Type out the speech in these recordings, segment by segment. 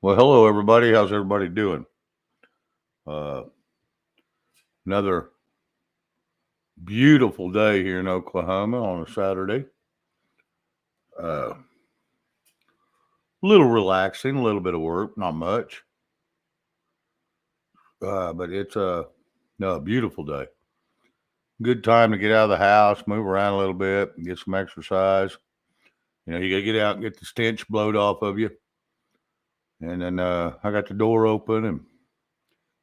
Well, hello everybody. How's everybody doing? Uh, Another beautiful day here in Oklahoma on a Saturday. A little relaxing, a little bit of work, not much, but it's a no, a beautiful day. Good time to get out of the house, move around a little bit, get some exercise. You got to get out and get the stench blowed off of you. And then I got the door open and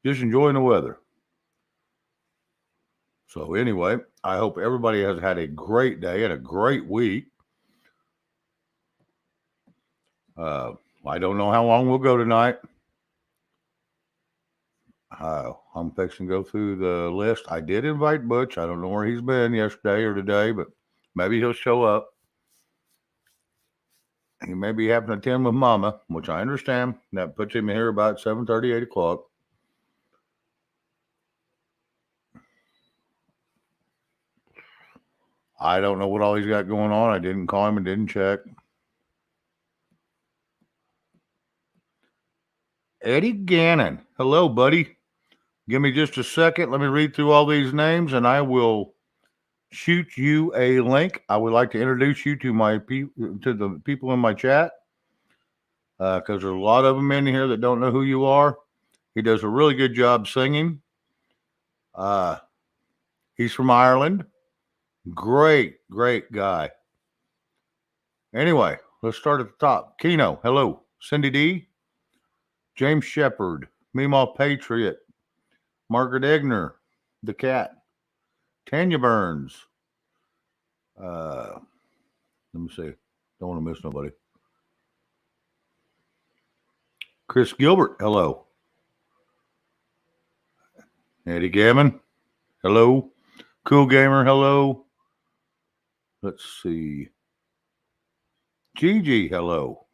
just enjoying the weather. So anyway, I hope everybody has had a great day and a great week. Uh, I don't know how long we'll go tonight. I'm fixing to go through the list. I did invite Butch. I don't know where he's been yesterday or today, but maybe he'll show up. He may be having to attend with Mama, which I understand. That puts him here about 7:30, 8 o'clock. I don't know what all he's got going on. I didn't call him and didn't check. Eddie Gannon. Hello, buddy. Give me just a second. Let me read through all these names and I will shoot you a link. I would like to introduce you to to the people in my chat because there's a lot of them in here that don't know who you are. He does a really good job singing. Uh, he's from Ireland. Great, great guy. Anyway, let's start at the top. Keno, hello. Cindy D, James Shepard, Meemaw Patriot, Margaret Egner, the cat, Tanya Burns. Uh, Let me see. Don't want to miss nobody. Chris Gilbert, hello. Eddie Gammon, hello. Cool Gamer, hello. Let's see. Gigi, hello.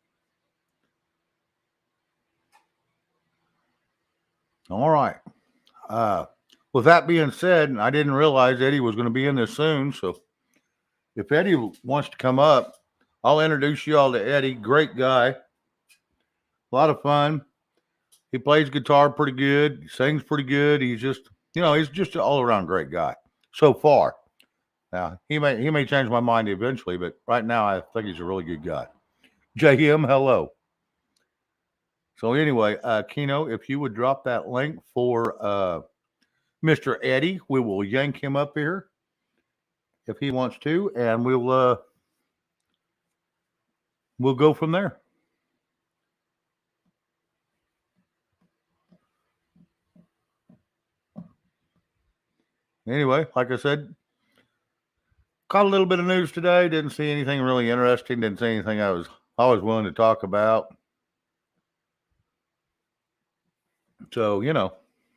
All right. Uh, with that being said, I didn't realize Eddie was going to be in this soon. So if Eddie wants to come up, I'll introduce you all to Eddie. Great guy. A lot of fun. He plays guitar pretty good. He sings pretty good. He's just an all around great guy so far. Now he may change my mind eventually, but right now I think he's a really good guy. JM, hello. So anyway, Keno, if you would drop that link for Mr. Eddie, we will yank him up here if he wants to, and we'll go from there. Anyway, like I said, caught a little bit of news today. Didn't see anything really interesting. Didn't see anything I was always willing to talk about. So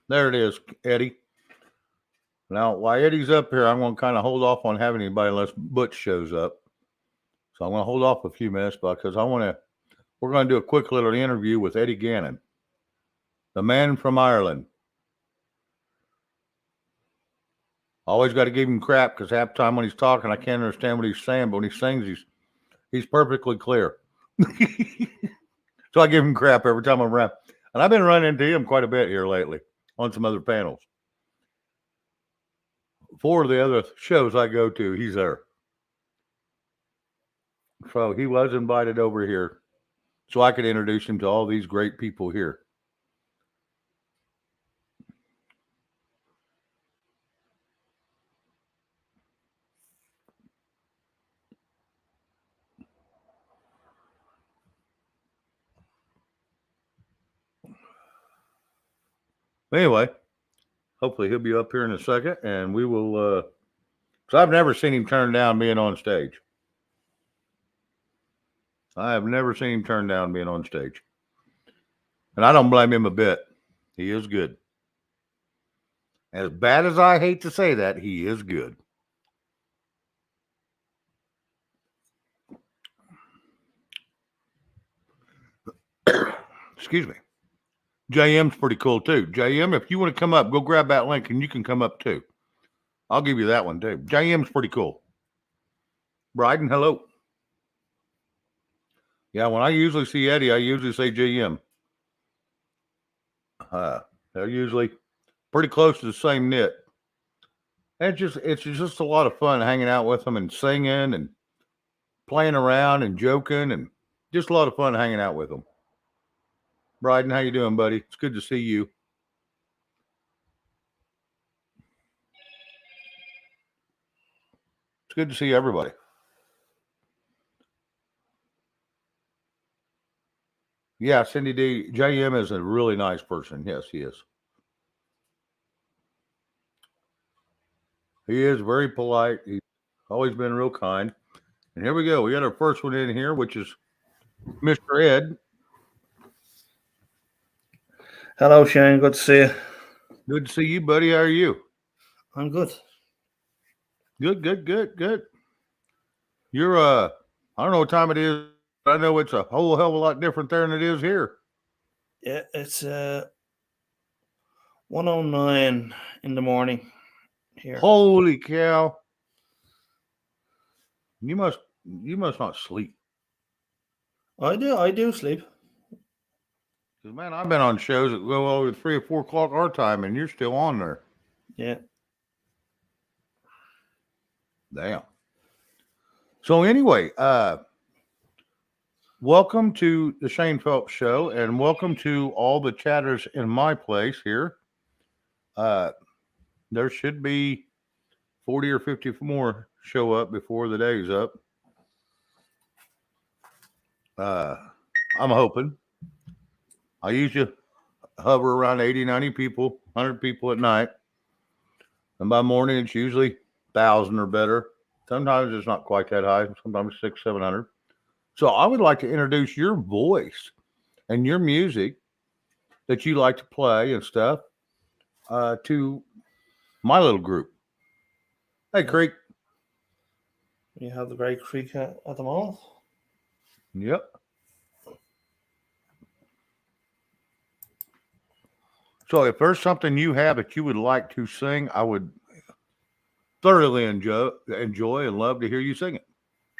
there it is, Eddie. Now, while Eddie's up here, I'm going to kind of hold off on having anybody unless Butch shows up. So I'm going to hold off a few minutes because we're going to do a quick little interview with Eddie Gannon, the man from Ireland. Always got to give him crap because half the time when he's talking, I can't understand what he's saying, but when he sings, he's perfectly clear. So I give him crap every time I'm around. And I've been running into him quite a bit here lately on some other panels. 4 of the other shows I go to, he's there. So he was invited over here so I could introduce him to all these great people here. Anyway, hopefully he'll be up here in a second and we will. So I've never seen him turn down being on stage. I have never seen him turn down being on stage. And I don't blame him a bit. He is good. As bad as I hate to say that, he is good. Excuse me. JM's pretty cool too. JM, if you want to come up, go grab that link and you can come up too. I'll give you that one too. JM's pretty cool. Bryden, hello. Yeah, when I usually see Eddie, I usually say JM. They're usually pretty close to the same knit. And it's just a lot of fun hanging out with them and singing and playing around and joking and just a lot of fun hanging out with them. Bryden, how you doing, buddy? It's good to see you. It's good to see everybody. Yeah, Cindy D. JM is a really nice person. Yes, he is. He is very polite. He's always been real kind. And here we go. We got our first one in here, which is Mr. Ed. Hello, Shane. Good to see you. Good to see you, buddy. How are you? I'm good. Good. You're I don't know what time it is. But I know it's a whole hell of a lot different there than it is here. Yeah, it's 1:09 in the morning here. Holy cow! You must not sleep. I do sleep. Because man, I've been on shows that go over 3 or 4 o'clock our time, and you're still on there. Yeah. Damn. So anyway, welcome to the Shane Phelps Show, and welcome to all the chatters in my place here. There should be 40 or 50 more show up before the day's up. I'm hoping. I usually hover around 80, 90 people, 100 people at night. And by morning, it's usually 1,000 or better. Sometimes it's not quite that high. Sometimes 600, 700. So I would like to introduce your voice and your music that you like to play and stuff to my little group. Hey, Creek. You have the Great Creek at the moment. Yep. So if there's something you have that you would like to sing, I would thoroughly enjoy and love to hear you sing it.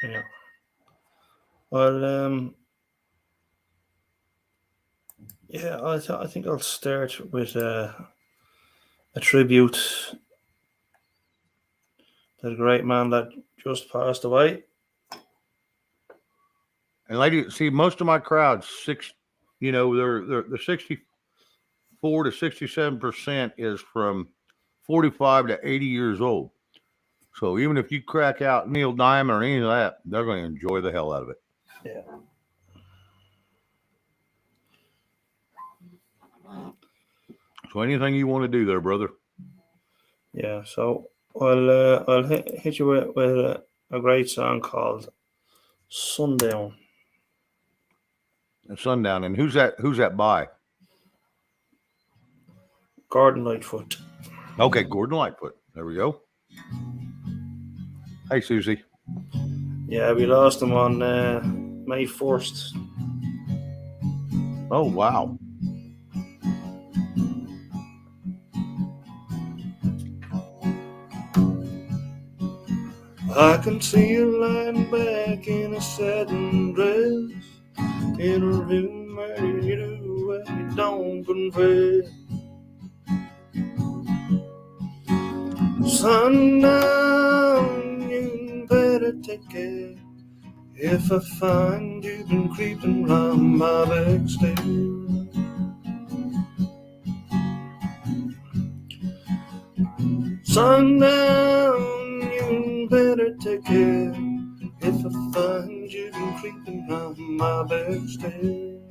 Yeah. Well, yeah, I think I'll start with a tribute to the great man that just passed away. And lady, see, most of my crowd's they're 64 to 67% is from 45 to 80 years old. So even if you crack out Neil Diamond or any of that, they're going to enjoy the hell out of it. Yeah. So anything you want to do there, brother. Yeah. So I'll hit you with a great song called Sundown. And Sundown. And who's that by? Gordon Lightfoot. Okay, Gordon Lightfoot. There we go. Hey, Susie. Yeah, we lost him on May 1st. Oh, wow. I can see you lying back in a satin dress in a room where you do what you don't confess. Sundown, you better take care. If I find you've been creeping round my back stairs. Sundown, you better take care. If I find you've been creeping round my back stairs.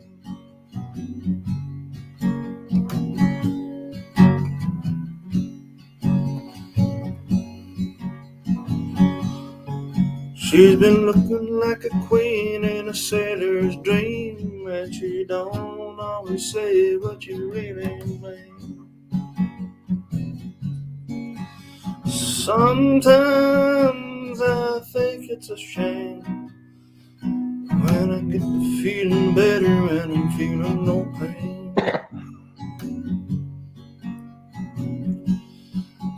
She's been looking like a queen in a sailor's dream, and she don't always say what you really mean. Sometimes I think it's a shame when I get to feeling better and I'm feeling no pain.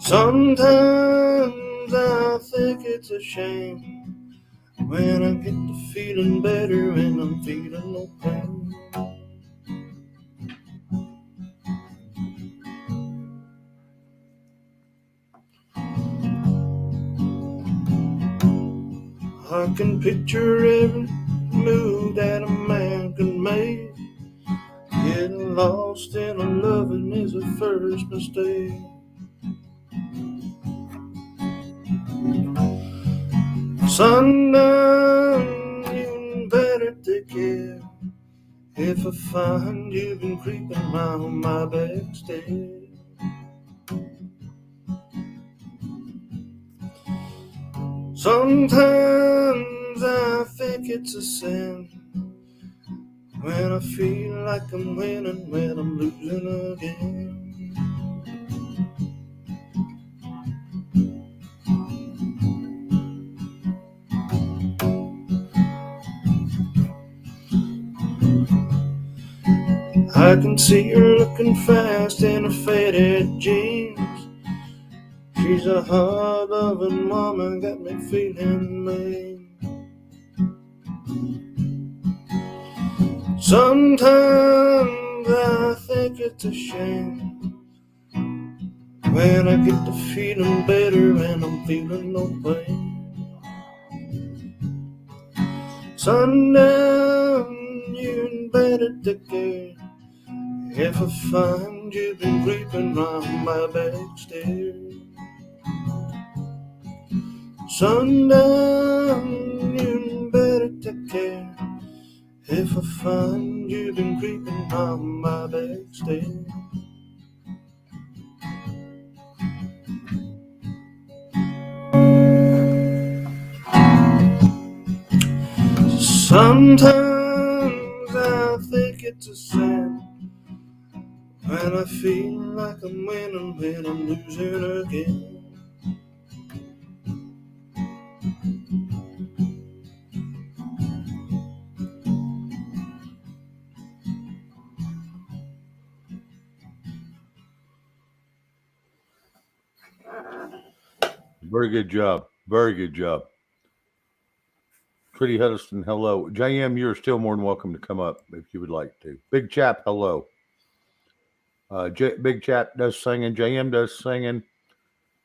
Sometimes I think it's a shame when I get to feeling better and I'm feeling no pain. I can picture every move that a man can make. Getting lost in a loving is a first mistake. Sundown, you better take care. If I find you've been creeping round my backstairs. Sometimes I think it's a sin when I feel like I'm winning when I'm losing again. I can see her looking fast in her faded jeans. She's a hard-loving woman, got me feeling mean. Sometimes I think it's a shame when I get to feeling better and I'm feeling no pain. Sundown, you better take care. If I find you've been creeping round my backstairs. Sundown, you better take care. If I find you've been creeping round my backstairs. Sometimes I think it's a sin when I feel like I'm winning when I'm losing again. Very good job. Very good job. Pretty Huddleston, hello. JM, you're still more than welcome to come up if you would like to. Big Chap, hello. Big Chap does singing. JM does singing.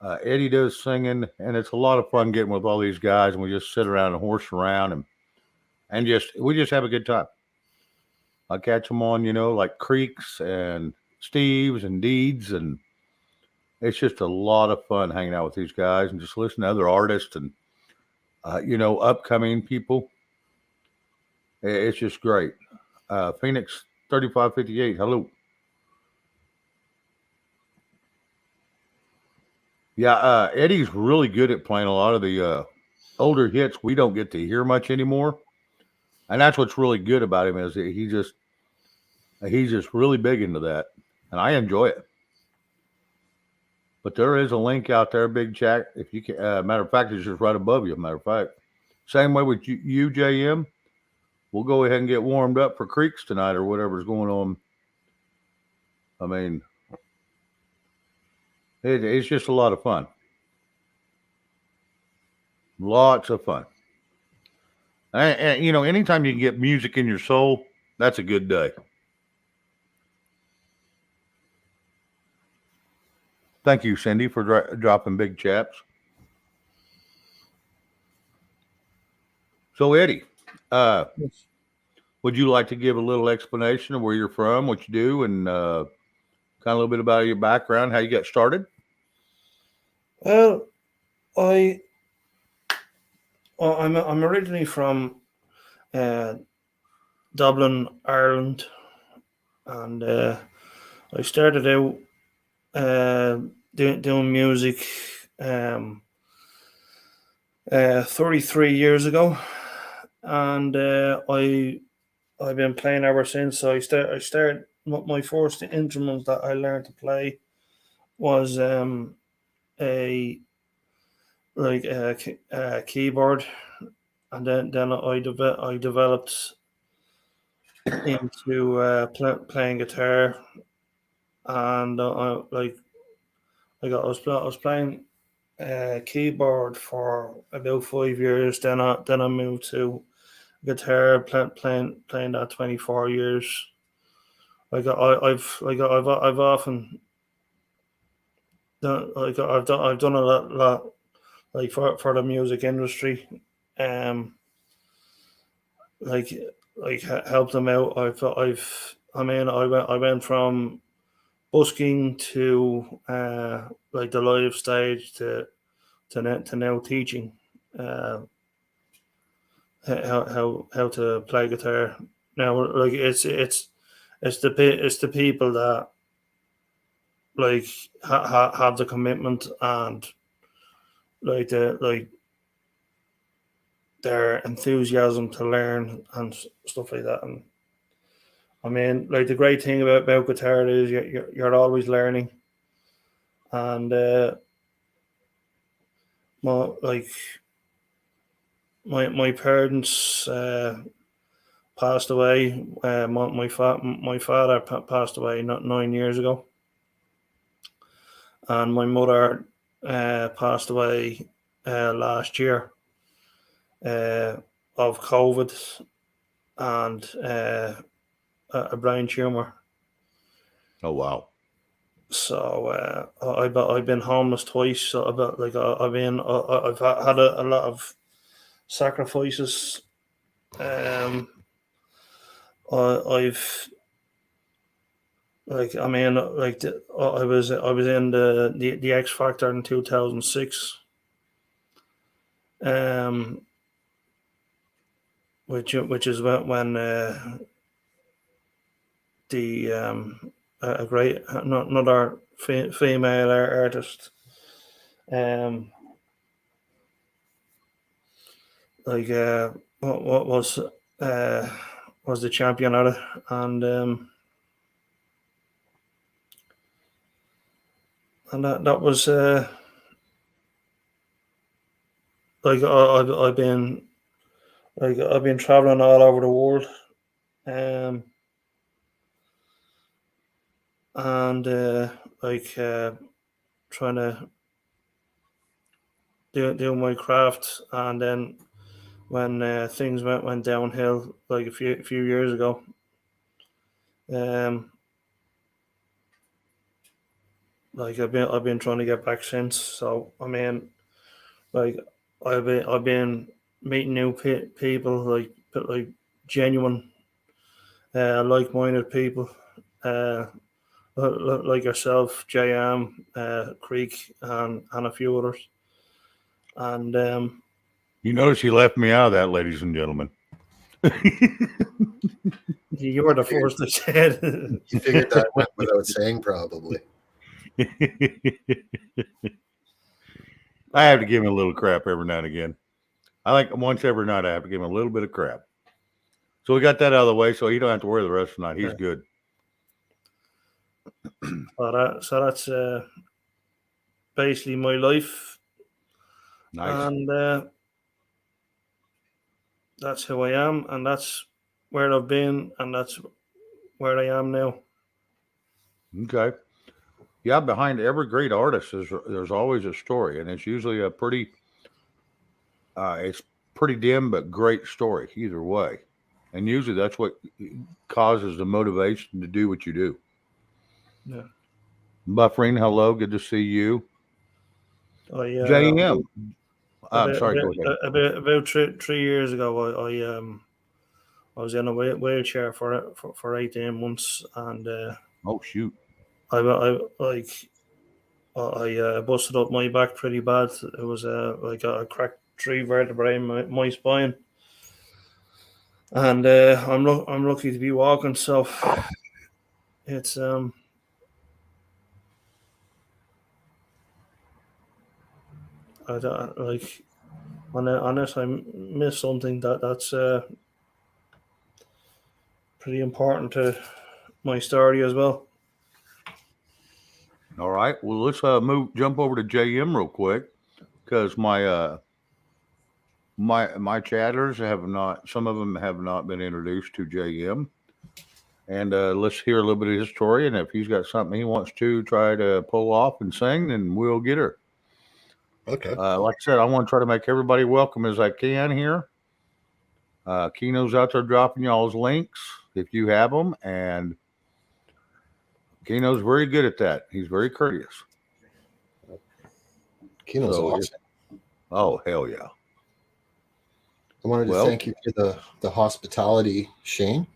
Eddie does singing. And it's a lot of fun getting with all these guys. And we just sit around and horse around and we just have a good time. I catch them on, like Creeks and Steves and Deeds. And it's just a lot of fun hanging out with these guys and just listening to other artists and, upcoming people. It's just great. Phoenix 3558, hello. Yeah, Eddie's really good at playing a lot of the older hits we don't get to hear much anymore, and that's what's really good about him is that he's just really big into that, and I enjoy it. But there is a link out there, Big Chat. If you can, matter of fact, it's just right above you. Matter of fact, same way with you, JM. We'll go ahead and get warmed up for Creeks tonight or whatever's going on. I mean, it's just a lot of fun. Lots of fun. And anytime you can get music in your soul, that's a good day. Thank you, Cindy, for dropping big chaps. So, Eddie, uh, would you like to give a little explanation of where you're from, what you do, and kind of a little bit about your background, how you got started? Well, I I'm originally from uh, Dublin, Ireland, and I started out doing music um, 33 years ago, and I've been playing ever since. So I started my first instrument that I learned to play was a a keyboard, and then I developed into playing guitar, and I was playing keyboard for about 5 years. Then I moved to guitar, playing that 24 years. I've often done I've done a lot like for the music industry. um, like help them out. I went from busking to like the live stage to now teaching how to play guitar. Now, like it's the people that like have the commitment and like their enthusiasm to learn and stuff like that. And I mean, like the great thing about guitar is you're always learning. And my like my parents passed away. My father passed away not 9 years ago, and my mother passed away last year of COVID and a brain tumor. Oh wow. So I've been homeless twice. So I've had a lot of sacrifices. I've like I mean like I was in the X Factor in 2006. Which is when the a great another female artist like what was the champion at it, and that was like I've been traveling all over the world, and trying to do my craft, and then when things went downhill like a few years ago, like I've been trying to get back since. So I mean, like I've been meeting new people, like genuine, like-minded people, like yourself, JM, Creek, and a few others. And You notice you left me out of that, ladies and gentlemen. you were the first I said. You figured that went without saying, probably. I have to give him a little crap every now and again. I like once every night I have to give him a little bit of crap. So we got that out of the way, so he don't have to worry the rest of the night. He's good. So that's basically my life. Nice. And that's who I am, and that's where I've been, and that's where I am now. Okay. Yeah, behind every great artist there's always a story, and it's usually a it's pretty dim but great story either way. And usually that's what causes the motivation to do what you do. Yeah. Buffering, hello, good to see you. JM. I'm sorry, go ahead. About 3 years ago, I was in a wheelchair for 18 months, and Oh shoot. I busted up my back pretty bad. It was like a cracked 3 vertebrae in my spine, and I'm lucky to be walking. So it's I don't, like unless I miss something that's pretty important to my story as well. All right. Well, let's jump over to JM real quick because my chatters have not. Some of them have not been introduced to JM, and let's hear a little bit of his story. And if he's got something he wants to try to pull off and sing, then we'll get her. Okay. Like I said, I want to try to make everybody welcome as I can here. Keno's out there dropping y'all's links if you have them, and Keno's very good at that. He's very courteous. Keno's awesome. Oh, hell yeah. I wanted to Well, thank you for the hospitality, Shane.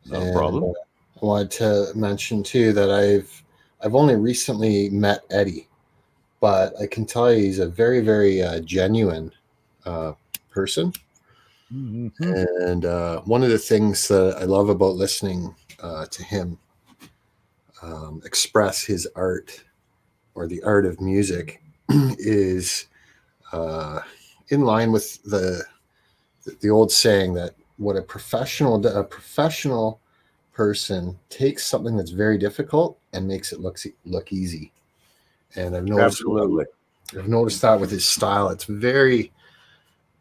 not a And problem. I wanted to mention too that I've only recently met Eddie, but I can tell you he's a very, very genuine uh, person. Mm-hmm. And one of the things that I love about listening to him express his art or the art of music is uh, in line with the old saying that what a professional person takes something that's very difficult and makes it look easy. And Absolutely. I've noticed that with his style. It's very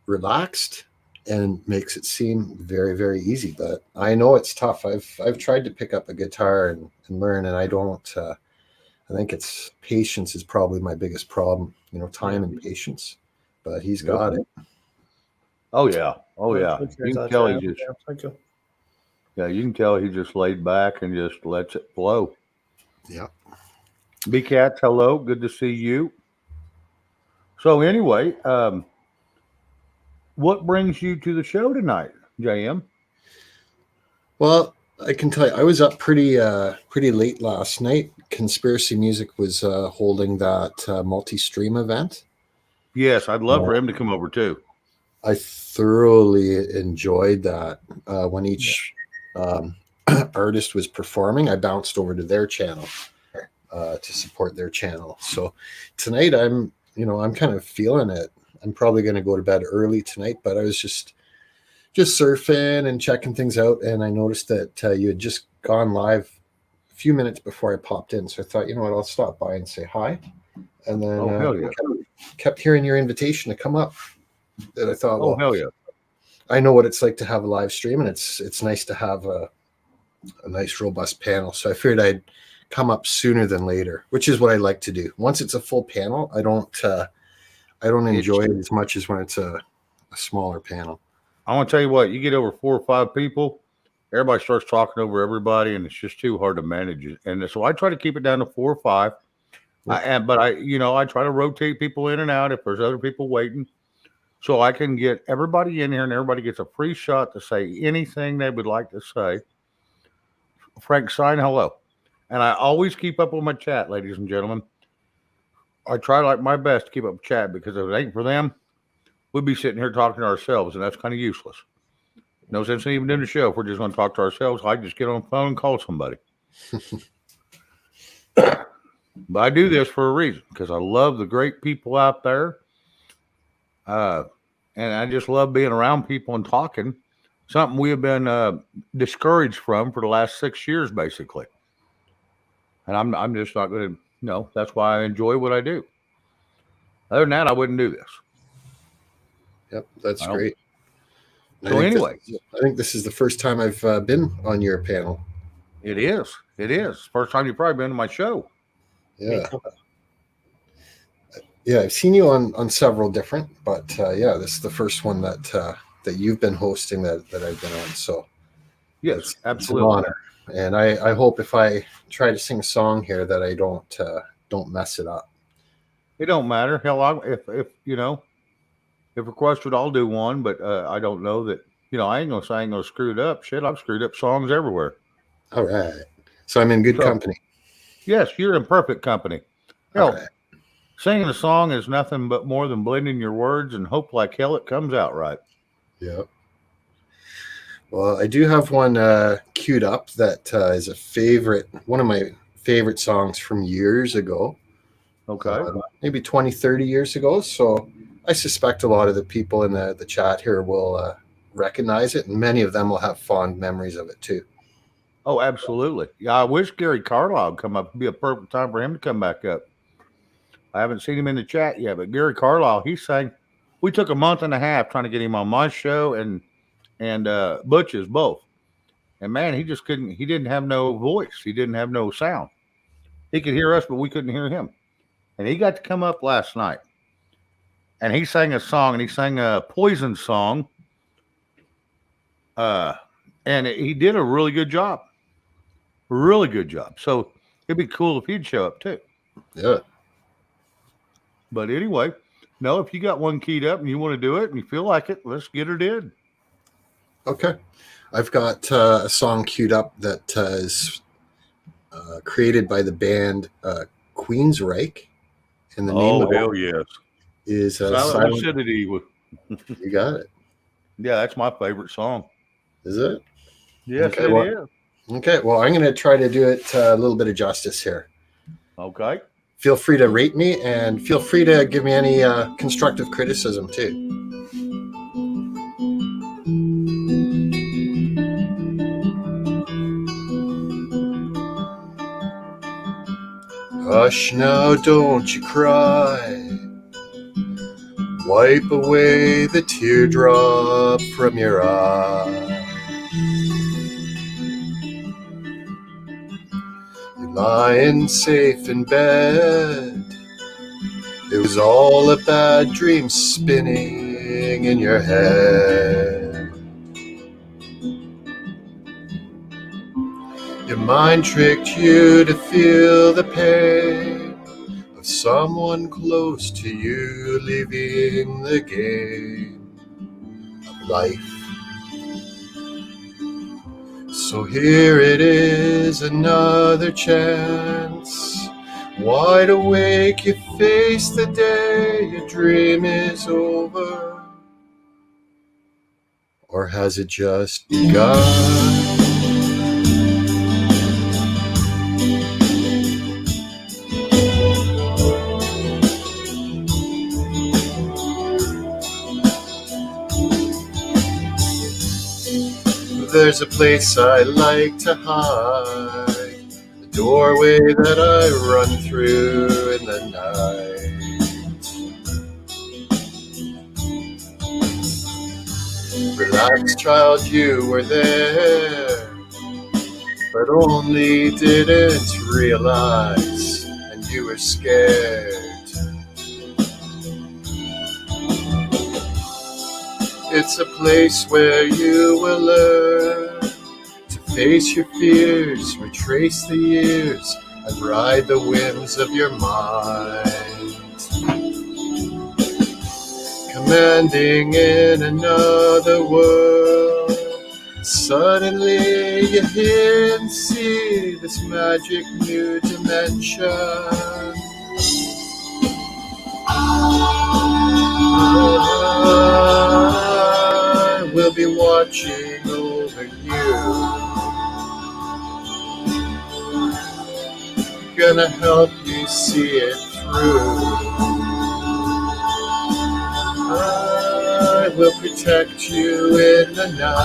relaxed and makes it seem very, very easy. But I know it's tough. I've tried to pick up a guitar and learn, and I don't. I think it's patience is probably my biggest problem. Time and patience. But he's Yep. got it. Oh yeah. Oh I yeah. appreciate You can that, tell Jay. he just Yeah, thank you. you can tell he just laid back and just lets it flow. Yeah. B Cats, hello, good to see you. So anyway, what brings you to the show tonight, JM? Well, I can tell you, I was up pretty late last night. Conspiracy Music was holding that multi-stream event. Yes, I'd love for him to come over too. I thoroughly enjoyed that. When Yeah. each um, artist was performing, I bounced over to their channel to support their channel. So tonight, I'm kind of feeling it. I'm probably going to go to bed early tonight, but I was just surfing and checking things out, and I noticed that you had just gone live a few minutes before I popped in. So I thought, you know what, I'll stop by and say hi. And then Oh hell yeah. kept hearing your invitation to come up. And I thought, Oh well, hell yeah. I know what it's like to have a live stream, and it's nice to have a nice robust panel. So I figured I'd come up sooner than later, which is what I like to do. Once it's a full panel, I don't enjoy it as much as when it's a smaller panel. I want to tell you what, you get over 4 or 5 people, everybody starts talking over everybody, and it's just too hard to manage it. And so I try to keep it down to 4 or 5. But I try to rotate people in and out if there's other people waiting, so I can get everybody in here and everybody gets a free shot to say anything they would like to say. Frank, sign hello, and I always keep up with my chat, ladies and gentlemen. I try like my best to keep up with chat because if it ain't for them, we'd be sitting here talking to ourselves, and that's kind of useless. No sense in even doing the show if we're just going to talk to ourselves. I just get on the phone and call somebody. But I do this for a reason because I love the great people out there. And I just love being around people and talking. Something we have been discouraged from for the last 6 years, basically. And I'm just not going to, that's why I enjoy what I do. Other than that, I wouldn't do this. Yep, that's I don't. great. So anyway, I think this is the first time I've been on your panel. it is. It is. First time you've probably been to my show. Yeah. Yeah, I've seen you on several different, but this is the first one that you've been hosting that I've been on. So Yes, it's an absolutely. honor, and I hope if I try to sing a song here that I don't mess it up. It don't matter. Hell, if requested, I'll do one. But I don't know that. I ain't gonna say I ain't gonna screw it up. Shit, I've screwed up songs everywhere. All right, so I'm in good So, company. yes, you're in perfect company. All Hell, right. singing a song is nothing but more than blending your words and hope like hell it comes out right. Yeah. Well, I do have one queued up that is one of my favorite songs from years ago. Okay. Maybe 20, 30 years ago. So I suspect a lot of the people in the chat here will recognize it, and many of them will have fond memories of it too. Oh, absolutely. Yeah, I wish Gary Carlisle would come up. It'd be a perfect time for him to come back up. I haven't seen him in the chat yet, but Gary Carlisle, he's saying we took a month and a half trying to get him on my show and Butch's both. And man, he just couldn't. He didn't have no voice. He didn't have no sound. He could hear us, but we couldn't hear him. And he got to come up last night, and he sang a song, and he sang a Poison song. And he did a really good job. Really good job. So it'd be cool if he'd show up too. Yeah. But anyway, No, if you got one keyed up and you want to do it and you feel like it, let's get her did. Okay. I've got a song queued up that is created by the band Queensryche. And the name of hell it yes. is Silent Lucidity. You got it. Yeah, that's my favorite song. Is it? Yes, Okay, it well, is. Okay, well, I'm going to try to do it a little bit of justice here. Okay. Feel free to rate me and feel free to give me any constructive criticism too. Hush now, don't you cry. Wipe away the teardrop from your eye. You're lying safe in bed. It was all a bad dream spinning in your head. Your mind tricked you to feel the pain of someone close to you leaving the game of life. So here it is, another chance. Wide awake, you face the day your dream is over. Or has it just begun? There's a place I like to hide, the doorway that I run through in the night. Relax, child, you were there, but only didn't realize, and you were scared. It's a place where you will learn to face your fears, retrace the years, and ride the whims of your mind. Commanding in another world, suddenly you hear and see this magic new dimension. I will be watching over you, gonna help you see it through. I will protect you in the night.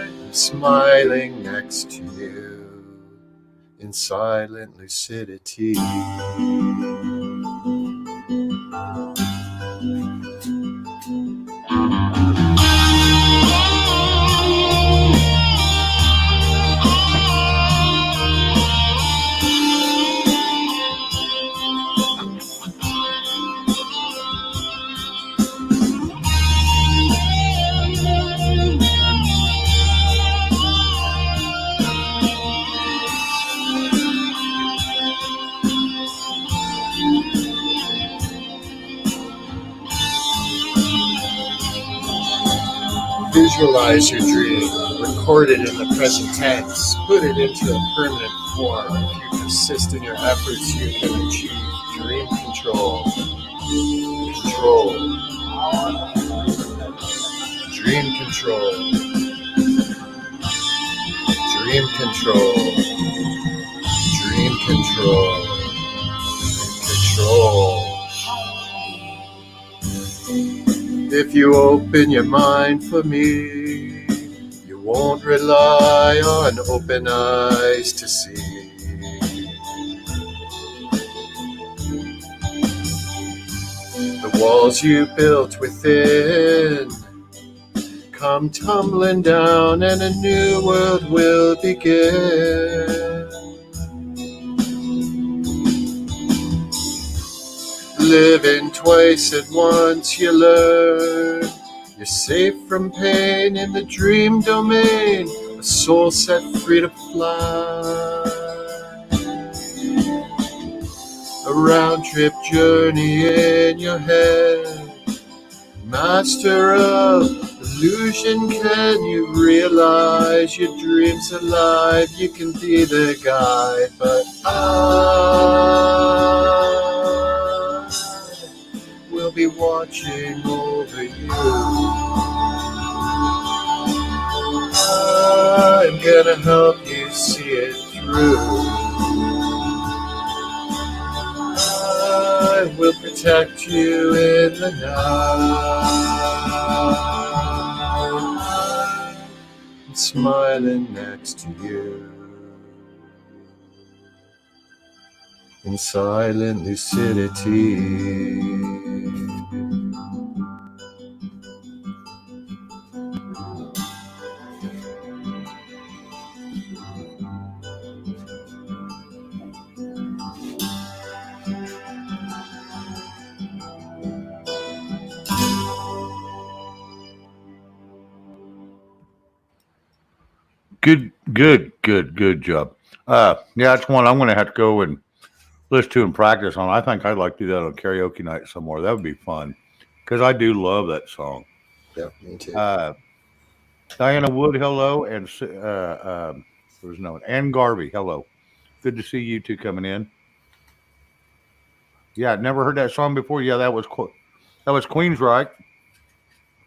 I'm smiling next to you in silent lucidity. Visualize your dream, record it in the present tense, put it into a permanent form. If you persist in your efforts, you can achieve dream control. Dream control. Dream control. Dream control. Control. If you open your mind for me, you won't rely on open eyes to see. The walls you built within come tumbling down and a new world will begin. Living twice at once, you learn you're safe from pain in the dream domain, a soul set free to fly. round trip journey in your head. Master of illusion, can you realize your dreams alive? You can be the guide, but I will be watching over you. I'm gonna help you see it through. I will protect you in the night. I'm smiling next to you in silent lucidity. Good job. Yeah, that's one I'm going to have to go and listen to and practice on. I think I'd like to do that on karaoke night somewhere. That would be fun because I do love that song. Yeah, me too. Diana Wood, hello, and there's no Ann Garvey, hello. Good to see you two coming in. Yeah, I'd never heard that song before. Yeah, that was Queensryche.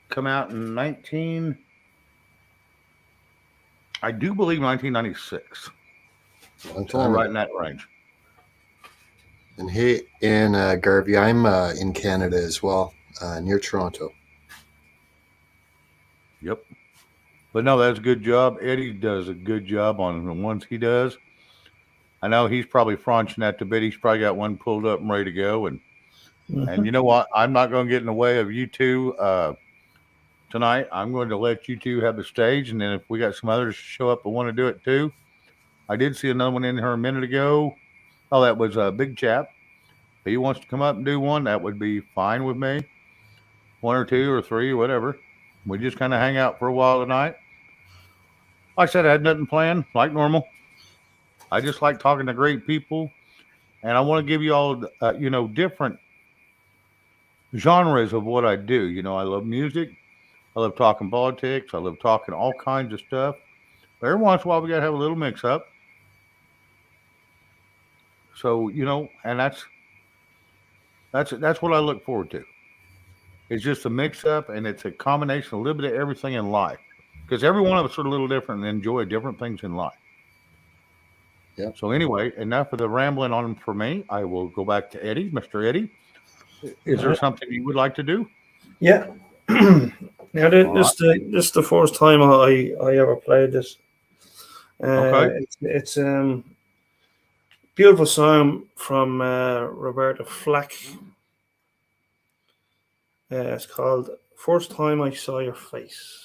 Come out in 19, I do believe 1996. Long Somewhere time right ago. in that range. And hey, and Garvey, I'm in Canada as well, near Toronto. Yep. But no, that's a good job. Eddie does a good job on the ones he does. I know he's probably fraunching that to bit. He's probably got one pulled up and ready to go. And you know what? I'm not going to get in the way of you two tonight. I'm going to let you two have the stage, and then if we got some others show up and want to do it too. I did see another one in here a minute ago. Oh, that was a big chap. If he wants to come up and do one, that would be fine with me. One or two or three or whatever. We just kind of hang out for a while tonight. Like I said, I had nothing planned, like normal. I just like talking to great people, and I want to give you all, different genres of what I do. I love music. I love talking politics. I love talking all kinds of stuff. But every once in a while, we got to have a little mix up. So, and that's what I look forward to. It's just a mix up, and it's a combination, a little bit of everything in life. Because every one of us are a little different and enjoy different things in life. Yep. So anyway, enough of the rambling on for me. I will go back to Eddie, Mr. Eddie. Is there something you would like to do? Yeah. Now All right. this is the first time I ever played this. Okay. It's beautiful song from Roberta Flack. It's called "First Time I Saw Your Face."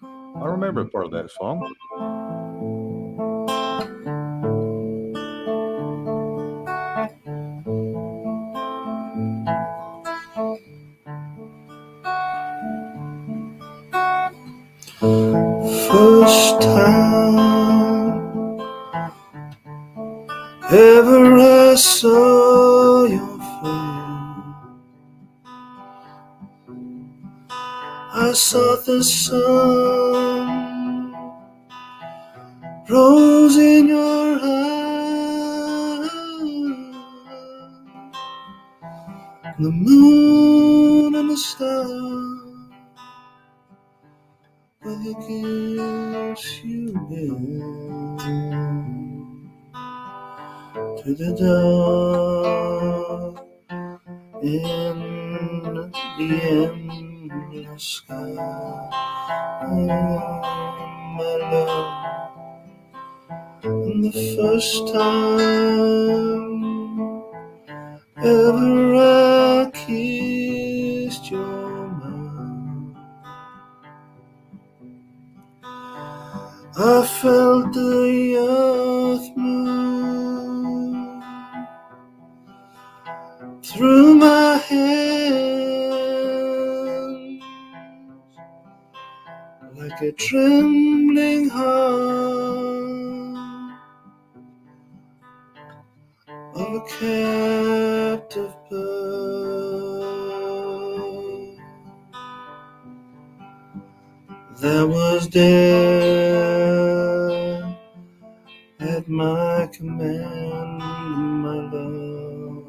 I remember part of that song. First time ever I saw your face, I saw the sun rose in your eyes, the moon and the stars. Will you kiss you in to the dark in the endless sky? Oh, my love, and the first time ever I kissed your mouth, I felt the earth move through my hands like a trembling heart of a captive bird that was dead at my command, my love.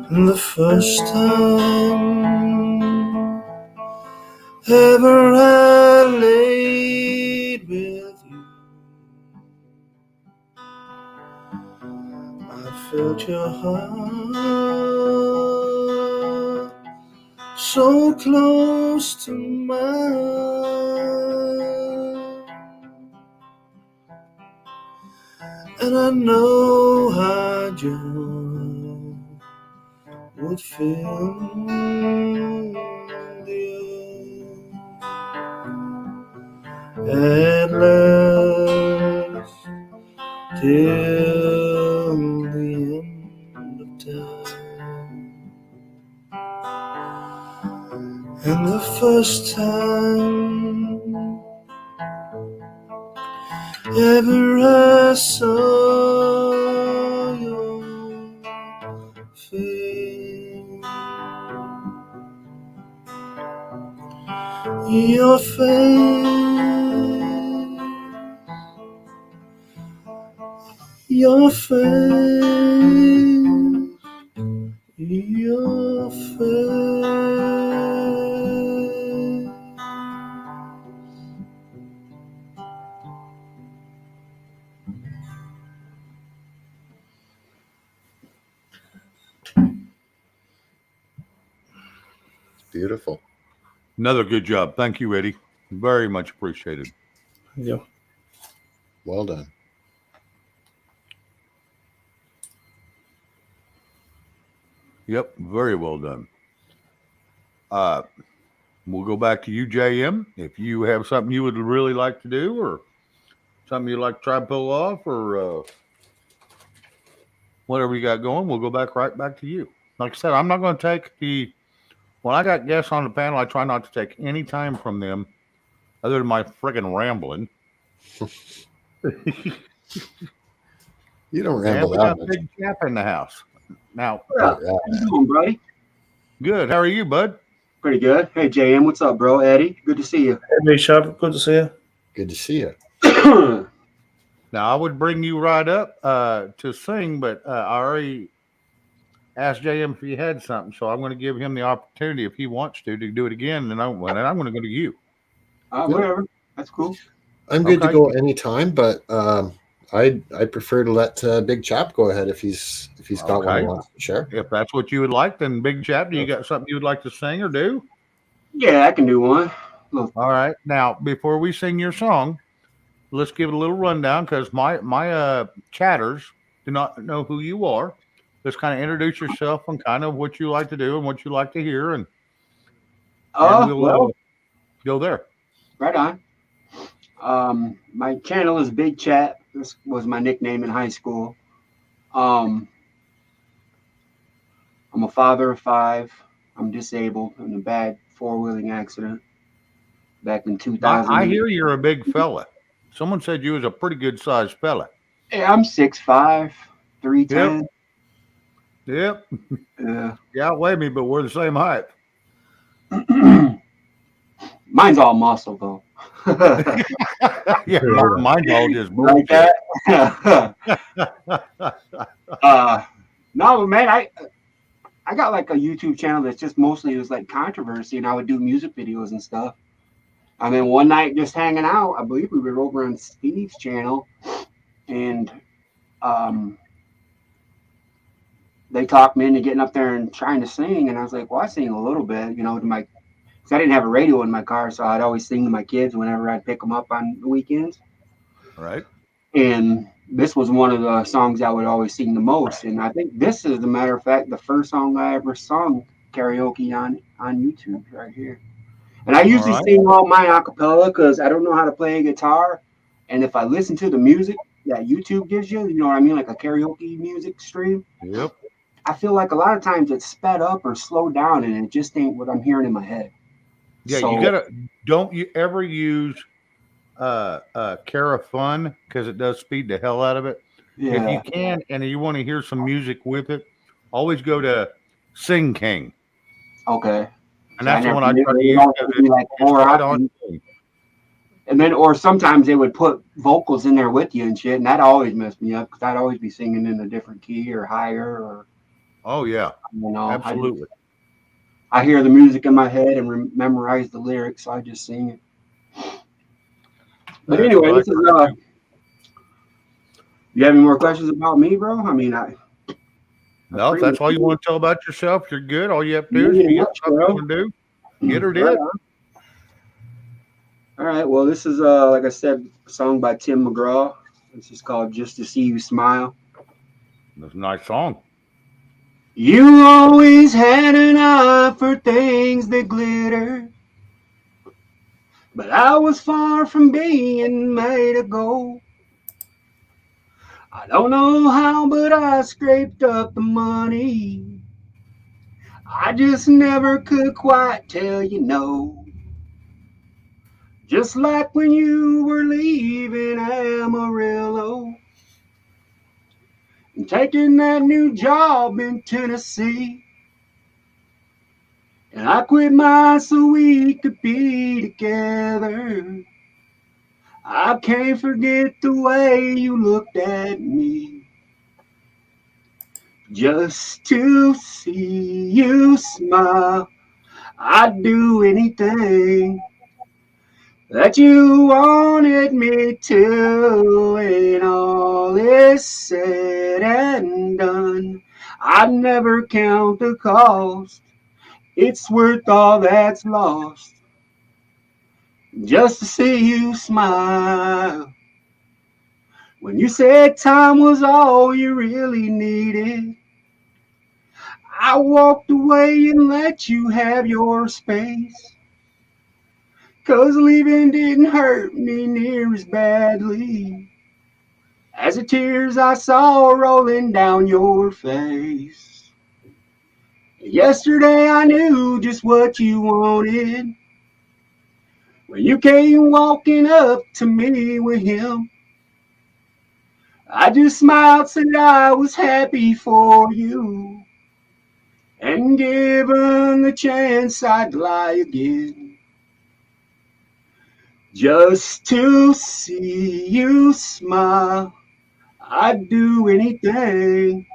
And the first time ever I laid with you, I felt your heart so close to mine, and I know how joy would fill the earth at last, till the end of time. And the first time ever I saw your face, your face, your face, your face. Beautiful. Another good job. Thank you, Eddie. Very much appreciated. Yeah. Well done. Yep, very well done. We'll go back to you, JM. If you have something you would really like to do, or something you'd like to try to pull off, or whatever you got going, we'll go right back to you. Like I said, I'm not going to take when I got guests on the panel, I try not to take any time from them other than my friggin' rambling. You don't And ramble we that got much. Big Chap in the house. Now, Yeah. How you doing, buddy? good. How are you, bud? Pretty good. Hey, JM, what's up, bro? Eddie, good to see you. Hey, Big Shop, good to see you. Good to see you. Now, I would bring you right up to sing, but I already asked JM if he had something, so I'm going to give him the opportunity if he wants to do it again, and I'm going to go to you. Whatever. That's cool. I'm good to Okay. go anytime, but I prefer to let Big Chap go ahead if he's got one Okay. he wants to share. If that's what you would like, then Big Chap, do you got something you would like to sing or do? Yeah, I can do one. All right. Now, before we sing your song, let's give it a little rundown because my chatters do not know who you are. Just kind of introduce yourself and kind of what you like to do and what you like to hear, and we'll Well, go there. right on. My channel is Big Chat. This was my nickname in high school. I'm a father of 5. I'm disabled in a bad 4-wheeling accident back in 2000. I hear you're a big fella. Someone said you was a pretty good sized fella. Yeah, I'm 6'5", 310. Yep. Yeah. You outweigh me, but we're the same height. Mine's all muscle though. Yeah, mine's all just Like bullshit. that. No, man, I got like a YouTube channel that's just mostly it was like controversy, and I would do music videos and stuff. I mean, one night just hanging out, I believe we were over on Steve's channel, and they talked me into getting up there and trying to sing, and I was like, well, I sing a little bit, to my, because I didn't have a radio in my car, so I'd always sing to my kids whenever I'd pick them up on the weekends. Right. And this was one of the songs I would always sing the most. And I think this is, as a matter of fact, the first song I ever sung karaoke on YouTube right here. And I usually sing all my a cappella because I don't know how to play a guitar. And if I listen to the music that YouTube gives you, you know what I mean, like a karaoke music stream. Yep. I feel like a lot of times it's sped up or slowed down, and it just ain't what I'm hearing in my head. Yeah, So, don't you ever use Kara Fun because it does speed the hell out of it. If you Yeah. can and you want to hear some music with it, always go to Sing King, Okay. and See, I that's the never one I knew. try to It would use always because be like it's four right on. options. And then, or sometimes they would put vocals in there with you and shit, and that always messed me up because I'd always be singing in a different key or higher, or Oh yeah, absolutely. I hear the music in my head and memorize the lyrics, so I just sing it. But That's anyway, what I this is try to do. You have any more questions about me, bro? I mean, I No, if pretty much that's all you want to tell about yourself, you're good. All you have to do is if pretty you got much, something you bro. want to do, get her Right did. on. All right. Well, this is like I said, a song by Tim McGraw. This is called "Just to See You Smile." That's a nice song. You always had an eye for things that glitter, but I was far from being made of gold. I don't know how, but I scraped up the money. I just never could quite tell you no. Just like when you were leaving Amarillo and taking that new job in Tennessee. And I quit mine so we could be together. I can't forget the way you looked at me. Just to see you smile, I'd do anything that you wanted me to. When all is said and done, I'd never count the cost. It's worth all that's lost just to see you smile. When you said time was all you really needed, I walked away and let you have your space. 'Cause leaving didn't hurt me near as badly as the tears I saw rolling down your face. Yesterday I knew just what you wanted when you came walking up to me with him. I just smiled, said I was happy for you, and given the chance I'd lie again. Just to see you smile, I'd do anything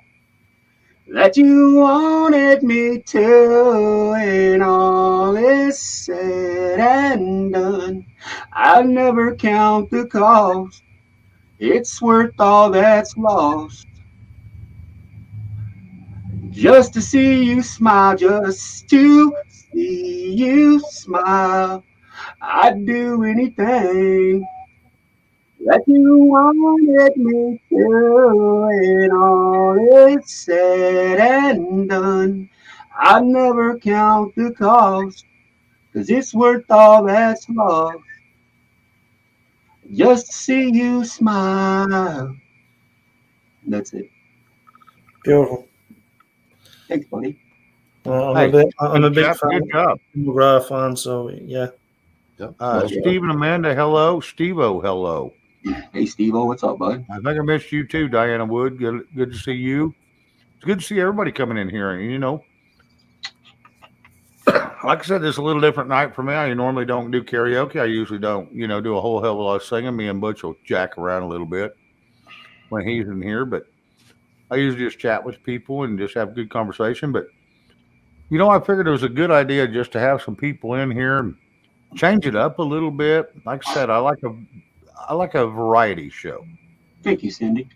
that you wanted me to. And all is said and done, I'll never count the cost. It's worth all that's lost just to see you smile, just to see you smile. I'd do anything that you wanted me to. And all is said and done, I'd never count the cost, 'cause it's worth all that's lost just to see you smile. That's it. Beautiful. Thanks, buddy. Hey, I'm a big Jeff, fan. good job. McGrath fan, so yeah. Yep. Well Steve and Amanda, hello. Steve-O, hello. Hey, Steve-O, what's up, bud? I think I missed you too, Diana Wood. Good to see you. It's good to see everybody coming in here. And, like I said, this is a little different night for me. I normally don't do karaoke. I usually don't, do a whole hell of a lot of singing. Me and Butch will jack around a little bit when he's in here, but I usually just chat with people and just have good conversation. But I figured it was a good idea just to have some people in here and change it up a little bit. Like I said, I like a variety show. Thank you, Cindy.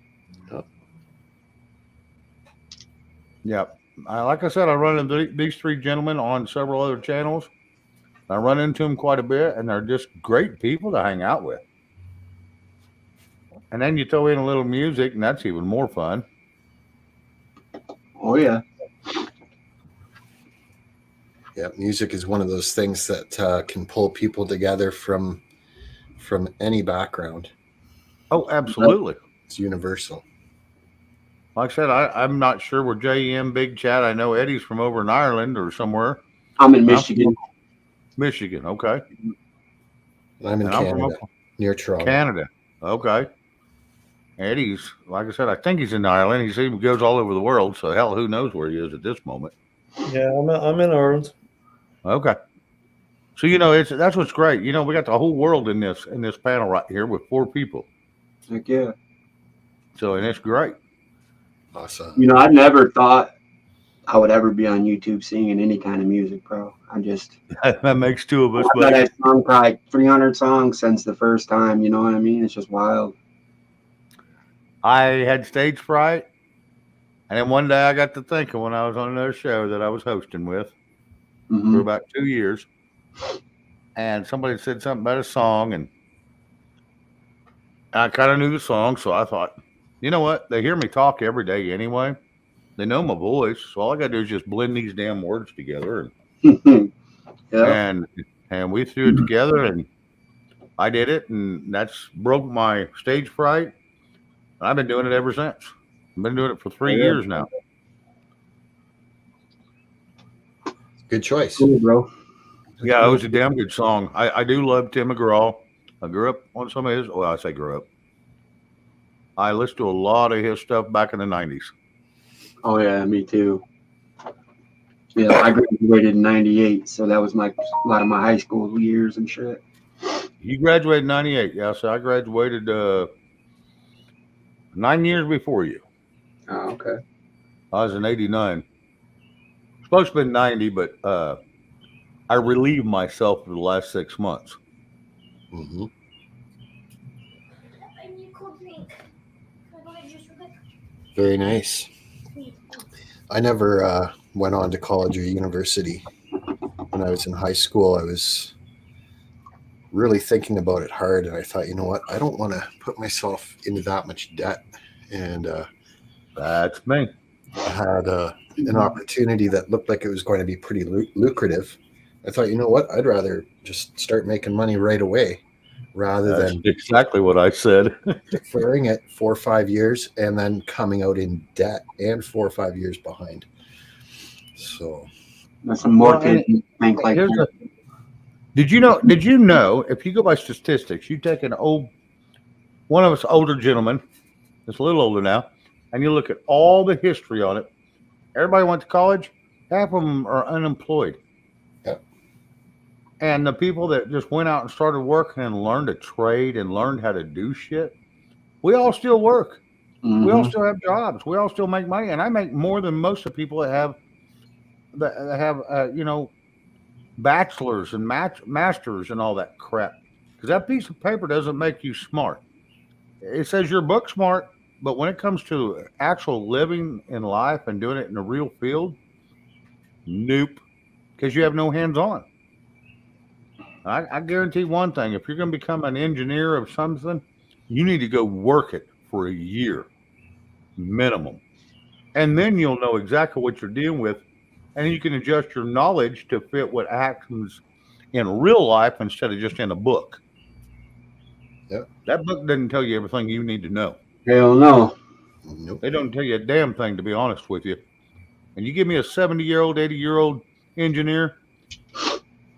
Yeah. Like I said, I run into these three gentlemen on several other channels. I run into them quite a bit, and they're just great people to hang out with. And then you throw in a little music, and that's even more fun. Oh, yeah. Yeah, music is one of those things that can pull people together from any background. Oh, absolutely. It's universal. Like I said, I'm not sure where JM Big Chat. I know Eddie's from over in Ireland or somewhere. I'm in Michigan. Michigan, okay. I'm in And I'm Canada. near Toronto. Canada. Okay. Eddie's, like I said, I think he's in Ireland. He goes all over the world, so hell, who knows where he is at this moment. Yeah, I'm in Ireland. Okay. So that's what's great. We got the whole world in this panel right here with 4 people. Heck yeah. So and it's great. Awesome. I never thought I would ever be on YouTube singing any kind of music, bro. That makes 2 of us, I bet buddy. I sung probably 300 songs since the first time. You know what I mean? It's just wild. I had stage fright, and then one day I got to thinking when I was on another show that I was hosting with for about 2 years, and somebody said something about a song, and I kind of knew the song, so I thought, you know what? They hear me talk every day anyway. They know my voice, so all I got to do is just blend these damn words together, Yeah. and we threw it together, and I did it, and that's broke my stage fright. I've been doing it ever since. I've been doing it for 3 years now. Good choice. Cool, bro. Yeah, it was a damn good song. I do love Tim McGraw. I grew up on some of his. Well, I say grew up. I listened to a lot of his stuff back in the 90s. Oh yeah, me too. Yeah, I graduated in '98, so that was a lot of my high school years and shit. You graduated in 98. Yeah, so I graduated 9 years before you. Oh, okay. I was in 89. Supposed to be 90, but I relieved myself for the last 6 months. Mm-hmm. Very nice. I never went on to college or university. When I was in high school, I was really thinking about it hard, and I thought, you know what? I don't want to put myself into that much debt. And that's me. I had an opportunity that looked like it was going to be pretty lucrative. I thought, you know what? I'd rather just start making money right away rather than exactly what I said. deferring it 4 or 5 years and then coming out in debt and 4 or 5 years behind. So that's some more things think like that. Did you know if you go by statistics, you take one of us older gentlemen, that's a little older now, and you look at all the history on it, everybody went to college, half of them are unemployed. Yep. And the people that just went out and started working and learned a trade and learned how to do shit, we all still work. Mm-hmm. We all still have jobs. We all still make money. And I make more than most of the people that have bachelors and masters and all that crap. Because that piece of paper doesn't make you smart. It says you're book smart, but when it comes to actual living in life and doing it in the real field, nope. Because you have no hands-on. I guarantee one thing: if you're going to become an engineer of something, you need to go work it for a year, minimum, and then you'll know exactly what you're dealing with, and you can adjust your knowledge to fit what happens in real life instead of just in a book. Yep. That book doesn't tell you everything you need to know. Hell no. Nope. They don't tell you a damn thing, to be honest with you. And you give me a 70-year-old, 80-year-old engineer,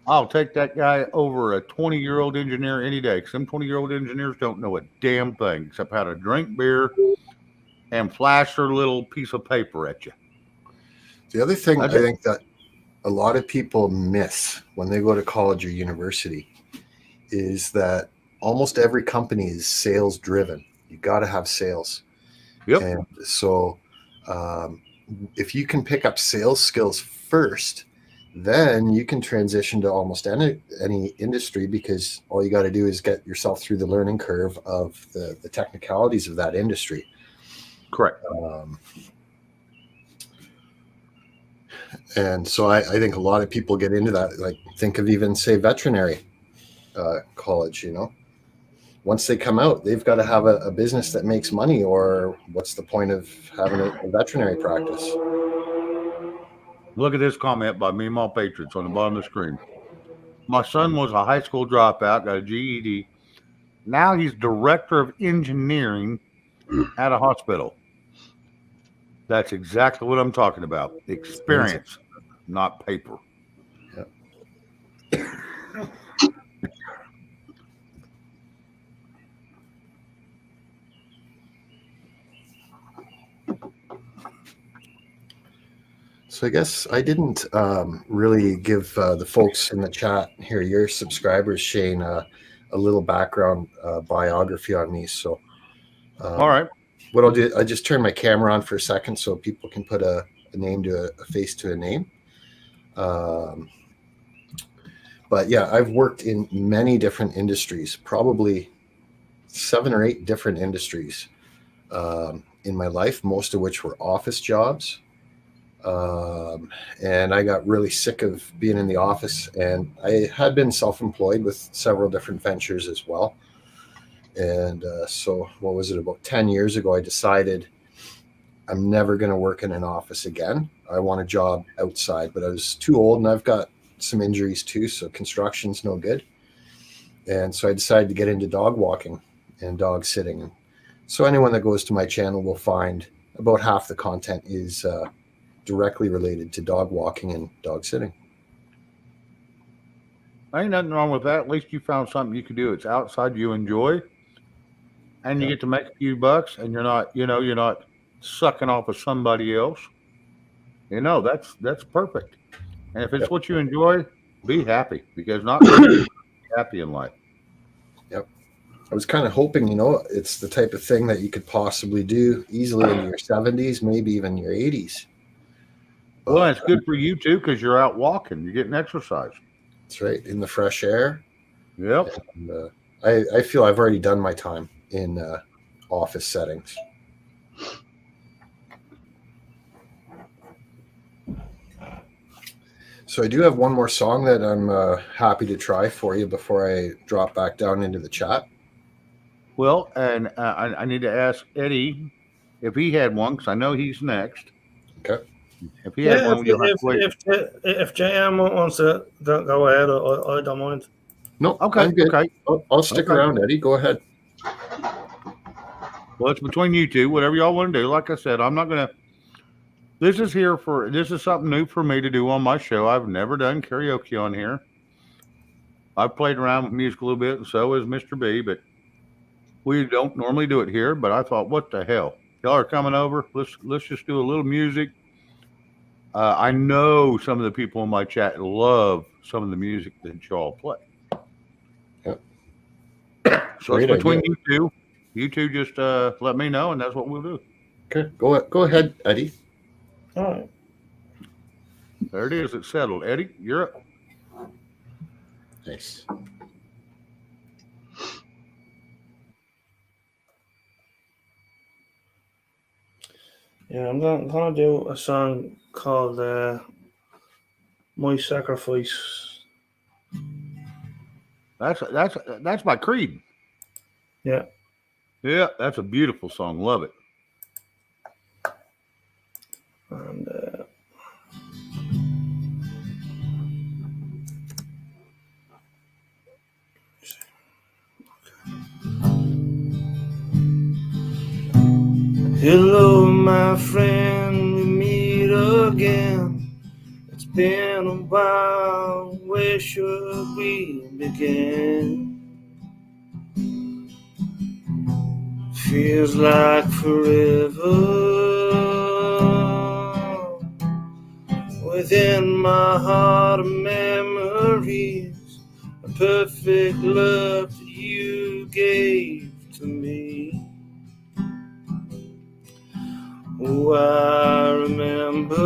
I'll take that guy over a 20-year-old engineer any day. Because some 20-year-old engineers don't know a damn thing except how to drink beer and flash their little piece of paper at you. The other thing I think that a lot of people miss when they go to college or university is that almost every company is sales driven. You got to have sales. Yep. And so if you can pick up sales skills first, then you can transition to almost any industry, because all you got to do is get yourself through the learning curve of the technicalities of that industry. Correct. And so I think a lot of people get into that. Like, think of even, say, veterinary college, once they come out, they've got to have a business that makes money, or what's the point of having a veterinary practice? Look at this comment by Meemaw Patriots on the bottom of the screen. My son was a high school dropout, got a GED. Now he's director of engineering at a hospital. That's exactly what I'm talking about. Experience, not paper. Yep. So I guess I didn't really give the folks in the chat here, your subscribers, Shane, a little background biography on me. So All right. what I'll do, I just turn my camera on for a second so people can put a name to a face to a name. But yeah, I've worked in many different industries, probably 7 or 8 different industries in my life, most of which were office jobs. And I got really sick of being in the office, and I had been self-employed with several different ventures as well. And so what was it, about 10 years ago, I decided I'm never going to work in an office again. I want a job outside, but I was too old and I've got some injuries too, so construction's no good. And so I decided to get into dog walking and dog sitting. So anyone that goes to my channel will find about half the content is directly related to dog walking and dog sitting. Ain't nothing wrong with that. At least you found something you can do. It's outside, you enjoy, and you get to make a few bucks, and you're not sucking off of somebody else. That's perfect. And if it's what you enjoy, be happy, because not many people are happy in life. Yep. I was kind of hoping, it's the type of thing that you could possibly do easily in your 70s, maybe even your 80s. Well, it's good for you too, because you're out walking, you're getting exercise. That's right, in the fresh air. Yep. And, I feel I've already done my time in office settings. So I do have one more song that I'm happy to try for you before I drop back down into the chat. Well, and I need to ask Eddie if he had one, because I know he's next. Okay. If he had one, you'll have to wait. If JM wants to go ahead, I don't mind. No, Okay. I'm good. Okay. I'll stick around, Eddie. Go ahead. Well, it's between you two. Whatever y'all want to do. Like I said, I'm not gonna. This is something new for me to do on my show. I've never done karaoke on here. I've played around with music a little bit, and so has Mr. B, but we don't normally do it here. But I thought, what the hell? Y'all are coming over. Let's just do a little music. I know some of the people in my chat love some of the music that y'all play. Yep. So it's between you two. You two just let me know, and that's what we'll do. Okay, go ahead, Eddie. All right. There it is. It's settled. Eddie, you're up. Nice. Yeah, I'm gonna do a song called "My Sacrifice." That's my Creed. Yeah. Yeah, that's a beautiful song. Love it. And hello, my friend, we meet again. It's been a while, where should we begin? Feels like forever. Within my heart of memories, a perfect love that you gave to me. Oh, I remember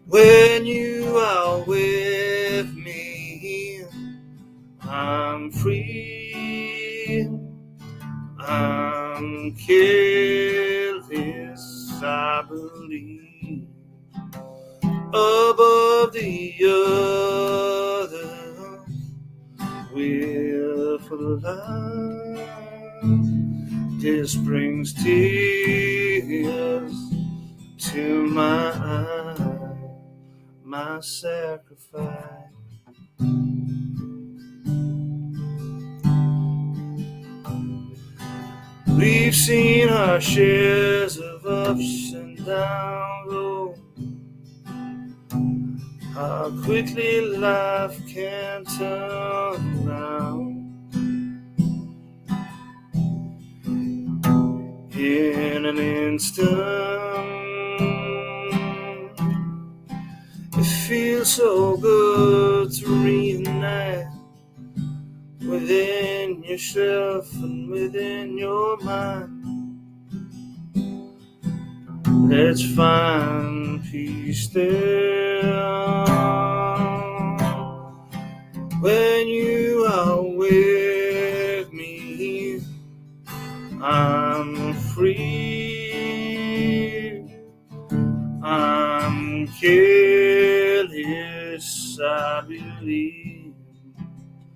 when you are with me, I'm free, I'm careless, I believe, above the others, with life. This brings tears to my eyes, my sacrifice. We've seen our shares of ups and downs, oh, how quickly life can turn around. In an instant, so good to reunite within yourself and within your mind. Let's find peace there. When you are with me, I'm free. I'm careless, I believe.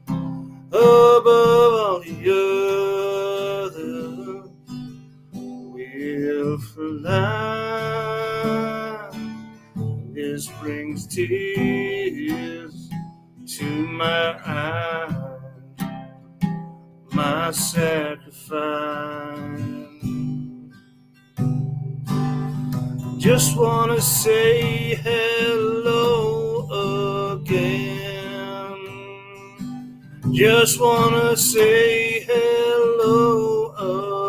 Above all the others, we'll fly. This brings tears to my eyes, my sacrifice. Just wanna say hello again. Just wanna say hello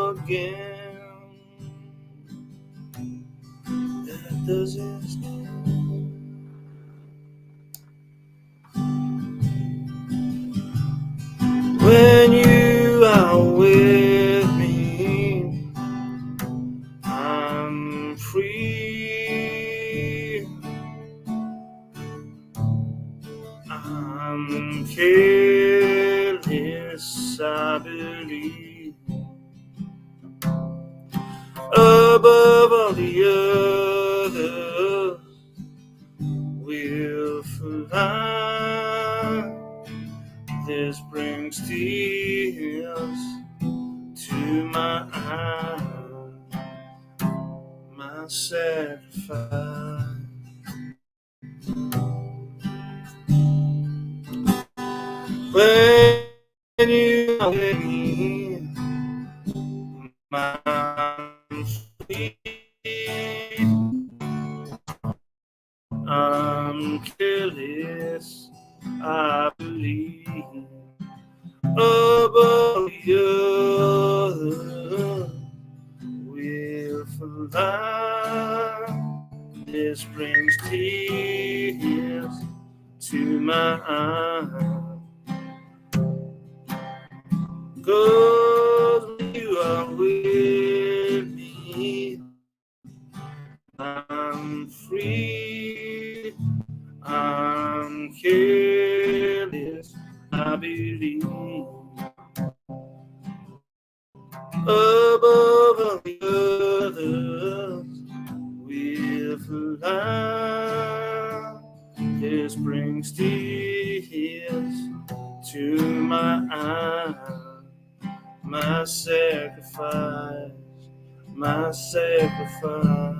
again. That doesn't when you are with me, I'm free. I'm careless, I believe. Above all the others, we'll fly. This brings tears to my eyes, my sacrifice. When you are with me, I'm free. I'm careless, I believe. Above the other, we'll fly. This brings tears to my eyes. 'Cause when you are with me, I'm free. I'm careless, I believe. Above all the others, we'll fly. This brings tears to my eyes, my sacrifice, my sacrifice.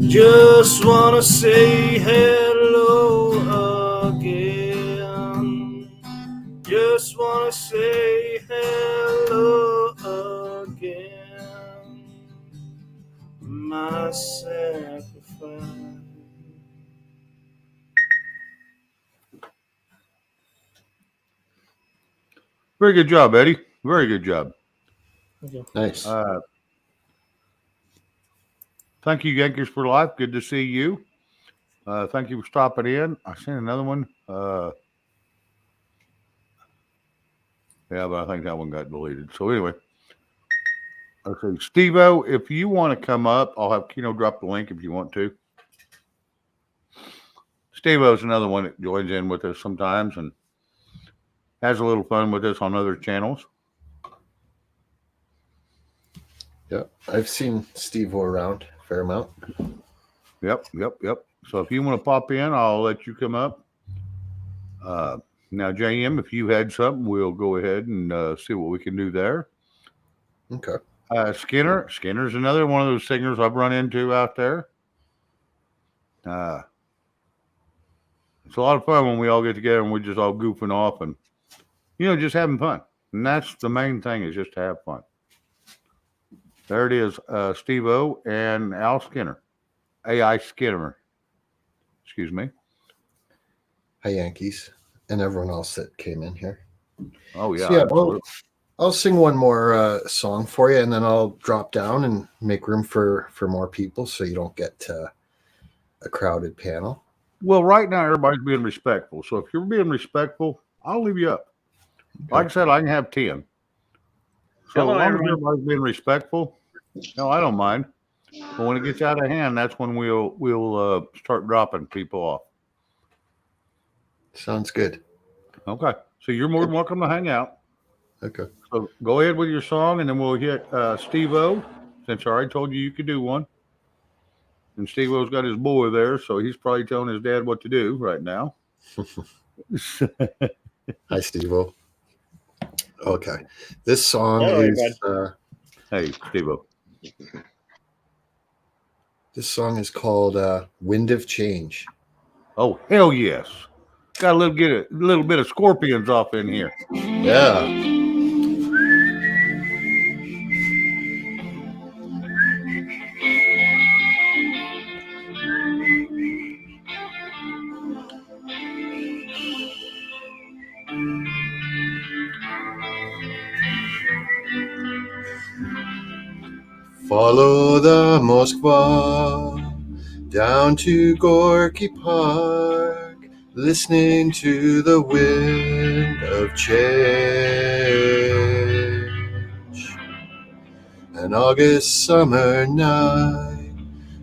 Just wanna say hello again. Just wanna say hello again. My sacrifice. Very good job, Eddie. Very good job. Okay. Nice. Thank you, Yankees for Life. Good to see you. Thank you for stopping in. I seen another one. Yeah, but I think that one got deleted. So anyway, okay, Steve-O, if you want to come up, I'll have Keno drop the link if you want to. Steve-O is another one that joins in with us sometimes and has a little fun with us on other channels. Yeah, I've seen Steve-O around a fair amount. Yep. So if you want to pop in, I'll let you come up. Now, JM, if you had something, we'll go ahead and see what we can do there. Okay. Skinner's another one of those singers I've run into out there. It's a lot of fun when we all get together and we're just all goofing off and, just having fun. And that's the main thing, is just to have fun. There it is, Steve-O and Al Skinner. AI Skinner. Excuse me. Hi, Yankees, and everyone else that came in here. Oh, yeah. So, yeah, absolutely. I'll sing one more song for you, and then I'll drop down and make room for more people, so you don't get a crowded panel. Well, right now everybody's being respectful. So if you're being respectful, I'll leave you up. Like I said, I can have 10. So Hello, as long as everyone. everybody's being respectful, no, I don't mind. But when it gets out of hand, that's when we'll start dropping people off. Sounds good. Okay. So you're more than welcome to hang out. Okay. So go ahead with your song, and then we'll hit Steve O, since I already told you could do one. And Steve O's got his boy there, so he's probably telling his dad what to do right now. Hi, Steve-O. Okay. This song Hello, is Hey, Steve O. this song is called Wind of Change. Oh, hell yes. Got a little bit of scorpions off in here. Yeah. Follow the Moskva down to Gorky Park, listening to the wind of change. An August summer night,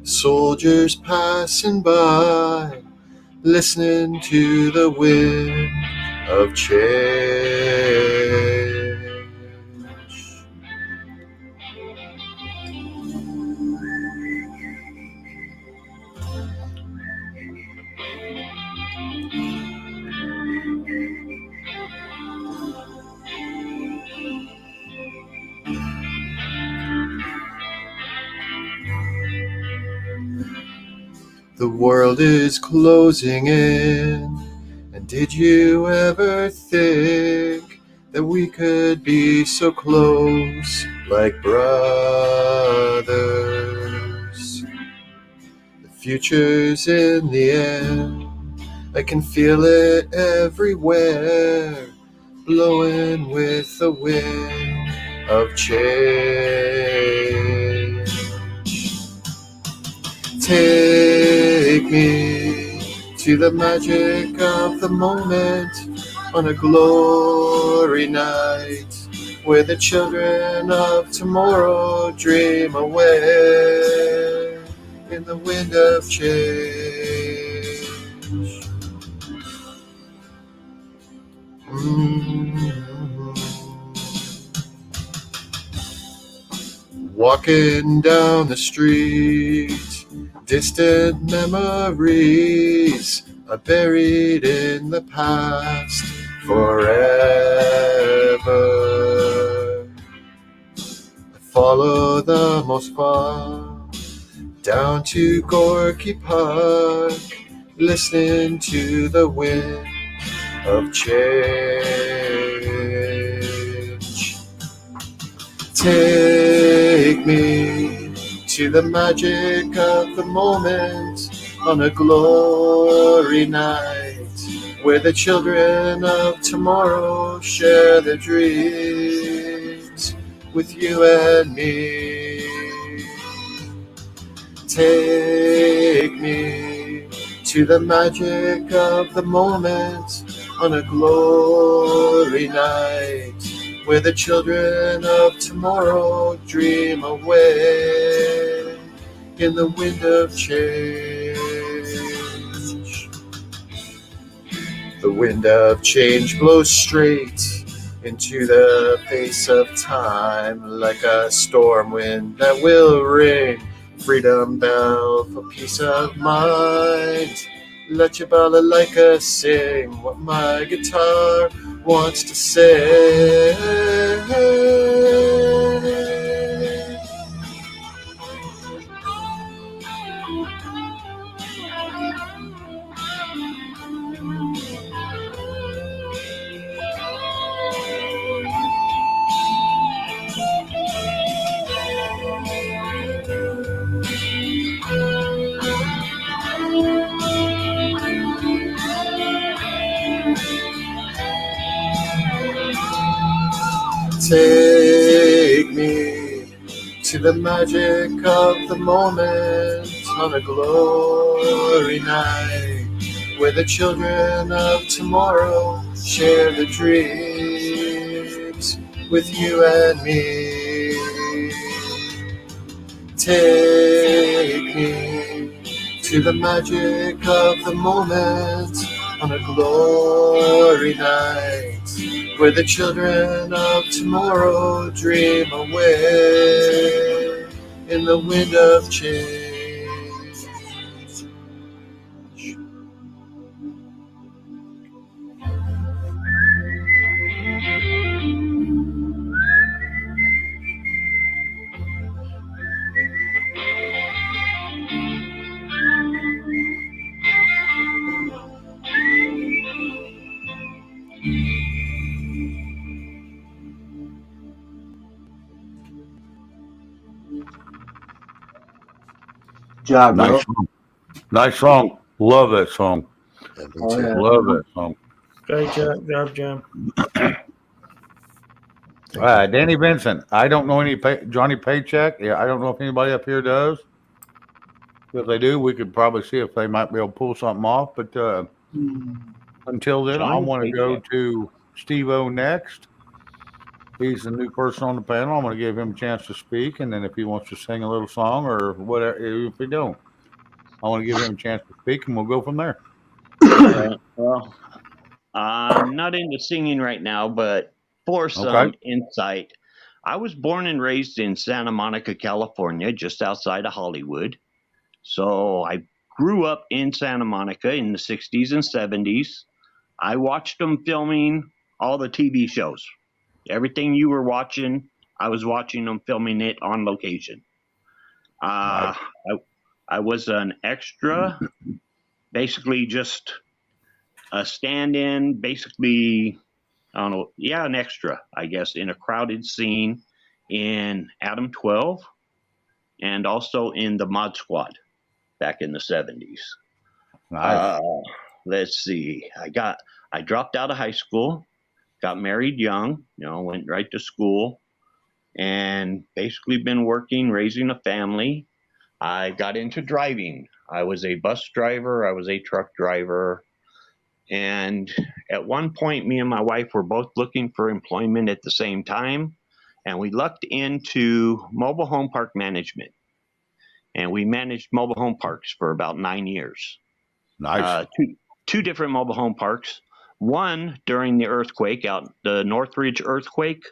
soldiers passing by, listening to the wind of change. The world is closing in, and did you ever think that we could be so close, like brothers? The future's in the air, I can feel it everywhere, blowing with the wind of change. Take me to the magic of the moment on a glory night, where the children of tomorrow dream away in the wind of change. Walking down the street, distant memories are buried in the past forever. I follow the Moskva down to Gorky Park, listening to the wind of change. Take me to the magic of the moment on a glory night, where the children of tomorrow share their dreams with you and me. Take me to the magic of the moment on a glory night, where the children of tomorrow dream away in the wind of change. The wind of change blows straight into the face of time, like a storm wind that will ring freedom bell for peace of mind. Let your balalaika sing what my guitar wants to say. Take me to the magic of the moment on a glory night, where the children of tomorrow share the dreams with you and me. Take me to the magic of the moment on a glory night, where the children of tomorrow dream away in the wind of change. Job, bro. Nice song. Nice song. Love that song. Yeah, me Oh, too. yeah. Love that song. Great job, Jam. Danny Vincent. I don't know any Johnny Paycheck. Yeah, I don't know if anybody up here does. If they do, we could probably see if they might be able to pull something off. But until then, I Johnny want to go Paycheck. to Steve O next. He's the new person on the panel. I'm going to give him a chance to speak, and then if he wants to sing a little song or whatever, if he don't, I want to give him a chance to speak, and we'll go from there. All right. Well, I'm not into singing right now, but for some Okay. insight, I was born and raised in Santa Monica, California, just outside of Hollywood. So I grew up in Santa Monica in the 60s and 70s. I watched them filming all the TV shows. Everything you were watching, I was watching them filming it on location. Nice. I was an extra, basically just a stand-in, basically, I don't know, yeah, an extra, I guess, in a crowded scene in Adam 12 and also in the Mod Squad back in the 70s. Nice. Let's see. I dropped out of high school, got married young, went right to school, and basically been working, raising a family. I got into driving. I was a bus driver, I was a truck driver, and at one point, me and my wife were both looking for employment at the same time, and we lucked into mobile home park management. And we managed mobile home parks for about 9 years. Nice. Two different mobile home parks. One during the earthquake, the Northridge earthquake.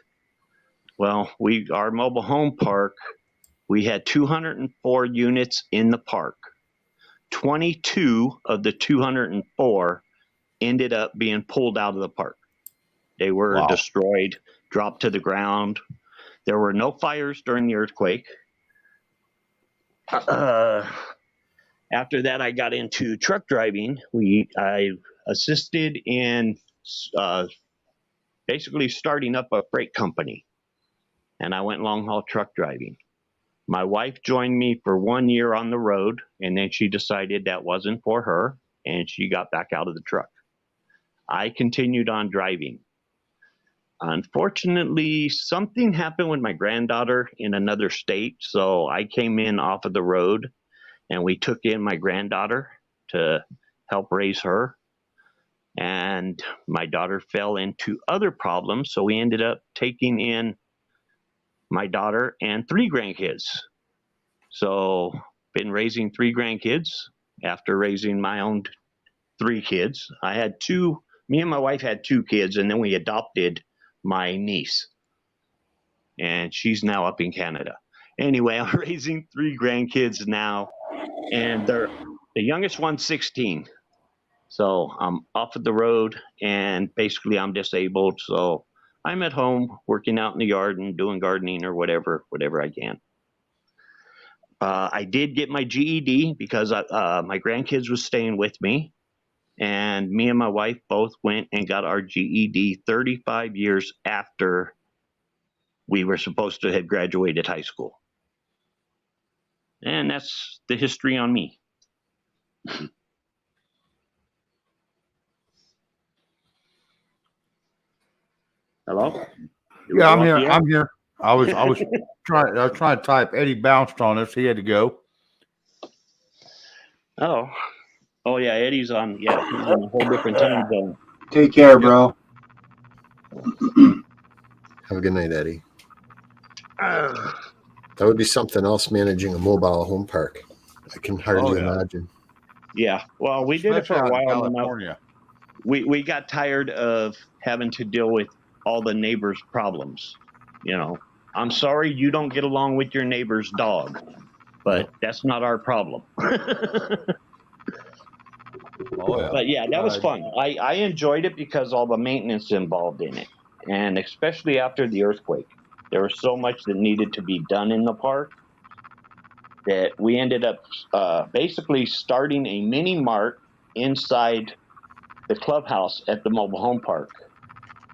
Well, our mobile home park, we had 204 units in the park. 22 of the 204 ended up being pulled out of the park. They were Wow. destroyed, dropped to the ground. There were no fires during the earthquake. After that, I got into truck driving. I assisted in basically starting up a freight company, and I went long haul truck driving. My wife joined me for 1 year on the road, and then she decided that wasn't for her, and she got back out of the truck. I continued on driving. Unfortunately, something happened with my granddaughter in another state, so I came in off of the road, and we took in my granddaughter to help raise her. And my daughter fell into other problems, so we ended up taking in my daughter and 3 grandkids. So been raising 3 grandkids after raising my own 3 kids. Me and my wife had 2 kids, and then we adopted my niece, and she's now up in Canada. Anyway, I'm raising 3 grandkids now, and the youngest one's 16. So I'm off of the road, and basically I'm disabled. So I'm at home working out in the yard and doing gardening or whatever I can. I did get my GED because my grandkids was staying with me, and me and my wife both went and got our GED 35 years after we were supposed to have graduated high school. And that's the history on me. Hello? Yeah, I'm here. I'm here. I was trying to type. Eddie bounced on us. He had to go. Oh yeah, Eddie's on. Yeah, he's in a whole different time zone. Take care, bro. Have a good night, Eddie. Ugh. That would be something else, managing a mobile home park. I can hardly imagine. Yeah, well, we did it for Especially a out in while. Enough. California. We got tired of having to deal with all the neighbors' problems. You know, I'm sorry you don't get along with your neighbor's dog, but that's not our problem. Oh yeah. But yeah, that was fun. I enjoyed it because all the maintenance involved in it, and especially after the earthquake, there was so much that needed to be done in the park that we ended up basically starting a mini mart inside the clubhouse at the mobile home park,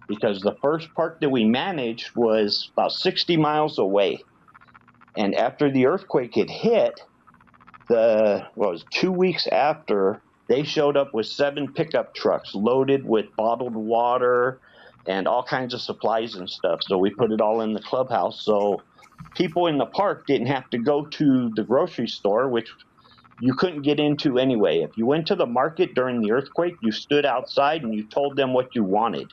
because the first park that we managed was about 60 miles away, and after the earthquake had hit, it was 2 weeks after, they showed up with 7 pickup trucks loaded with bottled water and all kinds of supplies and stuff. So we put it all in the clubhouse, so people in the park didn't have to go to the grocery store, which you couldn't get into anyway. If you went to the market during the earthquake, you stood outside and you told them what you wanted,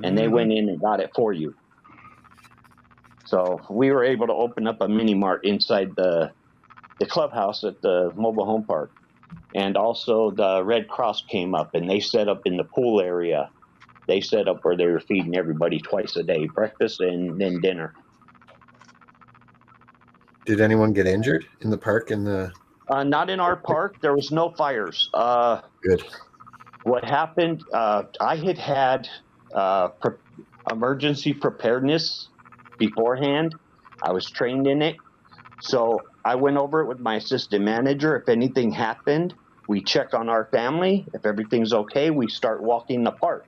and they went in and got it for you. So we were able to open up a mini mart inside the clubhouse at the mobile home park. And also the Red Cross came up and they set up in the pool area. They set up where they were feeding everybody twice a day, breakfast and then dinner. Did anyone get injured in the park? Not in our park. There was no fires. Good. What happened, I had emergency preparedness beforehand. I was trained in it. So I went over it with my assistant manager. If anything happened, we check on our family. If everything's okay, we start walking the park.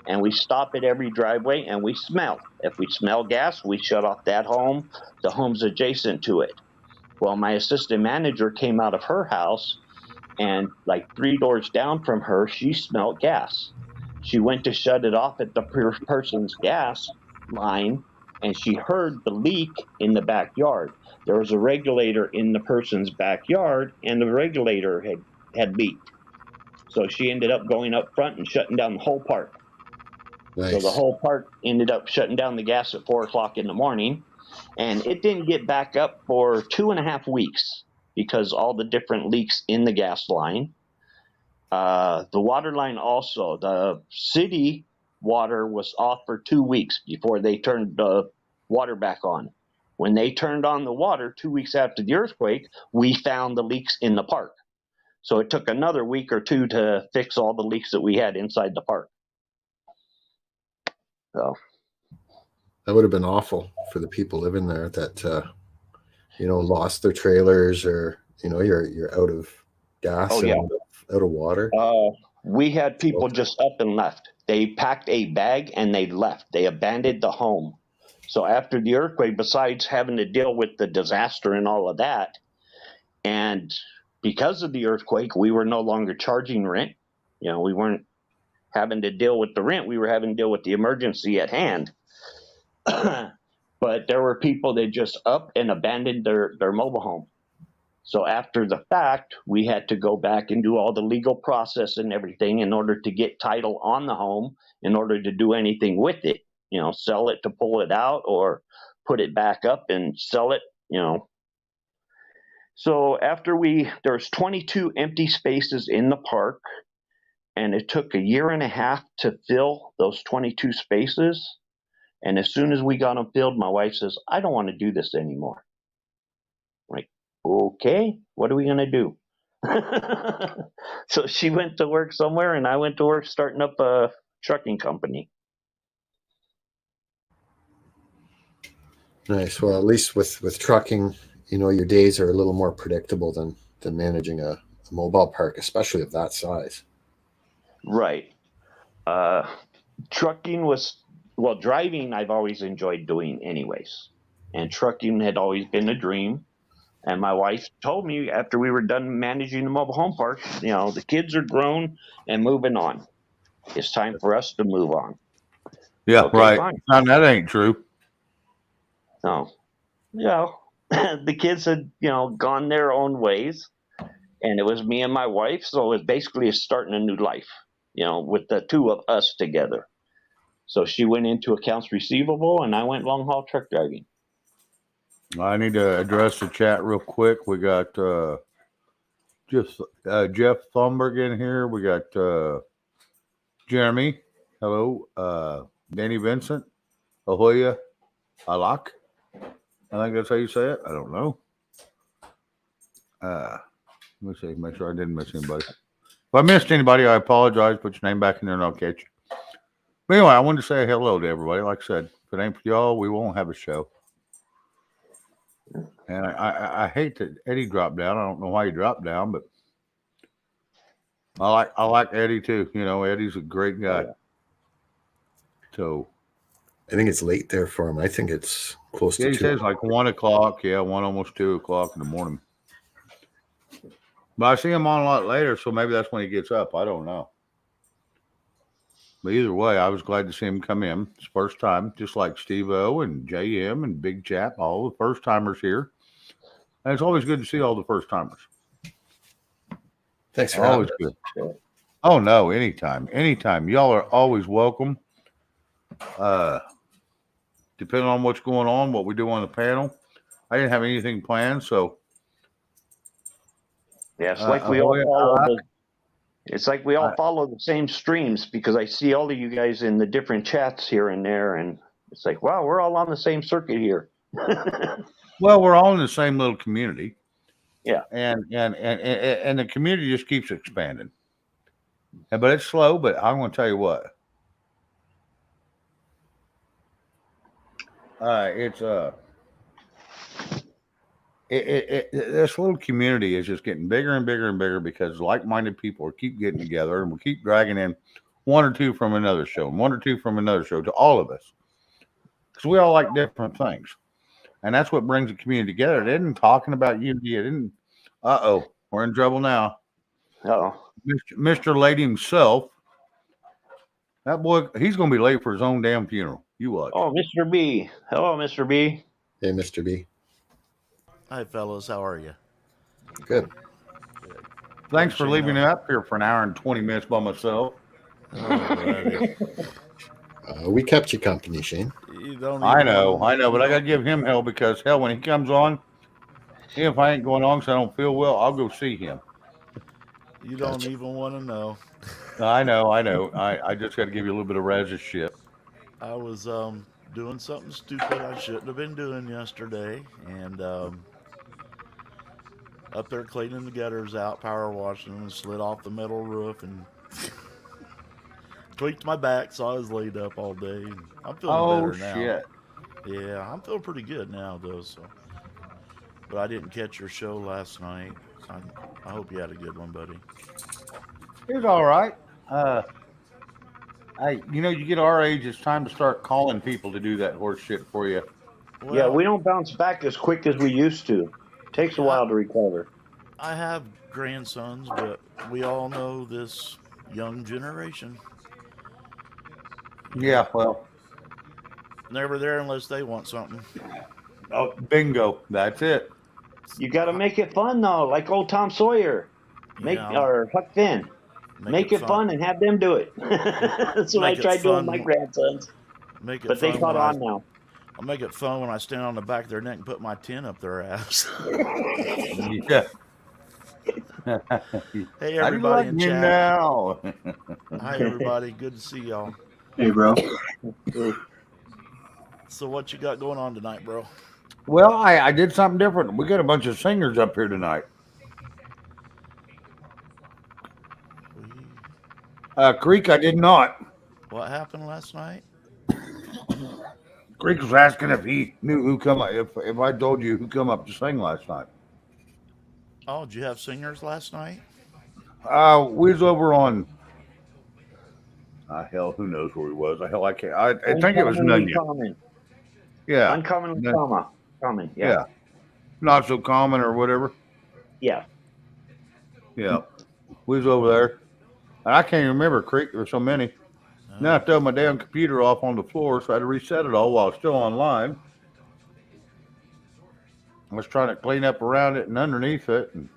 And we stop at every driveway and we smell. If we smell gas, we shut off that home, the homes adjacent to it. Well, my assistant manager came out of her house, and like 3 doors down from her, she smelled gas. She went to shut it off at the person's gas line, and she heard the leak in the backyard. There was a regulator in the person's backyard, and the regulator had leaked. So she ended up going up front and shutting down the whole park. Nice. So the whole park ended up shutting down the gas at 4:00 in the morning, and it didn't get back up for 2.5 weeks because all the different leaks in the gas line. The water line also, the city water was off for 2 weeks before they turned the water back on. When they turned on the water 2 weeks after the earthquake, we found the leaks in the park. So it took another week or two to fix all the leaks that we had inside the park. So that would have been awful for the people living there that lost their trailers, or you're out of gas and out of water. We had people just up and left. They packed a bag and they left. They abandoned the home. So after the earthquake, besides having to deal with the disaster and all of that, and because of the earthquake, we were no longer charging rent. We weren't having to deal with the rent. We were having to deal with the emergency at hand. But there were people that just up and abandoned their mobile home. So after the fact, we had to go back and do all the legal process and everything in order to get title on the home, in order to do anything with it, sell it to pull it out or put it back up and sell it, So after there's 22 empty spaces in the park, and it took 1.5 years to fill those 22 spaces. And as soon as we got them filled, my wife says, I don't want to do this anymore. I'm like, okay, what are we going to do? So she went to work somewhere, and I went to work starting up a trucking company. Nice. Well, at least with trucking, your days are a little more predictable than managing a mobile park, especially of that size. Right. Trucking driving I've always enjoyed doing anyways. And trucking had always been a dream. And my wife told me after we were done managing the mobile home park, the kids are grown and moving on. It's time for us to move on. Yeah, okay, right. Fine. No, that ain't true. No. The kids had, gone their own ways. and it was me and my wife. So it was basically starting a new life, with the two of us together. So she went into accounts receivable, and I went long haul truck driving. I need to address the chat real quick. We got Jeff Thunberg in here. We got Jeremy. Hello. Danny Vincent. Ahoya. Alak. I think that's how you say it. I don't know. Let me see. Make sure I didn't miss anybody. If I missed anybody, I apologize. Put your name back in there and I'll catch you. But anyway, I wanted to say hello to everybody. Like I said, if it ain't for y'all, we won't have a show. And I hate that Eddie dropped down. I don't know why he dropped down, but I like Eddie too. Eddie's a great guy. So I think it's late there for him. I think it's close to 2. He says like 1 o'clock. Yeah, 1 almost 2 o'clock in the morning. But I see him on a lot later, so maybe that's when he gets up. I don't know. But either way, I was glad to see him come in. It's first time, just like Steve-O and JM and Big Chap, all the first timers here. And it's always good to see all the first timers. Thanks for always having good. us. Oh no, anytime. Y'all are always welcome. Depending on what's going on, what we do on the panel. I didn't have anything planned, so yeah, it's like we all follow it's like we all follow the same streams, because I see all of you guys in the different chats here and there, and it's like, wow, we're all on the same circuit here. Well, we're all in the same little community. Yeah. And the community just keeps expanding. But it's slow, but I'm going to tell you what. This little community is just getting bigger and bigger and bigger because like-minded people keep getting together, and we keep dragging in 1 or 2 from another show and 1 or 2 from another show to all of us, because we all like different things, and that's what brings the community together. It isn't talking about unity. It isn't. We're in trouble now. Mr. Late himself. That boy, he's going to be late for his own damn funeral. You watch. Oh, Mr. B. Hello, Mr. B. Hey, Mr. B. Hi, fellas. How are you? Good. Thanks for leaving me up here for an hour and 20 minutes by myself. We kept you company, Shane. I know, but I got to give him hell because, hell, when he comes on, if I ain't going on because I don't feel well, I'll go see him. You don't even want to know. I know. I just got to give you a little bit of razor shit. I was doing something stupid I shouldn't have been doing yesterday, and up there cleaning the gutters out, power washing them, and slid off the metal roof and tweaked my back, so I was laid up all day. I'm feeling better now. Shit. Yeah, I'm feeling pretty good now, though. So, but I didn't catch your show last night. I hope you had a good one, buddy. It was all right. You get our age, it's time to start calling people to do that horse shit for you. Well, yeah, we don't bounce back as quick as we used to. Takes a while to recover. I have grandsons, but we all know this young generation. Yeah, well. Never there unless they want something. Oh, bingo. That's it. You got to make it fun, though, like old Tom Sawyer. Or Huck Finn. Make it fun and have them do it. That's what I tried doing with my grandsons. But they caught on now. I'll make it fun when I stand on the back of their neck and put my tin up their ass. Yeah. Hey, everybody in chat. Now. Hi, everybody. Good to see y'all. Hey, bro. So what you got going on tonight, bro? Well, I did something different. We got a bunch of singers up here tonight. Creek, I did not. What happened last night? Creek was asking if he knew who come up, if I told you who come up to sing last night. Oh, did you have singers last night? We was over on. Hell, who knows where he was? Hell, I can't. I think it was Nunya. Yeah. Uncommonly common. Yeah. Not so common or whatever. Yeah. Yeah. We was over there. I can't remember, Creek. There were so many. Now I threw my damn computer off on the floor, so I had to reset it all while it's still online. I was trying to clean up around it and underneath it. And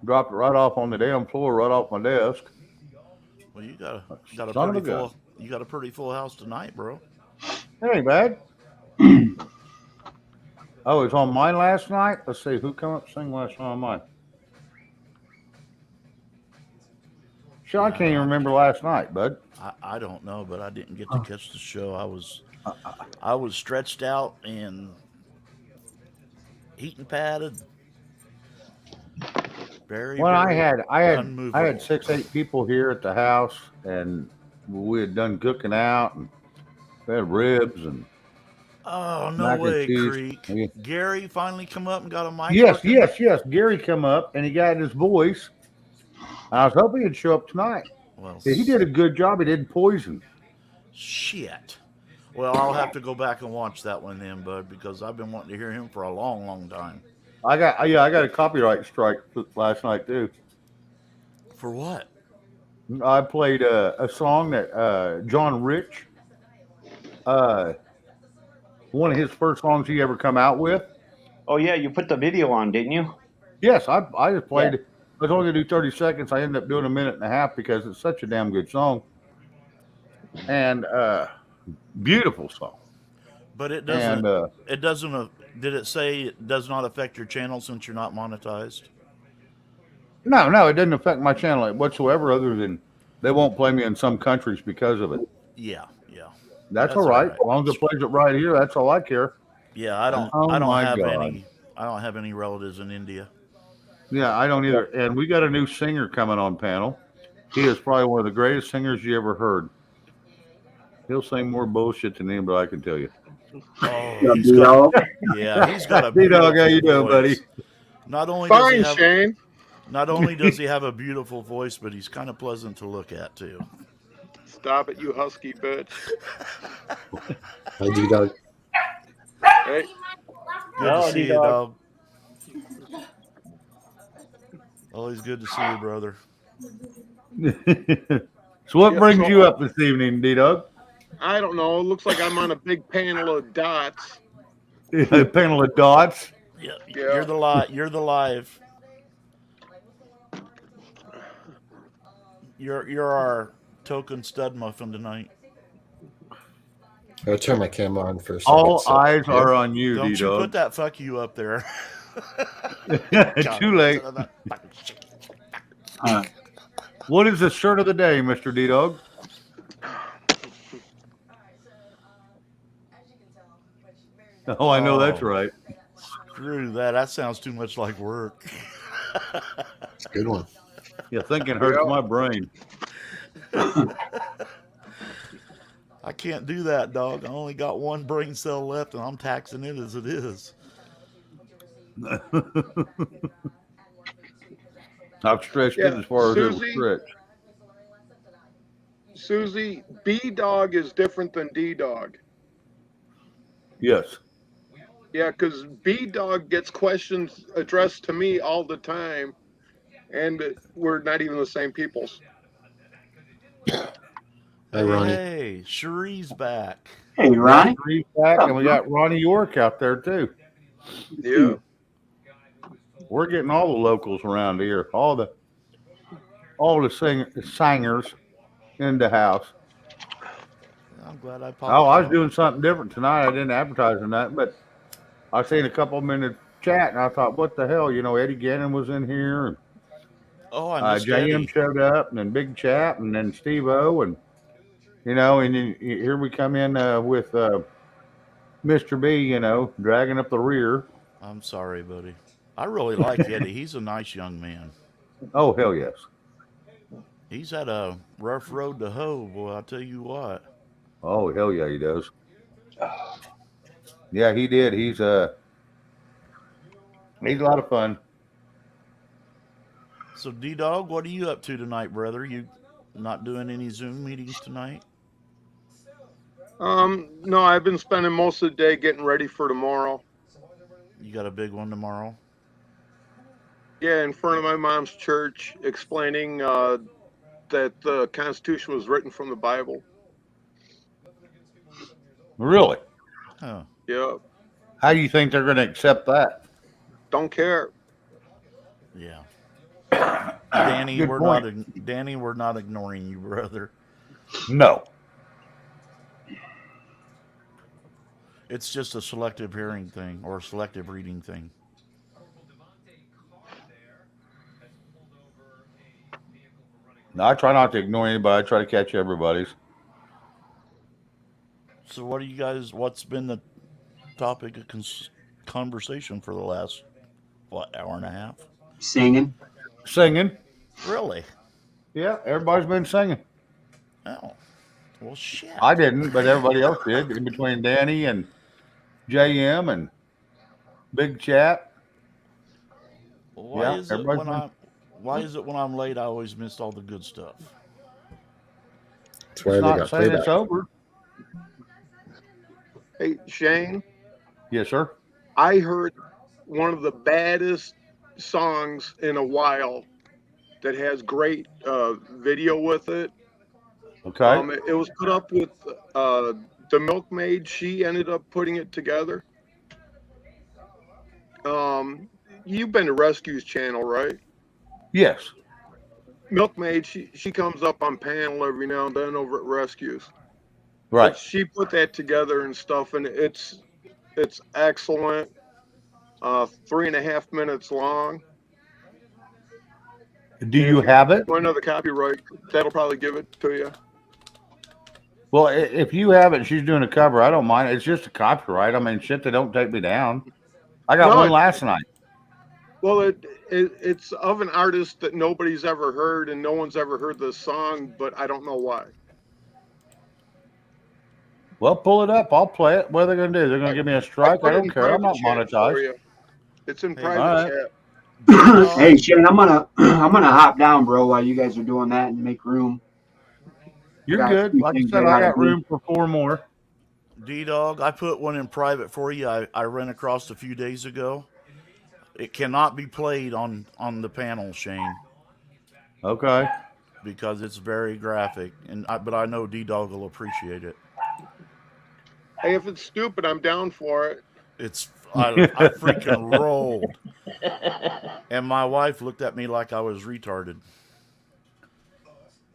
Dropped it right off on the damn floor, right off my desk. Well, you got a Son of pretty a gun. full. You got a pretty full house tonight, bro. That ain't bad. Oh, it was on mine last night. Let's see who come up and sing last night on mine. Shit, I can't even remember last night, bud. I don't know, but I didn't get to catch the show. I was stretched out and heating padded. Very, Well, very I had unmovable. 6-8 people here at the house, and we had done cooking out, and we had ribs and Oh, no mac and way, cheese. Creek. Yeah. Gary finally come up and got a mic Yes, working? yes. Gary come up and he got his voice. I was hoping he'd show up tonight. Well, He did a good job. He didn't poison. shit. Well, I'll have to go back and watch that one then, bud, because I've been wanting to hear him for a long, long time. I got a copyright strike last night too. For what? I played a song that John Rich, one of his first songs he ever come out with. Oh yeah, you put the video on, didn't you? Yes, I just played it. I was only gonna do 30 seconds. I ended up doing a minute and a half because it's such a damn good song. And beautiful song. But it doesn't. And It doesn't. Did it say it does not affect your channel since you're not monetized? no, it doesn't affect my channel whatsoever, other than they won't play me in some countries because of it. Yeah. That's all right. As long as it plays it right here, that's all I care. Yeah, I don't. Oh I don't my have God. any. I don't have any relatives in India. Yeah, I don't either. And we got a new singer coming on panel. He is probably one of the greatest singers you ever heard. He'll sing more bullshit than anybody, I can tell you. Oh, he's got a D-Dog, how you beautiful doing, buddy? voice. Not only Fine, Shane. Not only does he have a beautiful voice, but he's kind of pleasant to look at too. Stop it, you husky bitch. Hi, D-Dog. Hey, Good to see you, dog. Always good to see you, brother. So what Yeah, brings so- you up this evening, D-Dog? I don't know. It looks like I'm on a big panel of dots. A panel of dots. Yeah, Yeah. you're the live. You're our token stud muffin tonight. I'll turn my camera on for a second. All so- eyes are on you, Don't you D-Dog. put that fuck you up there. Too late. What is the shirt of the day, Mr. D-Dog? Oh, I know that's right. Screw that. That sounds too much like work. It's a good one. Yeah, thinking hurts Yeah. my brain. I can't do that, dog. I only got one brain cell left, and I'm taxing it as it is. I've stretched it Yeah, as far as it will Susie? stretch. Susie, B-Dog is different than D-Dog. Yes. Yeah, because B-Dog gets questions addressed to me all the time, and we're not even the same peoples. Hi, Ronnie. Hey, Cherie's back. Hey, Ronnie. Reed's back, and we got Ronnie York out there too. Yeah. We're getting all the locals around here, all the singers in the house. I'm glad I popped. Oh, I was out. doing something different tonight. I didn't advertise on that, but I seen a couple of them in the chat, and I thought, what the hell? You know, Eddie Gannon was in here, and Oh, I missed JM Eddie. showed up, and then Big Chat, and then Steve O, and you know, and then here we come in with Mr. B, you know, dragging up the rear. I'm sorry, buddy. I really like Eddie. He's a nice young man. Oh, hell yes. He's had a rough road to hoe, boy. I'll tell you what. Oh, hell yeah, he does. Yeah, he did. He's a lot of fun. So, D-Dog, what are you up to tonight, brother? You not doing any Zoom meetings tonight? No, I've been spending most of the day getting ready for tomorrow. You got a big one tomorrow? Yeah, in front of my mom's church, explaining that the Constitution was written from the Bible. Really? Huh. Yeah, How do you think they're going to accept that? don't care. Yeah. Danny, Good we're point. Danny, we're not ignoring you, brother. No. It's just a selective hearing thing or a selective reading thing. No, I try not to ignore anybody. I try to catch everybody's. So, what's been the topic of conversation for the last, hour and a half? Singing. Singing. Really? Yeah, everybody's been singing. Oh, well, shit. I didn't, but everybody else did. In between Danny and JM and Big Chat. Well, Yeah, everybody's been. why is it when I'm late I always miss all the good stuff? That's It's why they not got saying playback. it's over. Hey, Shane, Yes, sir. I heard one of the baddest songs in a while that has great video with it. Okay. It was put up with the milkmaid. She ended up putting it together. You've been to Rescue's channel, right? Yes. Milkmaid, she comes up on panel every now and then over at Rescue's. Right. But she put that together and stuff, and it's excellent. 3.5 minutes long. Do And you if you have it? want another copyright, that'll probably give it to you. Well, if you have it, she's doing a cover. I don't mind. It's just a copyright. I mean, shit, they don't take me down. I got No, one last night. well, it's of an artist that nobody's ever heard, and no one's ever heard this song, but I don't know why. Well, pull it up. I'll play it. What are they going to do? They're going to give me a I strike? I put it don't in care. I'm private not chat monetized. for you. It's in Hey, private all right. chat. Hey Shane, I'm gonna hop down, bro, while you guys are doing that and make room. You're got a good. few Like I things said, I I gotta got do. room for 4 more. D-Dog, I put one in private for you. I ran across a few days ago. It cannot be played on the panel, Shane, Okay. because it's very graphic. But I know D-Dog will appreciate it. Hey, if it's stupid, I'm down for it. I freaking rolled, and my wife looked at me like I was retarded.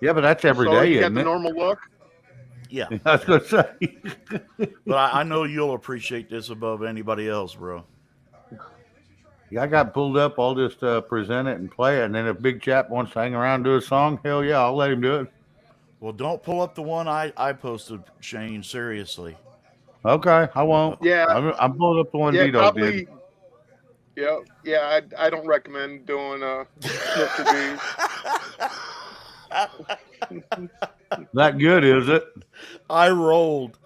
Yeah, but that's every So day, you got isn't the it? normal look. Yeah, I was going to say. but I know you'll appreciate this above anybody else, bro. Yeah, I got pulled up. I'll just present it and play it. And then if Big Chap wants to hang around and do a song, hell yeah, I'll let him do it. Well, don't pull up the one I posted, Shane. Seriously. Okay, I won't. Yeah, I'm pulling up the one yeah, D-Dog did. probably. Yeah. I don't recommend doing Mr. B. That good, is it? I rolled.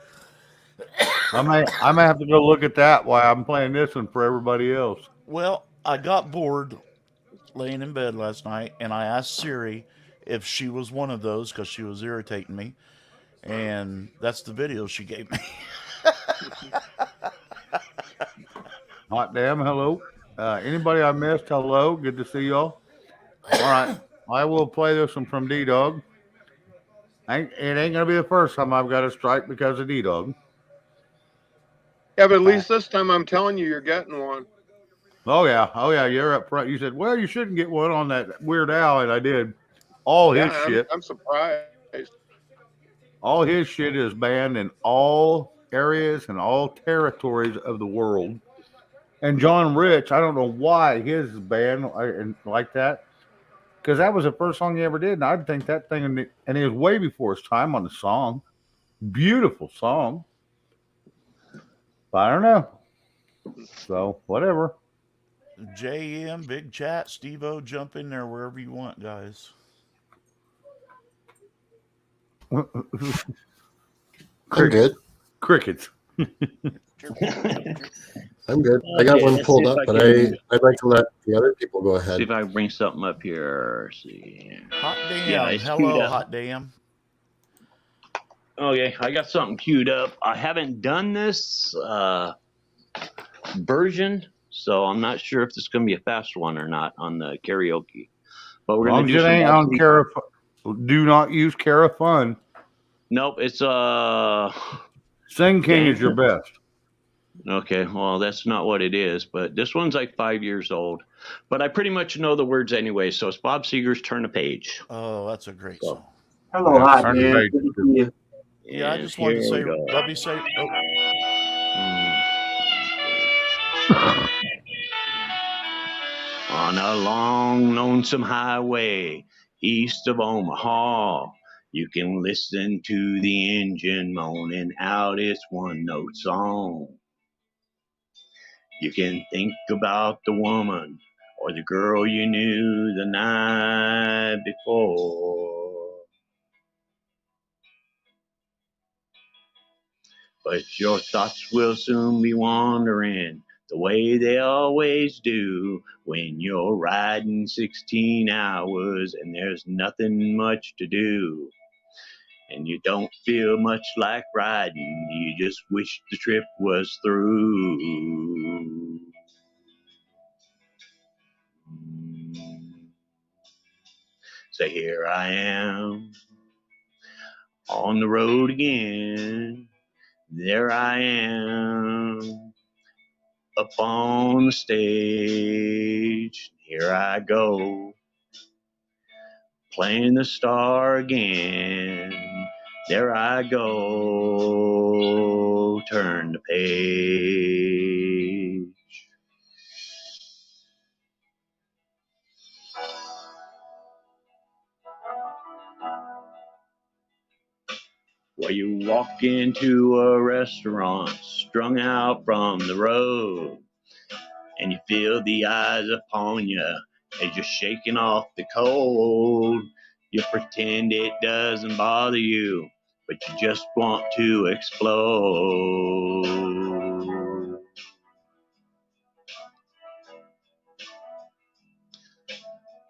I may have to go look at that while I'm playing this one for everybody else. Well, I got bored laying in bed last night, and I asked Siri if she was one of those because she was irritating me, and that's the video she gave me. Hot damn, hello. Anybody I missed, hello. Good to see y'all. All right. I will play this one from D-Dog. It ain't going to be the first time I've got a strike because of D-Dog. Yeah, but at least this time I'm telling you, you're getting one. Oh, yeah. You're up front. You said, well, you shouldn't get one on that Weird Al, and I did. All his shit. I'm surprised. All his shit is banned in all areas and all territories of the world. And John Rich, I don't know why his is banned like that, because that was the first song he ever did, and I think that thing, and it was way before his time on the song. Beautiful song, but I don't know. So whatever. JM, Big Chat, Steve-O, jump in there wherever you want, guys. I'm good. Crickets. I'm good. I got Okay, one let's pulled see if up, I but can- I'd like to let the other people go See ahead. if I can bring something up here. See. Hot damn. Yeah, it's Hello, queued up. hot damn. Okay, I got something queued up. I haven't done this version, so I'm not sure if this is going to be a fast one or not on the karaoke. But we're As going long to as do it some. ain't on Cara, do not use Cara Fun. Nope, it's Sing King is your best. Okay, well, that's not what it is, but this one's like 5 years old. But I pretty much know the words anyway, so it's Bob Seger's Turn a Page. Oh, that's a great So, song. Hello, Yeah, Hot turn the Man. page. Good to see you. Yeah, I and just wanted to here we say, go. let me say, oh, On a long, lonesome highway east of Omaha, you can listen to the engine moaning out its one-note song. You can think about the woman or the girl you knew the night before. But your thoughts will soon be wandering the way they always do when you're riding 16 hours and there's nothing much to do. And you don't feel much like riding, you just wish the trip was through. So here I am on the road again. There I am up on the stage. Here I go playing the star again. There I go, turn the page. Well, you walk into a restaurant strung out from the road, and you feel the eyes upon you as you're shaking off the cold. You pretend it doesn't bother you, but you just want to explode.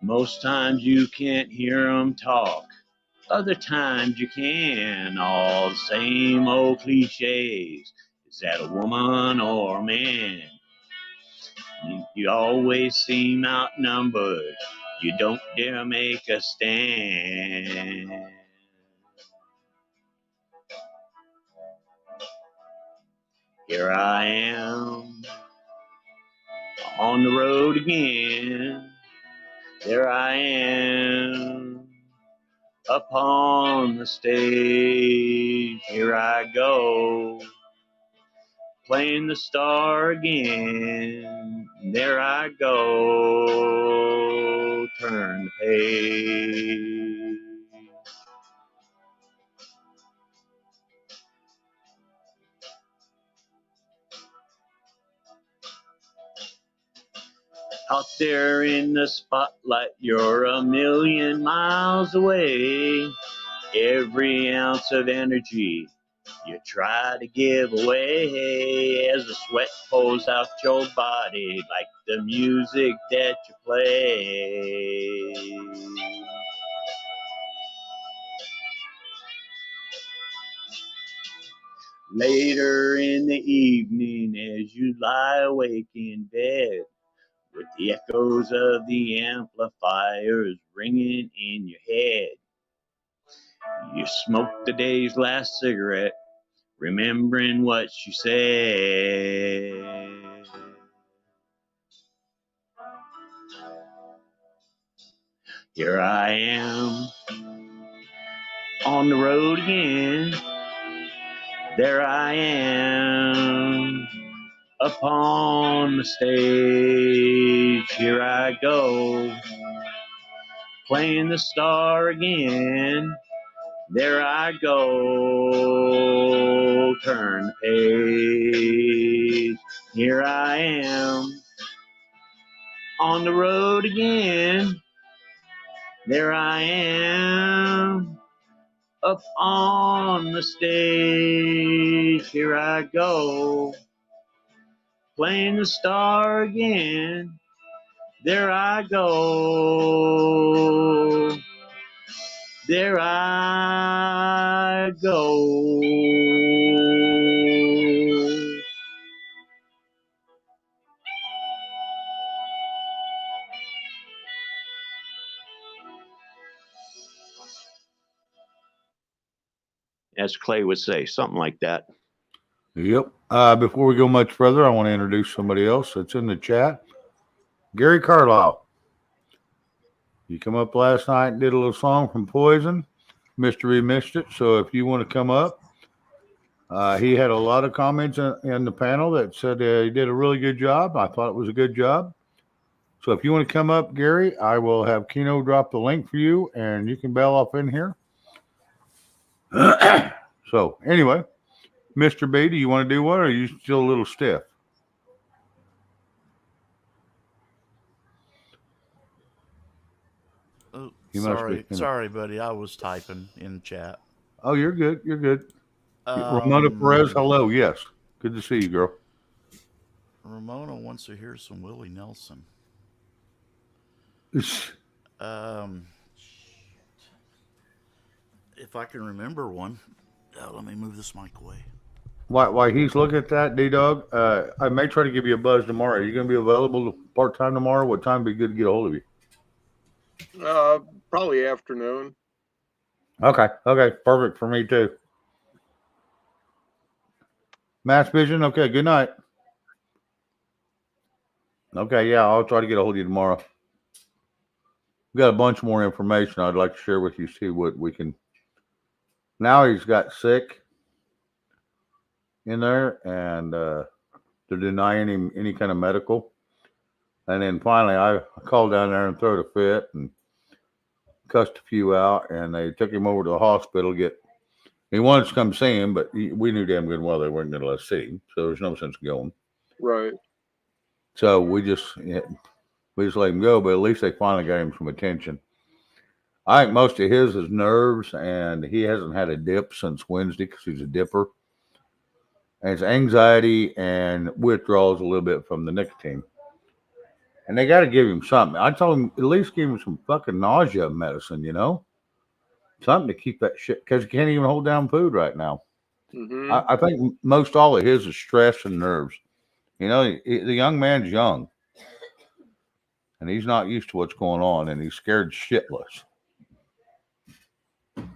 Most times you can't hear them talk. Other times you can, all the same old cliches. Is that a woman or a man? You always seem outnumbered. You don't dare make a stand. Here I am on the road again. There I am upon the stage. Here I go, playing the star again. There I go, turn the page. Out there in the spotlight, you're a million miles away. Every ounce of energy you try to give away as the sweat pours out your body like the music that you play. Later in the evening as you lie awake in bed with the echoes of the amplifiers ringing in your head, you smoke the day's last cigarette, remembering what you said. Here I am on the road again. There I am upon the stage. Here I go, playing the star again. There I go, turn the page. Here I am on the road again. There I am up on the stage. Here I go, playing the star again. There I go. There I go. As Clay would say, something like that. Yep. Before we go much further, I want to introduce somebody else that's in the chat. Gary Carlisle. You come up last night and did a little song from Poison. Mystery missed it. So if you want to come up, he had a lot of comments in the panel that said he did a really good job. I thought it was a good job. So if you want to come up, Gary, I will have Keno drop the link for you and you can bail off in here. So anyway, Mr. B, do you want to do one or are you still a little stiff? Oh, You must be. sorry, buddy. I was typing in chat. Oh, you're good. You're good. Ramona Perez, hello. Yes. Good to see you, girl. Ramona wants to hear some Willie Nelson. If I can remember one. Let me move this mic away. While he's looking at that, D-Dog, I may try to give you a buzz tomorrow. Are you going to be available part-time tomorrow? What time would be good to get a hold of you? Probably afternoon. Okay. Perfect for me, too. Mass Vision, okay, good night. Okay, yeah, I'll try to get a hold of you tomorrow. We've got a bunch more information I'd like to share with you, see what we can. Now he's got sick in there, and they're denying him any kind of medical. And then finally, I called down there and threw a fit and cussed a few out, and they took him over to the hospital to get. He wanted to come see him, but we knew damn good well they weren't going to let us see him, so there's no sense going. Right. So we just let him go, but at least they finally got him some attention. I think most of his is nerves, and he hasn't had a dip since Wednesday because he's a dipper. And it's anxiety and withdrawals a little bit from the nicotine. And they got to give him something. I told him at least give him some fucking nausea medicine, you know? Something to keep that shit, because he can't even hold down food right now. Mm-hmm. I think most all of his is stress and nerves. You know, the young man's young. And he's not used to what's going on, and he's scared shitless. And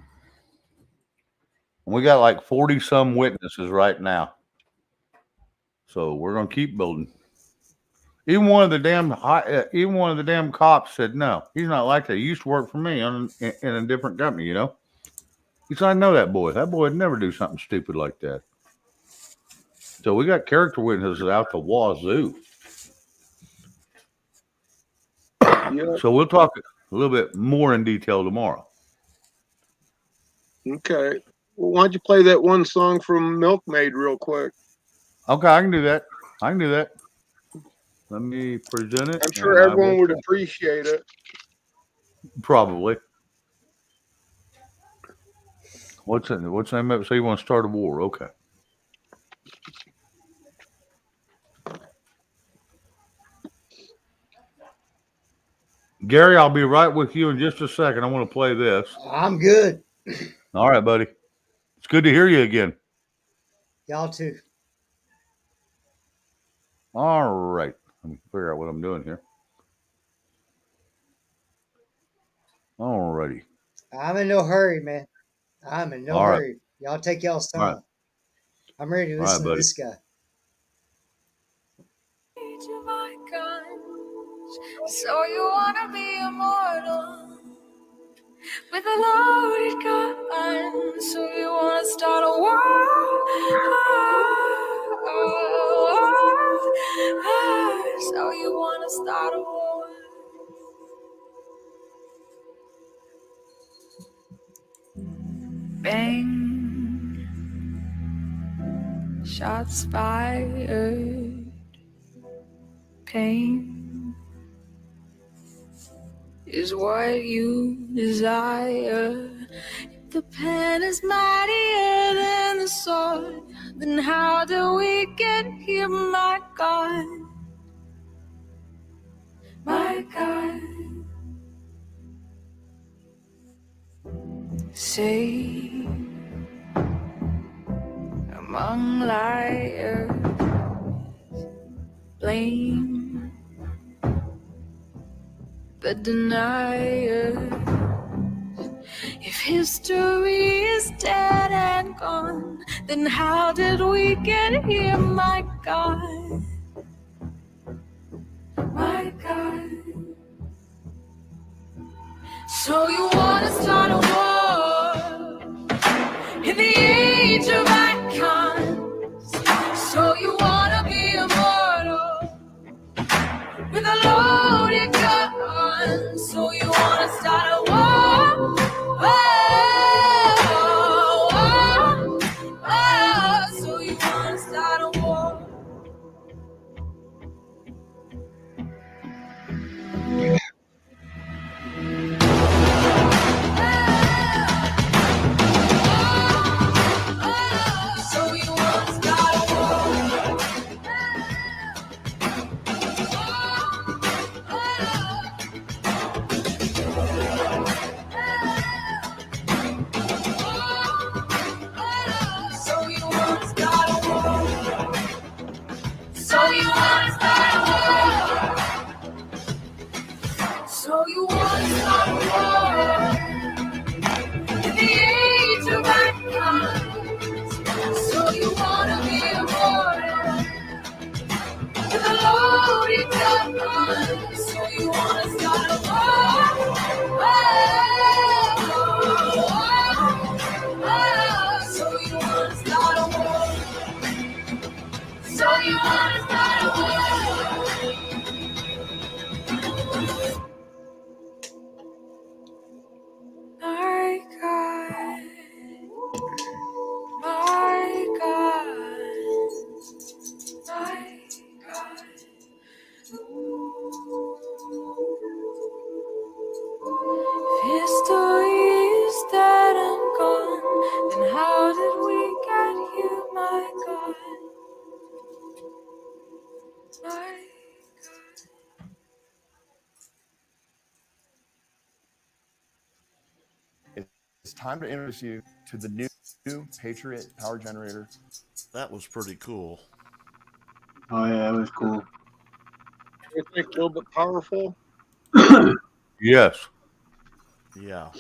we got like 40-some witnesses right now. So we're going to keep building. Even one of the damn cops said, no, he's not like that. He used to work for me in a different company, you know? He said, I know that boy. That boy would never do something stupid like that. So we got character witnesses out the wazoo. Yeah. So we'll talk a little bit more in detail tomorrow. Okay. Well, why don't you play that one song from Milkmaid real quick? Okay, I can do that. Let me present it. I'm sure everyone would appreciate it. Probably. What's the name of it? So you want to start a war? Okay. Gary, I'll be right with you in just a second. I want to play this. I'm good. All right, buddy. It's good to hear you again. Y'all too. All right. Let me figure out what I'm doing here. All righty. I'm in no hurry, man. I'm in no hurry. Y'all take y'all's time. Right. I'm ready to listen to this guy. So you wanna be immortal with a loaded gun? So you wanna start a war? So you wanna start a war? Bang, shots fired, pain is what you desire. If the pen is mightier than the sword, then how do we get here, my God? My God. Say, among liars, blame the deniers. If history is dead and gone, then how did we get here, my God? My God. So you wanna start a war in the age of icons? So you wanna be immortal with a loaded gun? So you wanna start a war? So you wanna start a war? So you wanna start a war? So you wanna start a war? So you wanna start a war? So you wanna start a war in the age of icons? So you wanna be immortal with a loaded gun? So you wanna start a war? So you wanna start a war? So you wanna start a war? My God, my God, my God. History is dead and gone, then how did we get here, my God? My It's time to introduce you to the new Patriot power generator. That was pretty cool. Oh yeah, it was cool. You think a little bit powerful? Yes. Yeah.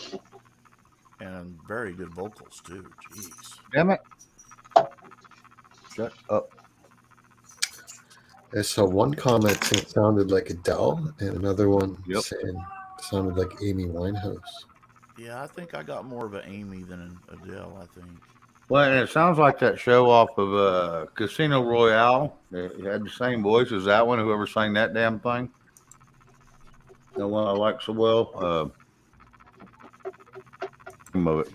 And very good vocals, too. Jeez. Damn it. Shut up. I saw one comment saying it sounded like Adele, and another one Yep. saying it sounded like Amy Winehouse. Yeah, I think I got more of an Amy than an Adele, I think. Well, and it sounds like that show off of Casino Royale. It had the same voice as that one, whoever sang that damn thing. The one I like so well. Of it. But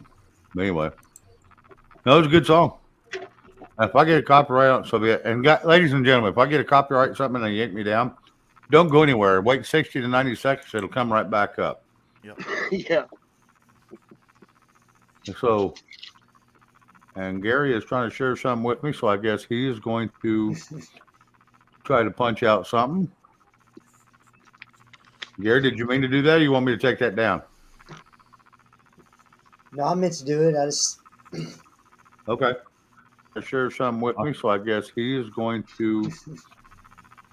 anyway. No, it was a good song. If I get a copyright on it, so be it. And ladies and gentlemen, if I get a copyright something and they yank me down, don't go anywhere. Wait 60 to 90 seconds. It'll come right back up. Yep. Yeah. So, and Gary is trying to share something with me, so I guess he is going to try to punch out something. Gary, did you mean to do that, or you want me to take that down? No, I meant to do it. I just Okay. Share something with me, so I guess he is going to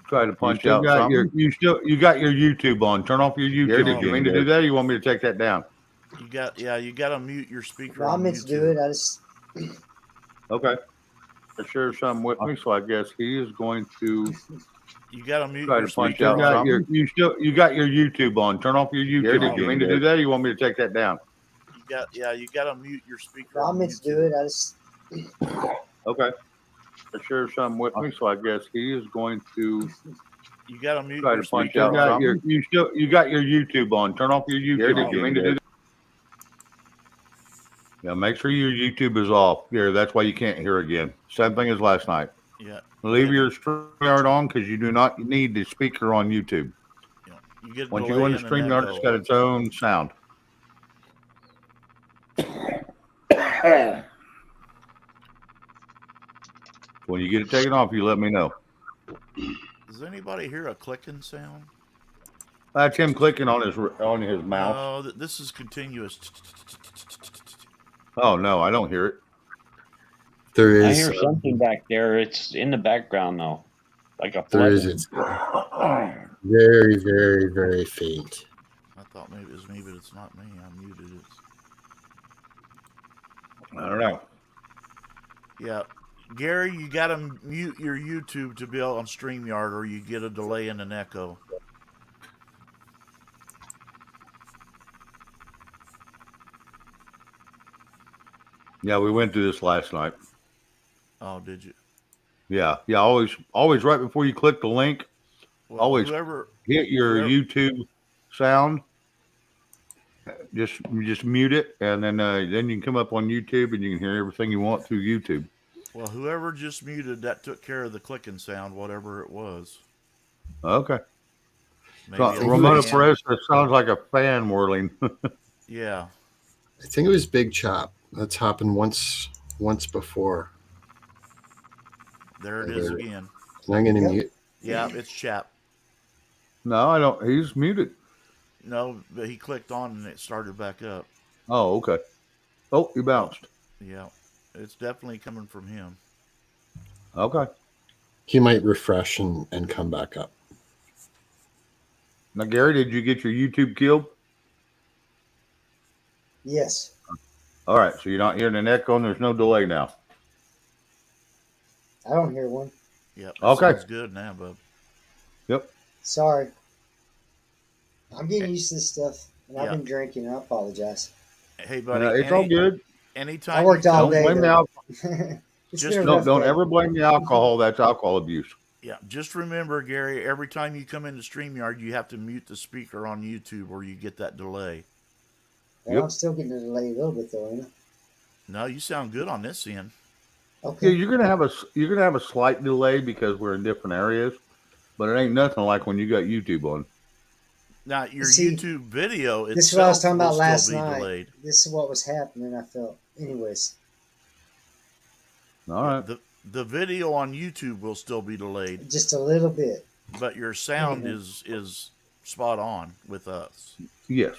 try to punch out something. You got your YouTube on. Turn off your YouTube. Gary, did you mean to do that, or you want me to take that down? You got to mute your speaker. no, I on meant to YouTube. do it. I just Okay. Share something with me, so I guess he is going to You got to mute try your to punch speaker. out something. You got your YouTube on. Turn off your YouTube. Gary, did you mean to do that, or you want me to take that down? You got to mute your speaker. no, I on meant to YouTube. do it. I just Okay. Share something with me, so I guess he is going to You got to mute try your to punch speaker. out something. You got your YouTube on. Turn off your YouTube. Gary, did you mean to do that? Yeah, make sure your YouTube is off. Gary, that's why you can't hear again. Same thing as last night. Yeah. Leave your StreamYard on because you do not need the speaker on YouTube. Yeah. You get Once you go into StreamYard, it's got its own sound. When you get it taken off, you let me know. Does anybody hear a clicking sound? That's him clicking on his mouse. No, this is continuous. Oh no, I don't hear it. There I is hear something back there. It's in the background though, like a there flood. is it's very, very, very faint. I thought maybe it was me, but it's not me. I muted it. I don't know. Yeah. Gary, you got to mute your YouTube to be on StreamYard or you get a delay and an echo. Yeah, we went through this last night. Oh, did you? Yeah. Always right before you click the link, Well, always whoever hit your YouTube sound. Just mute it, and then you can come up on YouTube and you can hear everything you want through YouTube. Well, whoever just muted, that took care of the clicking sound, whatever it was. Okay. Maybe So, a Ramona fan. Perez, that sounds like a fan whirling. Yeah. I think it was Big Chop. That's happened once before. There it is again. And I'm going to mute. Yeah, it's Chap. No, I don't. He's muted. No, but he clicked on and it started back up. Oh, okay. Oh, he bounced. Yeah. It's definitely coming from him. Okay. He might refresh and come back up. Now, Gary, did you get your YouTube killed? Yes. All right. So you're not hearing an echo and there's no delay now. I don't hear one. Yep. Okay. Sounds good now, bub. Yep. Sorry. I'm getting used to this stuff, and I've been drinking. I apologize. Hey, buddy. It's all good. Anytime I worked all Don't day. blame the alcohol. Don't day. ever blame the alcohol. That's alcohol abuse. Yeah, just remember, Gary, every time you come into StreamYard, you have to mute the speaker on YouTube or you get that delay. Well, I'm still getting a delay a little bit, though, ain't I? No, you sound good on this end. Okay. Yeah, you're gonna have a slight delay because we're in different areas, but it ain't nothing like when you got YouTube on. Now, your YouTube video itself This is what I was talking about will last still be night. delayed. This is what was happening, I felt. Anyways. All right. The video on YouTube will still be delayed. Just a little bit. But your sound is spot on with us. Yes.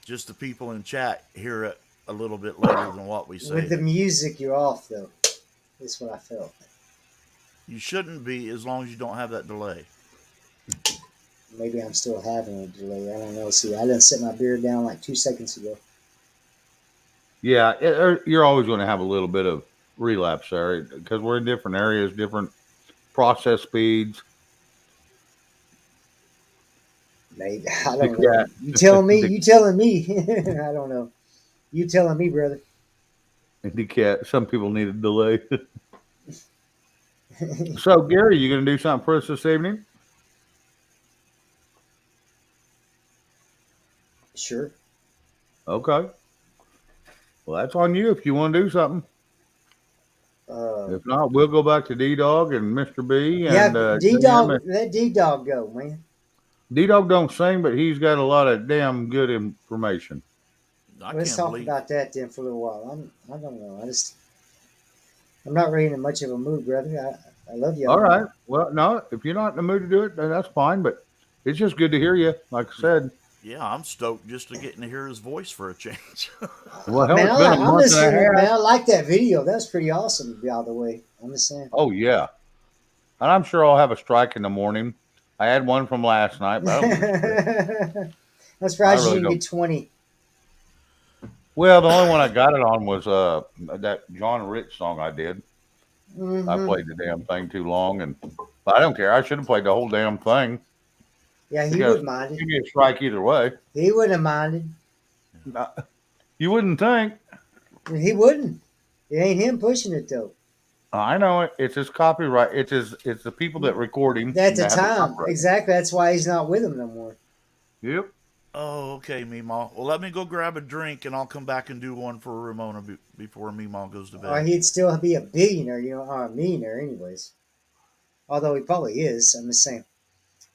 Just the people in chat hear it a little bit later than what we say. With the music, you're off, though. That's what I felt. You shouldn't be as long as you don't have that delay. Maybe I'm still having a delay. I don't know. See, I didn't set my beard down like 2 seconds ago. Yeah, you're always going to have a little bit of relapse there because we're in different areas, different process speeds. Maybe. I don't know. You telling me? You telling me? I don't know. You telling me, brother. The cat. Some people need a delay. So, Gary, you going to do something for us this evening? Sure. Okay. Well, that's on you if you want to do something. If not, we'll go back to D-Dog and Mr. B. And, D-Dog, let D-Dog go, man. D-Dog don't sing, but he's got a lot of damn good information. Let's talk about that then for a little while. I don't know. I'm not really in much of a mood, brother. I love you. All right. Well, no, if you're not in the mood to do it, then that's fine. But it's just good to hear you. Like I said. Yeah, I'm stoked just to getting to hear his voice for a change. Well, hell, man, it's been a month and a half. Man, I like that video. That's pretty awesome, by the way. I'm just saying. Oh, yeah. And I'm sure I'll have a strike in the morning. I had one from last night. But I'm surprised you didn't get 20. Well, the only one I got it on was that John Rich song I did. Mm-hmm. I played the damn thing too long, but I don't care. I should have played the whole damn thing. Yeah, he wouldn't mind it. Give me a strike either way. He wouldn't have minded. You wouldn't think. He wouldn't. It ain't him pushing it though. I know it. It's his copyright. It's the people that record him. At the time, exactly. That's why he's not with him no more. Yep. Oh, okay, Meemaw. Well, let me go grab a drink, and I'll come back and do one for Ramona before Meemaw goes to bed. Or he'd still be a billionaire, or a millionaire anyways. Although he probably is. I'm just saying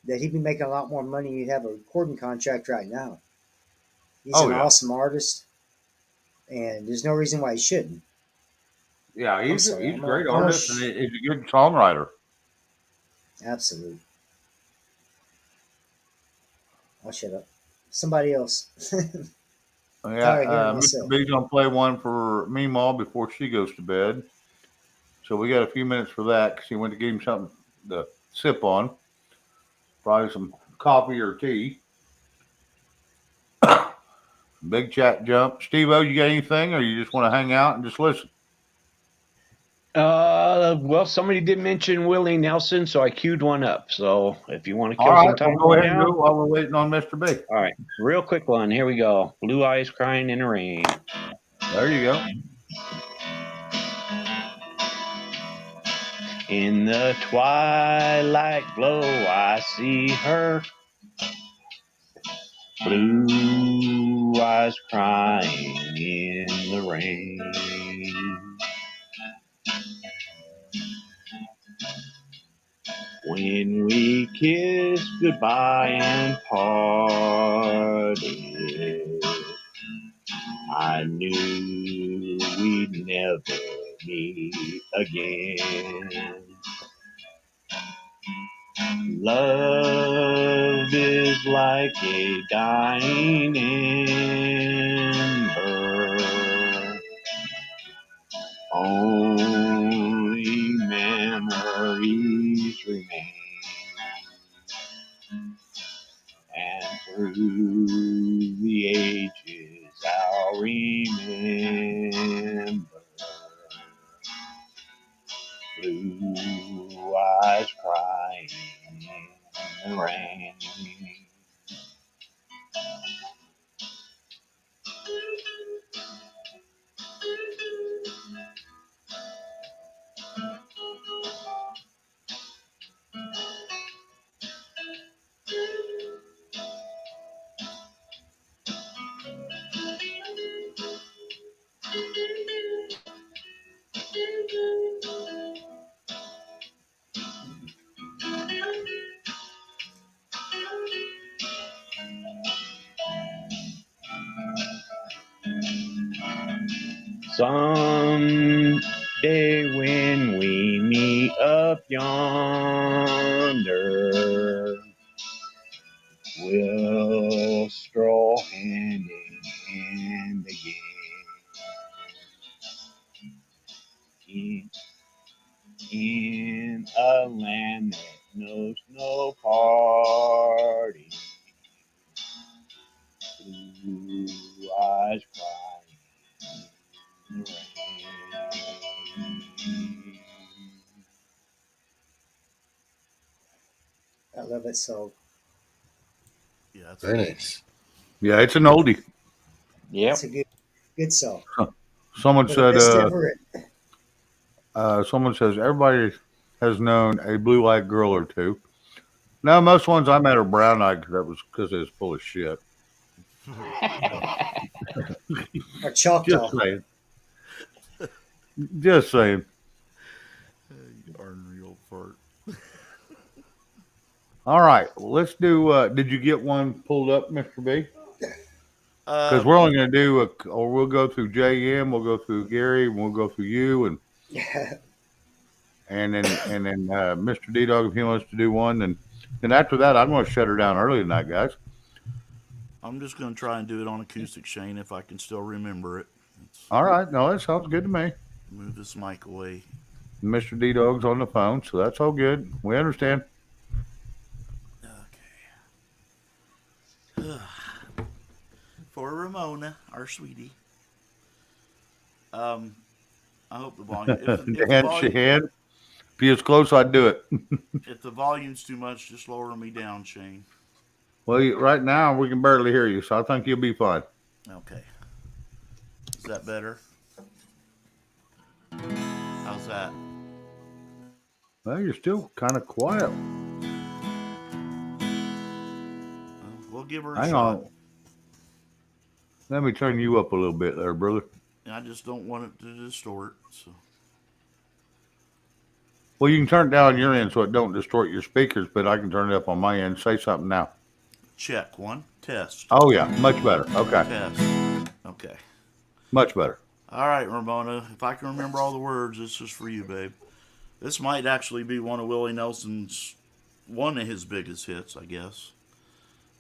that he'd be making a lot more money. He'd have a recording contract right now. He's an awesome artist, and there's no reason why he shouldn't. Yeah, he's a great artist, and he's a good songwriter. Absolutely. I'll shut up. Somebody else. Mr. B's gonna play one for Meemaw before she goes to bed. So we got a few minutes for that because he went to give him something to sip on. Probably some coffee or tea. Big chat jump. Steve-O, you got anything, or you just want to hang out and just listen? Well, somebody did mention Willie Nelson, so I queued one up. So if you want to All kill some right, time we'll go right ahead and now. do it while we're waiting on Mr. B. All right, real quick one. Here we go. Blue Eyes Crying in the Rain. There you go. In the twilight glow, I see her. Blue eyes crying in the rain. When we kissed goodbye and parted, I knew we'd never meet again. Love is like a dying ember. Only memories remain. And through the ages I'll remember. Blue eyes crying in the rain. Someday when we meet up yonder, we'll stroll hand in hand again in a land that knows no parting. Blue eyes crying in the rain. I love it so. Yeah, that's Very nice. Yeah, it's an oldie. Yep. It's a good song. Someone For the said, best ever written. someone says everybody has known a blue-eyed girl or two. Now, most ones I met are brown-eyed because that was because it was full of shit. Or Choctaw. Just saying. Just saying. You unreal fart. All right, let's do. Did you get one pulled up, Mr. B? Because we're only going to do, or we'll go through JM, we'll go through Gary, and we'll go through you, and then Mr. D Dog if he wants to do one, and then after that I'm going to shut her down early tonight, guys. I'm just going to try and do it on acoustic, Shane, if I can still remember it. All right, no, that sounds good to me. Move this mic away. Mr. D Dog's on the phone, so that's all good. We understand. Okay. For Ramona, our sweetie. I hope the volume. If he is close, I'd do it. If the volume's too much, just lower me down, Shane. Well, right now we can barely hear you, so I think you'll be fine. Okay. Is that better? How's that? Well, you're still kind of quiet. We'll give her a Hang shot. on. Let me turn you up a little bit there, brother. I just don't want it to distort. So. Well, you can turn it down on your end so it don't distort your speakers, but I can turn it up on my end. Say something now. Check one. Test. Oh, yeah. Much better. Okay. Test. Okay. Much better. All right, Ramona. If I can remember all the words, this is for you, babe. This might actually be one of Willie Nelson's, one of his biggest hits, I guess.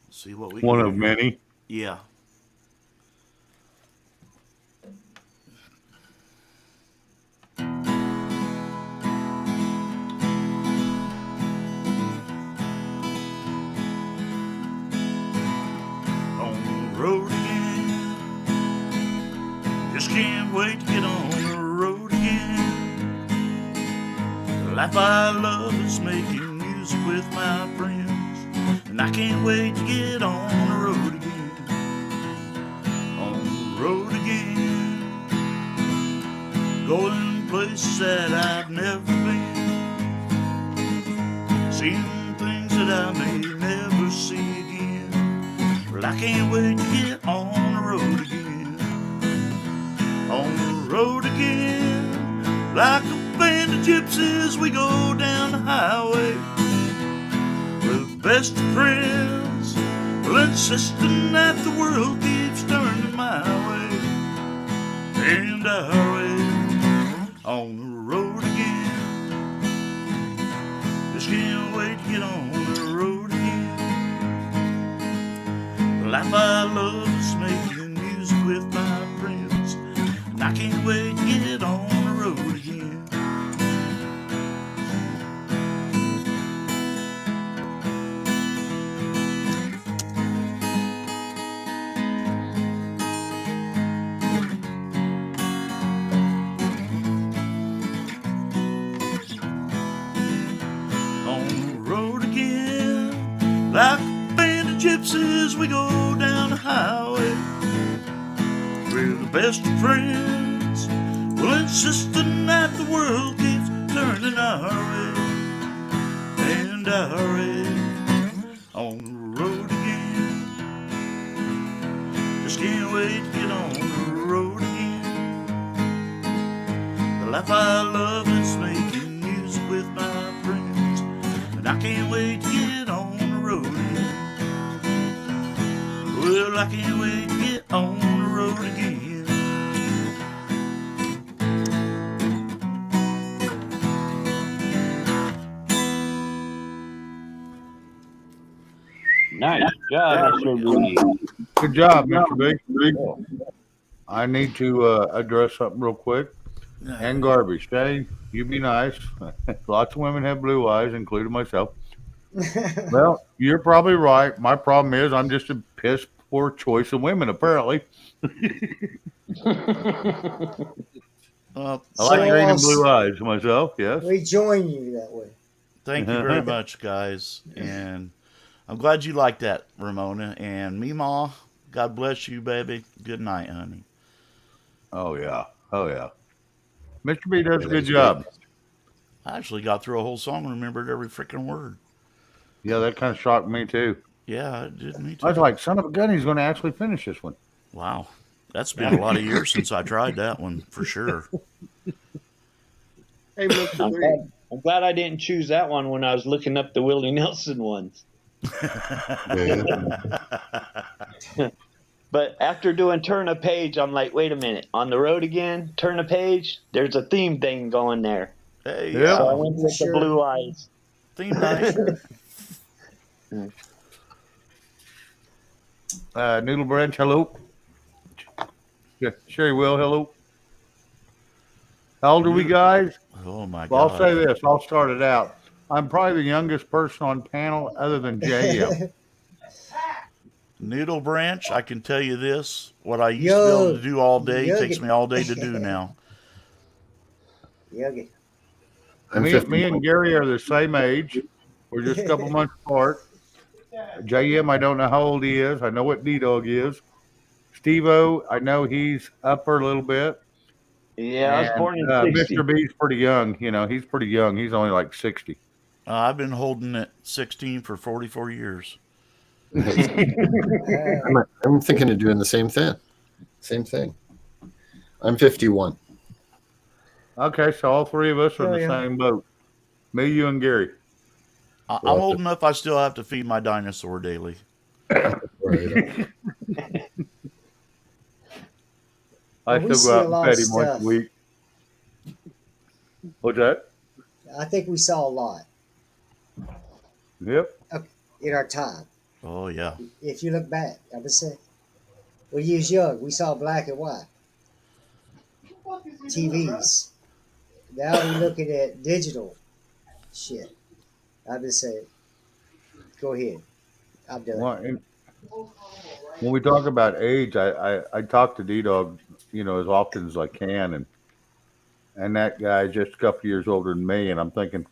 Let's see what we can One do of here. many. Yeah. On the road again, can't wait to get on the road again. The life I love is making music with my friends, and I can't wait to get on the road again. On the road again, going places that I've never been, seeing things that I may never see again. Well, I can't wait to get on the road again. On the road again, like a band of gypsies, we go down the highway. We're the best of friends, well, insisting that the world keeps turning my way and our way. On the road again, just can't wait to get on the road again. The life I love is making music with my friends, and I can't wait to get on the road again. On the road again, like a band of gypsies, we go down the highway. We're the best of friends, well, insisting that the world keeps turning our way and our way. On the road again, just can't wait to get on the road again. The life I love is making music with my friends, and I can't wait to get on the road again. Well, I can't wait to get on the road again. Nice job, Mr. B. Good job, Mr. B. I need to address something real quick. And garbage. Hey, you be nice. Lots of women have blue eyes, including myself. Well, you're probably right. My problem is I'm just a piss poor choice of women, apparently. Well, I like So green and else- blue eyes myself, yes. We join you that way. thank you very much, guys. And I'm glad you liked that, Ramona. And Meemaw, God bless you, baby. Good night, honey. Oh, yeah. Oh, yeah. Mr. B does a Yeah, good that's job. I actually got through a whole song and remembered every freaking word. Yeah, that kind of shocked me, too. Yeah, it did me I was too. like, son of a gun, he's going to actually finish this one. Wow. That's been a lot of years since I tried that one, for sure. Hey, Mr. B. I'm glad I didn't choose that one when I was looking up the Willie Nelson ones. But after doing Turn a Page, I'm like, wait a minute. On the road again, Turn a Page, there's a theme thing going there. Hey, Yeah. So I yeah. went with Sure. the blue eyes. Theme night. Noodle Branch, hello. Sherry Will, hello. How old are we, guys? Oh, my Well, I'll God. say this. I'll start it out. I'm probably the youngest person on panel other than JM. Noodle Branch, I can tell you this. What I used to be able to do all day takes me all day to do now. Yogi. Me and Gary are the same age. We're just a couple months apart. JM, I don't know how old he is. I know what D-Dog is. Steve-O, I know he's upper a little bit. Yeah, I was And, born in 60. Mr. B's pretty young. You know, he's pretty young. He's only like 60. I've been holding it 16 for 44 years. I'm thinking of doing the same thing. Same thing. I'm 51. Okay, so all three of us are in the same boat. Me, you, and Gary. I'm old enough I still have to feed my dinosaur daily. Right. I Well, we still go see a lot out of and pet him once stuff. a week. What's that? I think we saw a lot Yep. in our time. Oh, yeah. If you look back, I would say, when you was young, we saw black and white TVs. Now we're looking at digital shit. I would say, go ahead. I'm done. Well, when we talk about age, I talk to D-Dog, as often as I can, and that guy is just a couple years older than me, and I'm thinking,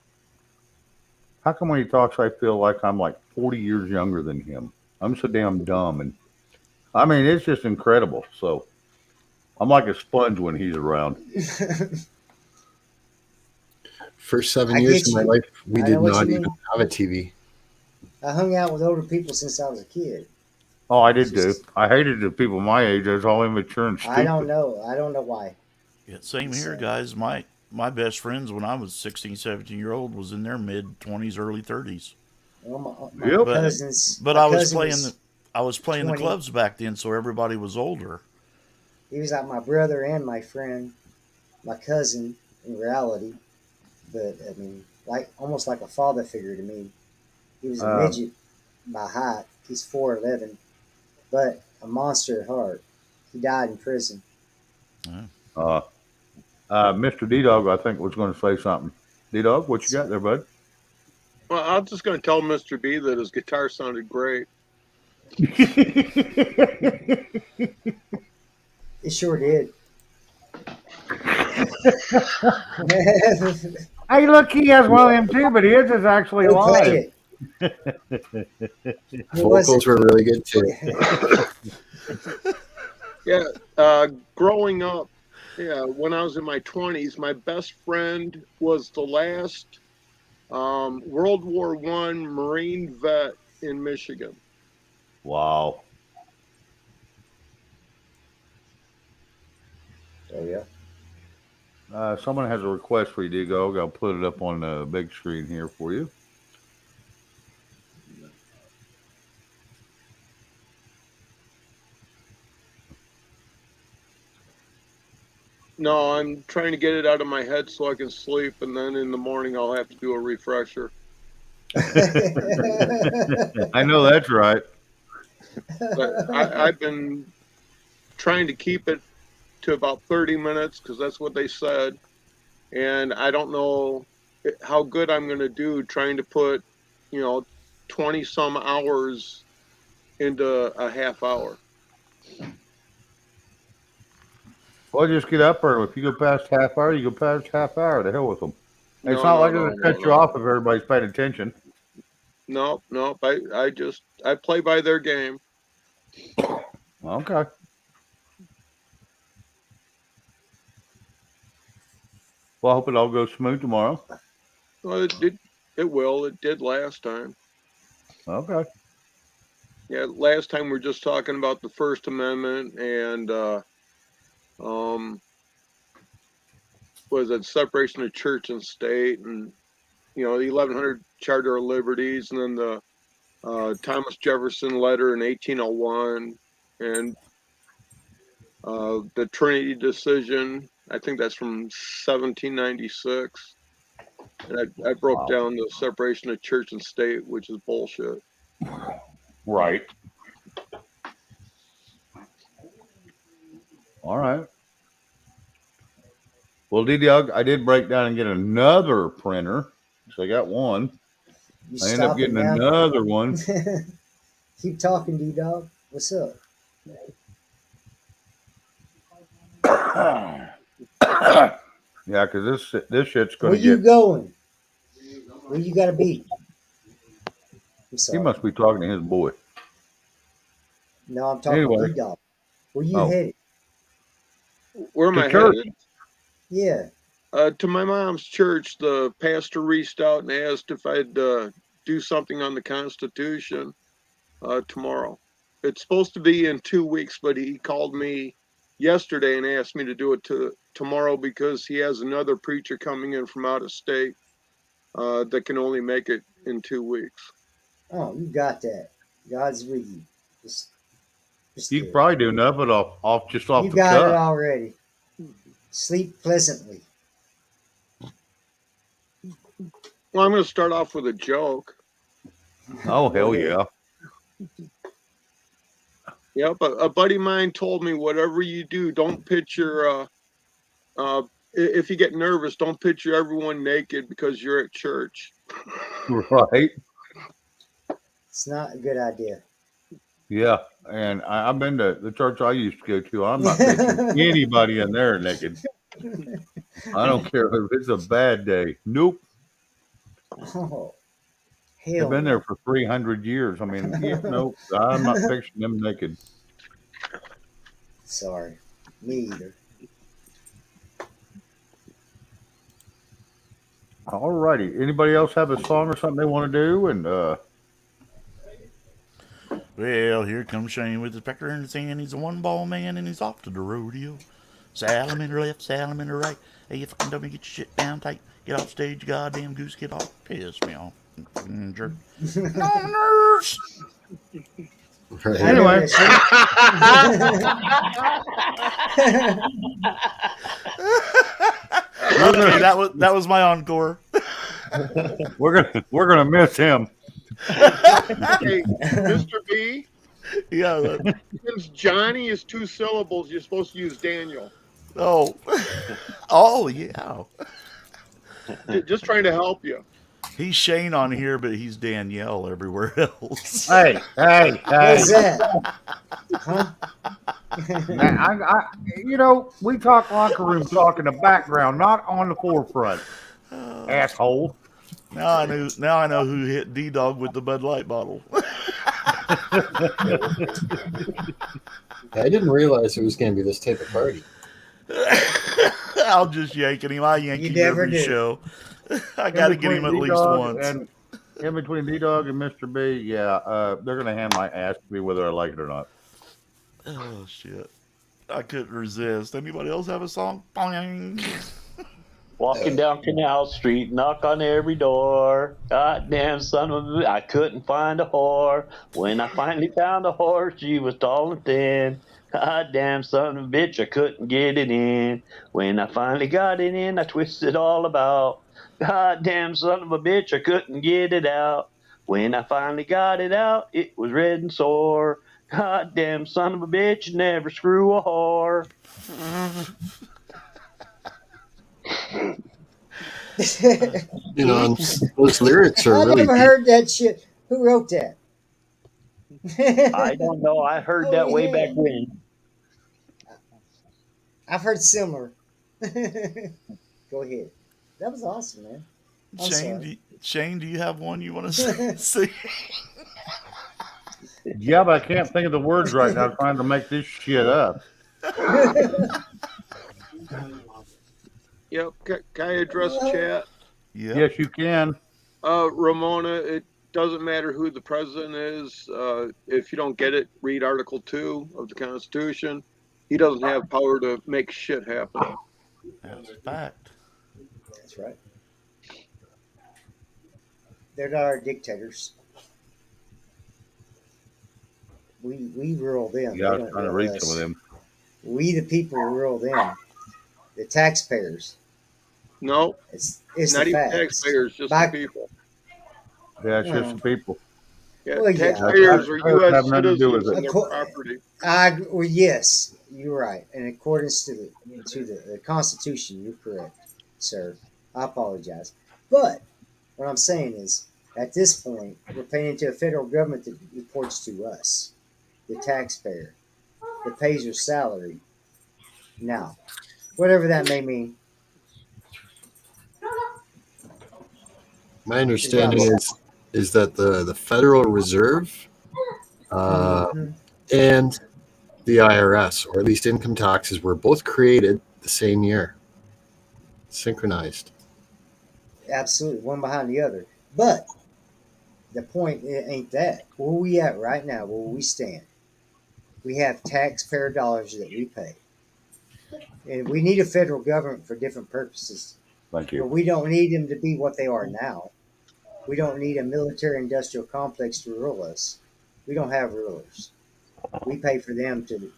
how come when he talks, I feel like I'm like 40 years younger than him? I'm so damn dumb, and I mean, it's just incredible. So I'm like a sponge when he's around. First 7 I years get of my you. life, we I did know what not you even mean. have a TV. I hung out with older people since I was a kid. Oh, I It's did too. just I hated the people my age. I was all immature and I don't stupid. know. I don't know why. Yeah, same It's here, guys. My best friends when I was 16, 17-year-old was in their mid 20s, early 30s. well, my Yep. But cousins. but My cousin was I was playing the 20. clubs back then, so everybody was older. He was like my brother and my friend, my cousin in reality. But I mean, like almost like a father figure to me. He was a Uh, midget by height. He's 4'11", but a monster at heart. He died in prison. Yeah. uh, Mr. D-Dog, I think, was going to say something. D-Dog, what you got there, bud? Well, I was just going to tell Mr. B that his guitar sounded great. It sure did. Hey, look, he has one of them too, but his is actually Who played live. it? Who was Vocals it? were really good too. Yeah, growing up, yeah, when I was in my 20s, my best friend was the last World War I Marine vet in Michigan. Wow. Oh yeah. Someone has a request for you, D-Dog. I'll put it up on the big screen here for you. No, I'm trying to get it out of my head so I can sleep, and then in the morning I'll have to do a refresher. I know that's right. But I've been trying to keep it to about 30 minutes because that's what they said. And I don't know how good I'm going to do trying to put, 20 some hours into a half hour. Well, just get up early. If you go past half hour, you go past half hour. To hell with them. It's No, not no, like no, it'll no, cut you no. off if everybody's paying attention. No, no. I play by their game. Okay. Well, I hope it all goes smooth tomorrow. Well, it will. It did last time. Okay. Yeah, last time we were just talking about the First Amendment and was it separation of church and state, and the 1100 Charter of Liberties, and then the Thomas Jefferson letter in 1801, and the Trinity decision. I think that's from 1796. And I broke Wow. down the separation of church and state, which is bullshit. Right. All right. Well, D-Dog, I did break down and get another printer. So I got one. You I ended up stopping getting now? another one. Keep talking, D-Dog. What's up? Yeah, because this shit's going Where to you get. going? Where you gotta be? I'm He sorry. must be talking to his boy. No, I'm talking Anyway. D-Dog. Where you Oh, headed? Where am to I church. headed? Yeah. To my mom's church. The pastor reached out and asked if I'd do something on the Constitution tomorrow. It's supposed to be in 2 weeks, but he called me yesterday and asked me to do it tomorrow because he has another preacher coming in from out of state that can only make it in 2 weeks. Oh, you got that. God's with you. Just You do could it. probably do enough off You the got it cuff. already. Sleep pleasantly. Well, I'm going to start off with a joke. Oh, Go hell ahead. yeah. Yep, a buddy of mine told me whatever you do, don't picture. If you get nervous, don't picture everyone naked because you're at church. Right. It's not a good idea. Yeah, and I've been to the church I used to go to. I'm not picturing anybody in there naked. I don't care if it's a bad day. Nope. Oh, They've hell been there no. for 300 years. I mean, yeah, nope. I'm not picturing them naked. Sorry. Me either. All righty. Anybody else have a song or something they want to do? And Well, here comes Shane with his pecker in his hand. He's a one-ball man and he's off to the rodeo. Salamander left, salamander right. Hey, if I can dummy, get your shit down tight. Get off stage, you goddamn goose, get off. Piss me off. Jerk. Get on my nerves. Right. I remember anyway, that Okay, that was my encore. we're gonna miss him. Hey, Mr. B, Yeah. since Johnny is 2 syllables, you're supposed to use Daniel. Oh. Oh, yeah. Just trying to help you. He's Shane on here, but he's Danielle everywhere else. Hey, hey, What's hey. that? Huh? Man, you know, we talk locker room talk in the background, not on the forefront. Asshole. Now I know who hit D-Dog with the Bud Light bottle. I didn't realize it was going to be this type of party. I'll just yanking him. I yank You him never every do. show. I got to get him at least once. And in between D-Dog and Mr. B, yeah, they're gonna hand my ass to me whether I like it or not. Oh, shit. I couldn't resist. Anybody else have a song? Boing. Walking down Canal Street, knock on every door. Goddamn son of a... I couldn't find a whore. When I finally found a whore, she was tall and thin. Goddamn son of a bitch, I couldn't get it in. When I finally got it in, I twisted all about. Goddamn son of a bitch, I couldn't get it out. When I finally got it out, it was red and sore. Goddamn son of a bitch, never screw a whore. You know, and those lyrics are I really never deep. heard that shit. Who wrote that? I don't know. I heard that way back when. I've heard similar. Go ahead. That was awesome, man. I'm sorry. Shane, do you have one you want to sing? Yeah, but I can't think of the words right now trying to make this shit up. Yep. Can I address chat? Yeah. Yes, you can. Ramona, it doesn't matter who the president is. If you don't get it, read Article 2 of the Constitution. He doesn't have power to make shit happen. That's a fact. That's right. They're not our dictators. We rule them. Yeah, I They was don't trying to rule read us. some of them. We, the people, rule them. The taxpayers. No, It's not the even facts. taxpayers, just By- the people. Yeah, it's just Well, the people. Yeah, Well, yeah. taxpayers are Taxpayers U.S. have nothing to do with citizens it. and their Of cour- property. Well, yes, you're right. In accordance to the Constitution, you're correct, sir. I apologize. But what I'm saying is, at this point, we're paying into a federal government that reports to us, the taxpayer, that pays your salary. Now, whatever that may mean. My understanding is that the Federal Reserve Mhm. and the IRS, or at least income taxes, were both created the same year, synchronized. Absolutely, one behind the other. But the point ain't that. Where we at right now, where we stand, we have taxpayer dollars that we pay. And we need a federal government for different purposes. Thank But you. we don't need them to be what they are now. We don't need a military industrial complex to rule us. We don't have rulers. We pay for them to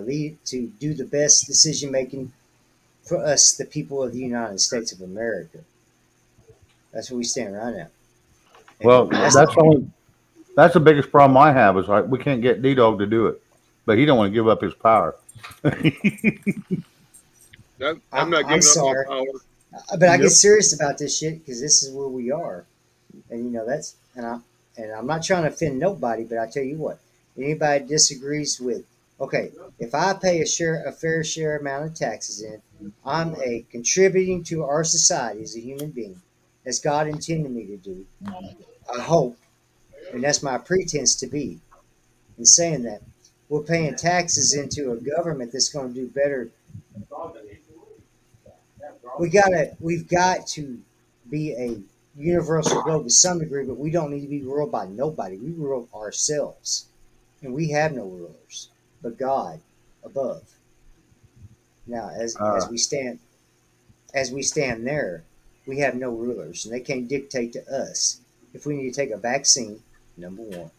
lead, to do the best decision making for us, the people of the United States of America. That's where we stand right now. And Well, that's the biggest problem I have is like we can't get D-Dog to do it, but he don't want to give up his power. I'm not I'm giving up sorry. my power. But I Yep. get serious about this shit because this is where we are, and that's I'm not trying to offend nobody, but I tell you what, Anybody disagrees with, okay, if I pay a fair share amount of taxes in, I'm a contributing to our society as a human being, as God intended me to do. I hope, and that's my pretense to be in saying that. We're paying taxes into a government that's going to do better. We've got to be a universal globe to some degree, but we don't need to be ruled by nobody. We rule ourselves, and we have no rulers but God above. Now, Uh, as we stand there, we have no rulers, and they can't dictate to us if we need to take a vaccine. Number one,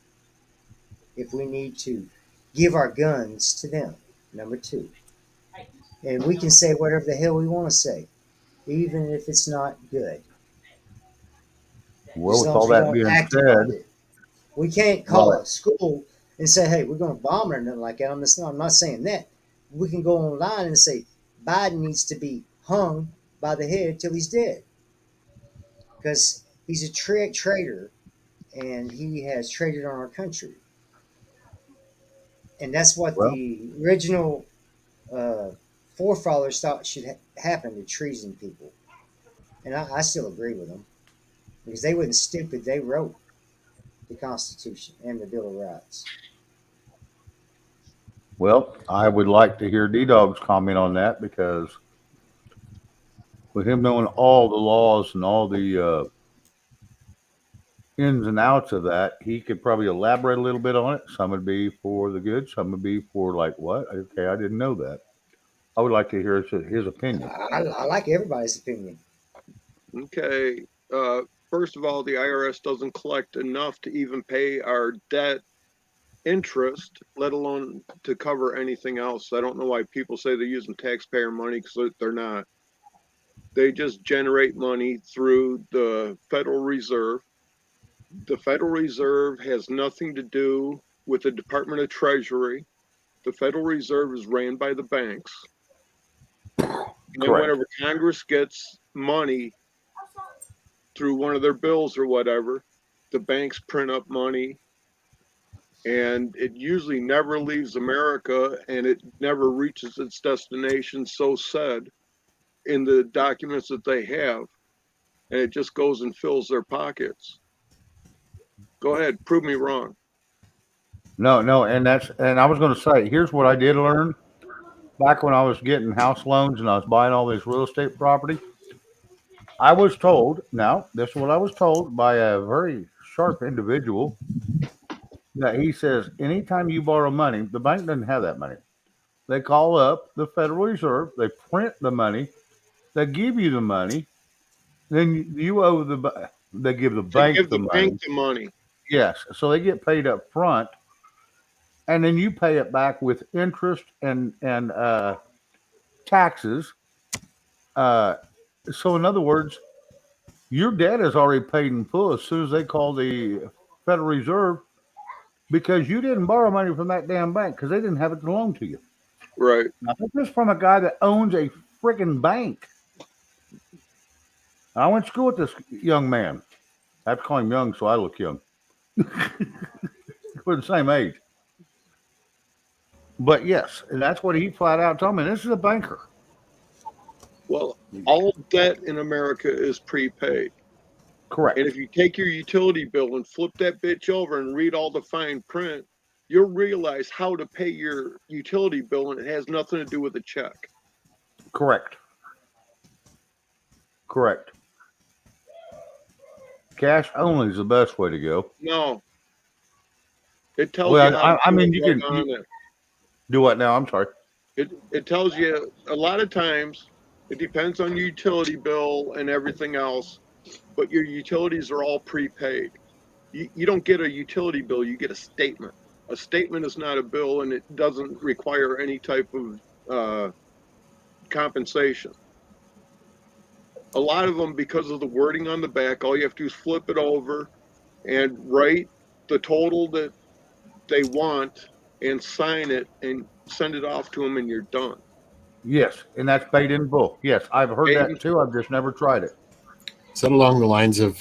if we need to give our guns to them. Number two, and we can say whatever the hell we want to say, even if it's not good, well, as with long as all we that don't being act said, upon it. We can't call right. a school and say, "Hey, we're going to bomb it," or nothing like that. I'm not saying that. We can go online and say Biden needs to be hung by the head till he's dead because he's a traitor and he has traded on our country. And that's what Well, the original uh, forefathers thought should happen to treason people. And I still agree with them because they weren't stupid. They wrote the Constitution and the Bill of Rights. well, I would like to hear D Dog's comment on that because with him knowing all the laws and all the ins and outs of that, he could probably elaborate a little bit on it. Some would be for the good, some would be for like, what? Okay, I didn't know that. I would like to hear his opinion. I like everybody's opinion. Okay. First of all, the IRS doesn't collect enough to even pay our debt interest, let alone to cover anything else. I don't know why people say they're using taxpayer money because they're not. They just generate money through the Federal Reserve. The Federal Reserve has nothing to do with the Department of Treasury. The Federal Reserve is ran by the banks. And then Correct. whenever Congress gets money through one of their bills or whatever, the banks print up money, and it usually never leaves America and it never reaches its destination, so said in the documents that they have, and it just goes and fills their pockets. Go ahead, prove me wrong. No, no, and I was going to say, here's what I did learn back when I was getting house loans and I was buying all this real estate property. I was told, now, this is what I was told by a very sharp individual that he says, anytime you borrow money, the bank doesn't have that money. They call up the Federal Reserve, they print the money, they give you the money, then you owe they give the They bank give the the bank money. the money. Yes, so they get paid up front, and then you pay it back with interest and taxes. Uh, so in other words, your debt is already paid in full as soon as they call the Federal Reserve because you didn't borrow money from that damn bank because they didn't have it to loan to you. Right. Now, this is from a guy that owns a freaking bank. I went to school with this young man. I have to call him young so I look young. We're the same age. But yes, and that's what he flat out told me. This is a banker. Well, all debt in America is prepaid. Correct. And if you take your utility bill and flip that bitch over and read all the fine print, you'll realize how to pay your utility bill, and it has nothing to do with a check. Correct. Correct. Cash only is the best way to go. No, it tells Well, you how to I do mean, it you right can on it. do what now? I'm sorry. It tells you a lot of times it depends on your utility bill and everything else, but your utilities are all prepaid. You don't get a utility bill, you get a statement. A statement is not a bill, and it doesn't require any type of compensation. A lot of them, because of the wording on the back, all you have to do is flip it over and write the total that they want and sign it and send it off to them, and you're done. Yes, and that's paid in full. Yes, I've heard Paid in that too. I've just never tried it. Is that along the lines of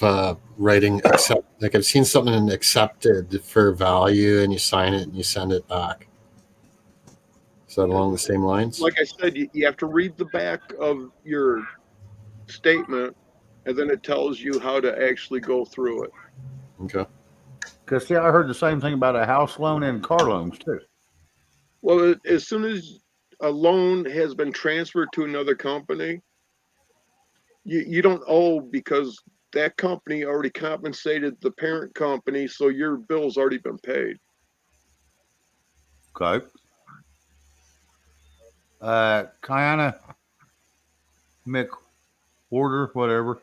writing accept? Like I've seen something accepted for value, and you sign it and you send it back. Is that along the same lines? Like I said, you have to read the back of your statement, and then it tells you how to actually go through it. Okay. Because see, I heard the same thing about a house loan and car loans too. Well, as soon as a loan has been transferred to another company, you don't owe because that company already compensated the parent company, so your bill's already been paid. Okay. Kiana McWorder, whatever.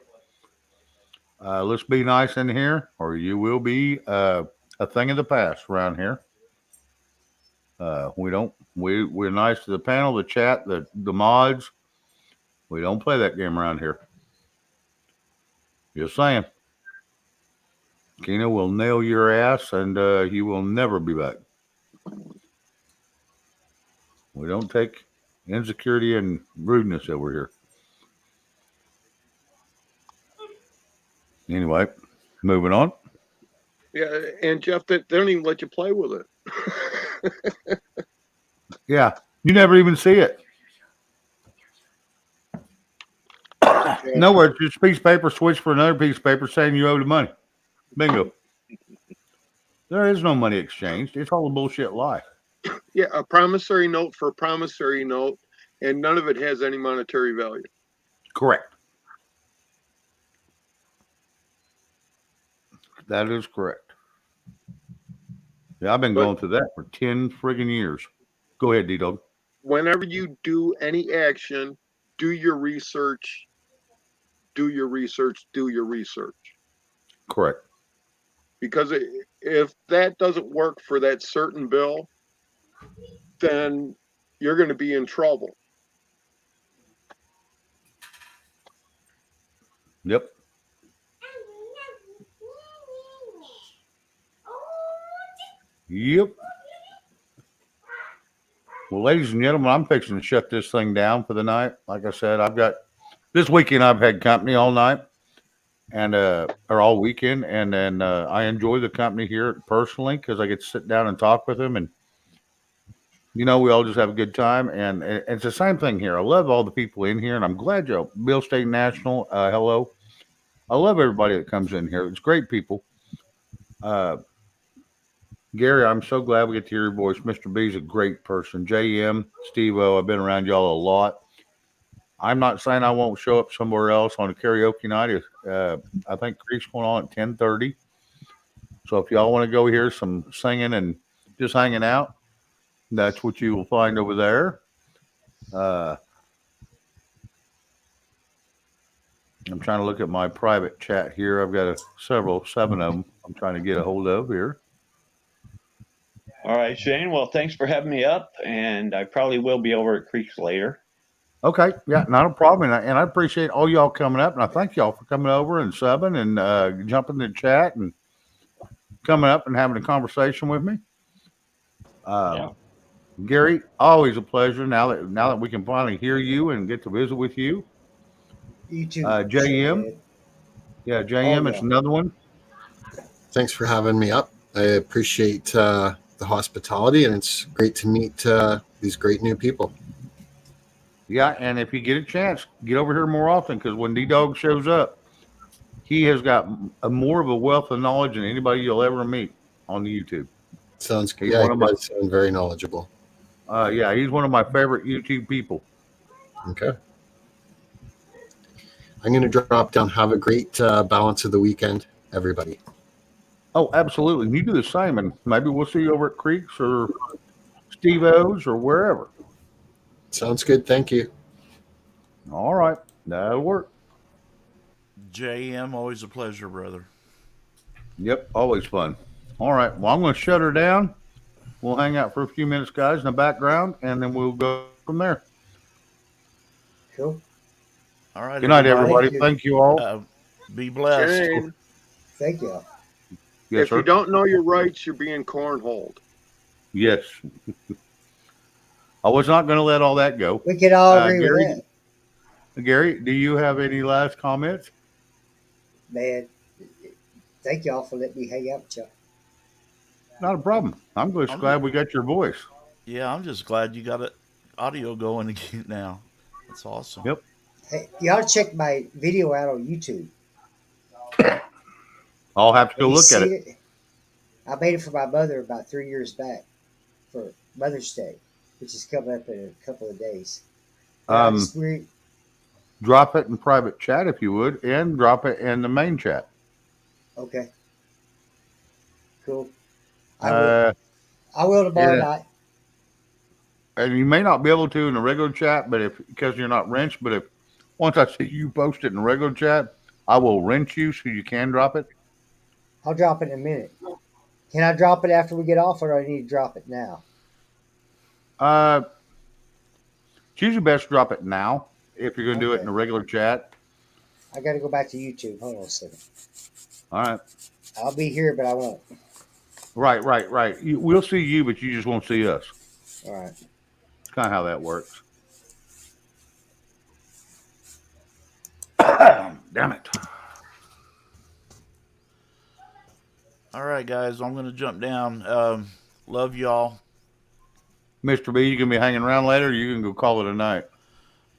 Let's be nice in here, or you will be a thing of the past around here. We're nice to the panel, the chat, the mods. We don't play that game around here. Just saying. Keno will nail your ass, and you will never be back. We don't take insecurity and rudeness over here. Anyway, moving on. Yeah, and Jeff, they don't even let you play with it. Yeah, you never even see it. Nowhere, just a piece of paper, switch for another piece of paper saying you owe the money. Bingo. There is no money exchanged. It's all a bullshit lie. Yeah, a promissory note for a promissory note, and none of it has any monetary value. Correct. That is correct. Yeah, I've been going through that for 10 friggin' years. Go ahead, D-Dog. Whenever you do any action, do your research, do your research, do your research. Correct. Because if that doesn't work for that certain bill, then you're going to be in trouble. Yep. Yep. Well, ladies and gentlemen, I'm fixing to shut this thing down for the night. Like I said, I've got this weekend. I've had company all night, and or all weekend, and then I enjoy the company here personally because I get to sit down and talk with them, and we all just have a good time. And it's the same thing here. I love all the people in here, and I'm glad you, Bill State National. Hello, I love everybody that comes in here. It's great people. Gary, I'm so glad we get to hear your voice. Mr. B's a great person. JM, Steve O, I've been around y'all a lot. I'm not saying I won't show up somewhere else on a karaoke night. I think Creek's going on at 10:30. So if y'all want to go hear some singing and just hanging out, that's what you will find over there. I'm trying to look at my private chat here. I've got seven of them I'm trying to get a hold of here. All right, Shane. Well, thanks for having me up, and I probably will be over at Creeks later. Okay, yeah, not a problem. And I appreciate all y'all coming up, and I thank y'all for coming over and subbing and jumping in the chat and coming up and having a conversation with me. Gary, always a pleasure. Now that we can finally hear you and get to visit with you. You too. JM. Yeah, JM, it's another one. Thanks for having me up. I appreciate the hospitality, and it's great to meet these great new people. Yeah, and if you get a chance, get over here more often because when D-Dog shows up, he has got more of a wealth of knowledge than anybody you'll ever meet on the YouTube. Sounds good. Yeah, he does sound very knowledgeable. Yeah, he's one of my favorite YouTube people. Okay. I'm going to drop down. Have a great balance of the weekend, everybody. Oh, absolutely. You do the same, and maybe we'll see you over at Creeks or Steve O's or wherever. Sounds good. Thank you. All right. That'll work. JM, always a pleasure, brother. Yep, always fun. All right. Well, I'm going to shut her down. We'll hang out for a few minutes, guys, in the background, and then we'll go from there. Cool. All right. Good night, everybody. Thank you all. Be blessed. Shane, thank you. Yes, if sir. you don't know your rights, you're being cornholed. Yes. I was not going to let all that go. We can all agree with that. Gary, do you have any last comments? man, thank y'all for letting me hang out with y'all. Not a problem. I'm just I'm glad we got your voice. Yeah, I'm just glad you got it audio going again now. That's awesome. Yep. Hey, you ought to check my video out on YouTube. I'll have to Have go you look at seen it. it? I made it for my mother about 3 years back for Mother's Day, which is coming up in a couple of days. And I just Drop it in private chat if you would, and drop it in the main chat. okay, cool. I will. I will tomorrow night. And you may not be able to in the regular chat, but because you're not wrenched, but if once I see you post it in the regular chat, I will wrench you so you can drop it. I'll drop it in a minute. Can I drop it after we get off, or do I need to drop it now? It's usually best to drop it now if you're going to do it in the regular chat. I got to go back to YouTube. Hold on a second. All right. I'll be here, but I won't. Right. We'll see you, but you just won't see us. All right. It's kind of how that works. Damn it. All right, guys, I'm gonna jump down. Love y'all. Mr. B, you gonna be hanging around later, or you can go call it a night?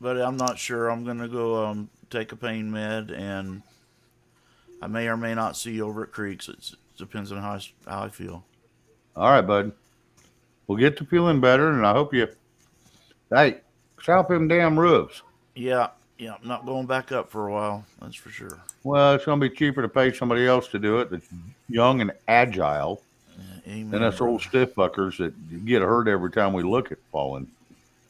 But I'm not sure. I'm gonna go take a pain med, and I may or may not see you over at Creeks. It depends on how I feel. All right, bud. We'll get to feeling better, and I hope you. Hey, salve them damn roofs. Yeah. I'm not going back up for a while. That's for sure. Well, it's gonna be cheaper to pay somebody else to do it that's young and agile than us old stiff fuckers that get hurt every time we look at falling.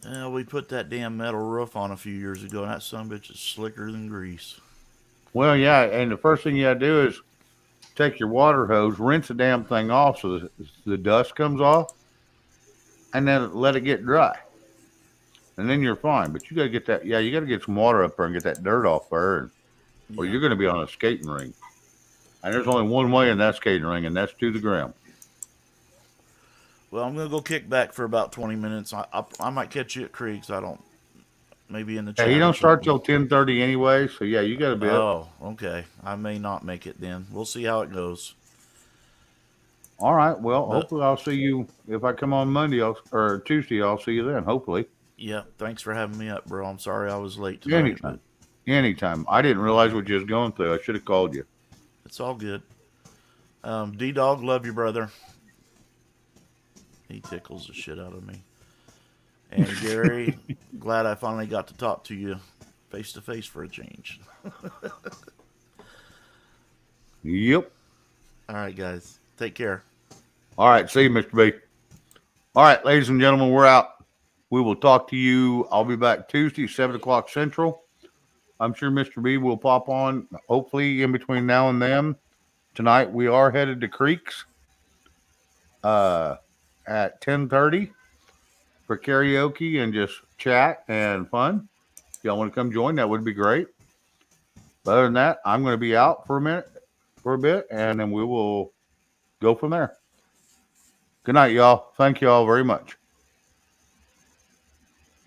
Yeah, we put that damn metal roof on a few years ago, and that sumbitch is slicker than grease. Well, yeah, and the first thing you gotta do is take your water hose, rinse the damn thing off so the dust comes off, and then let it get dry. And then you're fine. But you got to get that. Yeah, you got to get some water up there and get that dirt off there, or you're going to be on a skating ring. And there's only one way in that skating ring, and that's to the ground. Well, I'm going to go kick back for about 20 minutes. I might catch you at Creeks. I don't. Maybe in the chat. He don't start till 10:30 anyway, so yeah, you got to be up. Oh, okay. I may not make it then. We'll see how it goes. All right. Well, hopefully I'll see you if I come on Monday or Tuesday. I'll see you then. Hopefully. Yeah. Thanks for having me up, bro. I'm sorry I was late tonight. Anytime. I didn't realize what you was going through. I should have called you. It's all good. D-Dog, love you, brother. He tickles the shit out of me. And Gary, glad I finally got to talk to you face to face for a change. Yep. All right, guys. Take care. All right. See you, Mr. B. All right, ladies and gentlemen, we're out. We will talk to you. I'll be back Tuesday, 7 o'clock Central. I'm sure Mr. B will pop on, hopefully, in between now and then. Tonight, we are headed to Creeks at 10:30 for karaoke and just chat and fun. If y'all want to come join, that would be great. But other than that, I'm going to be out for a bit, and then we will go from there. Good night, y'all. Thank you all very much.